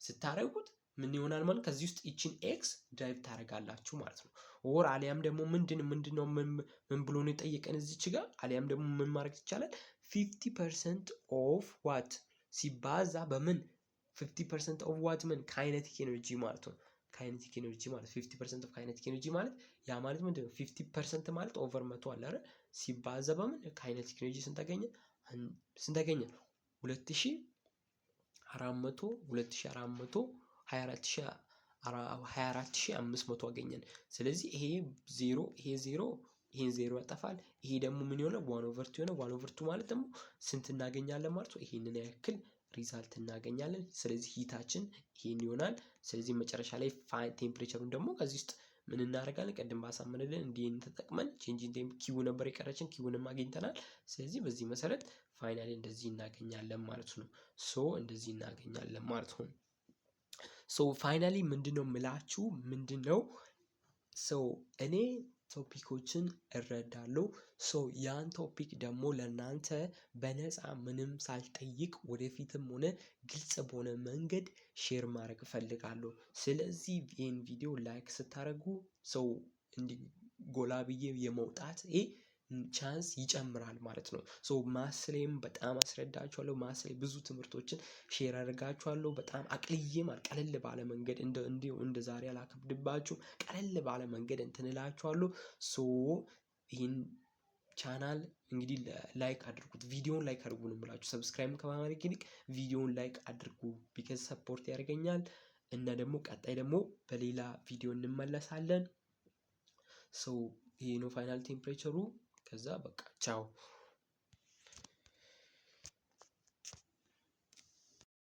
ስታረጉት ምን ይሆናል ማለት? ከዚህ ውስጥ ይችን ኤክስ ድራይቭ ታደርጋላችሁ ማለት ነው። ኦር አሊያም ደግሞ ምንድነው ምን ብሎ ነው የጠየቀን እዚች ጋር? አሊያም ደግሞ ምን ማድረግ ይቻላል? 50% ኦፍ ዋት ሲባዛ በምን 50% ኦፍ ዋት ምን ካይኔቲክ ኤነርጂ ማለት ነው። ካይኔቲክ ኤነርጂ ማለት 50% ኦፍ ካይኔቲክ ኤነርጂ ማለት ያ ማለት ምንድነው? 50% ማለት ኦቨር 100 አለ አይደል? ሲባዛ በምን ካይኔቲክ ኤነርጂ ስንት አገኘ? 2400 24500 አገኘን። ስለዚህ ይሄ ይሄን ዜሮ ያጠፋል። ይሄ ደግሞ ምን ይሆናል? 1/2 ይሆናል። 1/2 ማለት ደግሞ ስንት እናገኛለን ማለት ነው? ይሄንን ያክል ሪዛልት እናገኛለን። ስለዚህ ሂታችን ይሄን ይሆናል። ስለዚህ መጨረሻ ላይ ቴምፕሬቸሩን ደግሞ ከዚህ ውስጥ ምን እናደርጋለን? ቅድም ባሳመነልን እንዲህን ተጠቅመን ቼንጂንግ ኪው ነበር የቀረችን፣ ኪውንም አግኝተናል። ስለዚህ በዚህ መሰረት ፋይናሊ እንደዚህ እናገኛለን ማለት ነው። እንደዚህ እናገኛለን ማለት ነው። ፋይናሊ ምንድነው ምላችሁ ምንድነው? እኔ ቶፒኮችን እረዳለሁ። ያን ቶፒክ ደግሞ ለእናንተ በነፃ ምንም ሳልጠይቅ ወደፊትም ሆነ ግልጽ በሆነ መንገድ ሼር ማድረግ እፈልጋለሁ። ስለዚህ ይህን ቪዲዮ ላይክ ስታደርጉ ጎላ ብዬ የመውጣት ቻንስ ይጨምራል ማለት ነው። ማስሌም በጣም አስረዳችኋለሁ። ማስሌ ብዙ ትምህርቶችን ሼር አድርጋችኋለሁ። በጣም አቅልዬ ቀለል ባለ መንገድ እንደ ዛሬ አላከብድባችሁም። ቀለል ባለ መንገድ እንትንላችኋለሁ። ይህን ቻናል እንግዲህ ላይክ አድርጉት። ቪዲዮውን ላይክ አድርጉ ነው የምላችሁ። ሰብስክራይብ ከማድረግ ይልቅ ቪዲዮውን ላይክ አድርጉ ቢካዝ ሰፖርት ያደርገኛል። እና ደግሞ ቀጣይ ደግሞ በሌላ ቪዲዮ እንመለሳለን። ይሄ ነው ፋይናል ቴምፕሬቸሩ። ከዛ በቃ ቻው።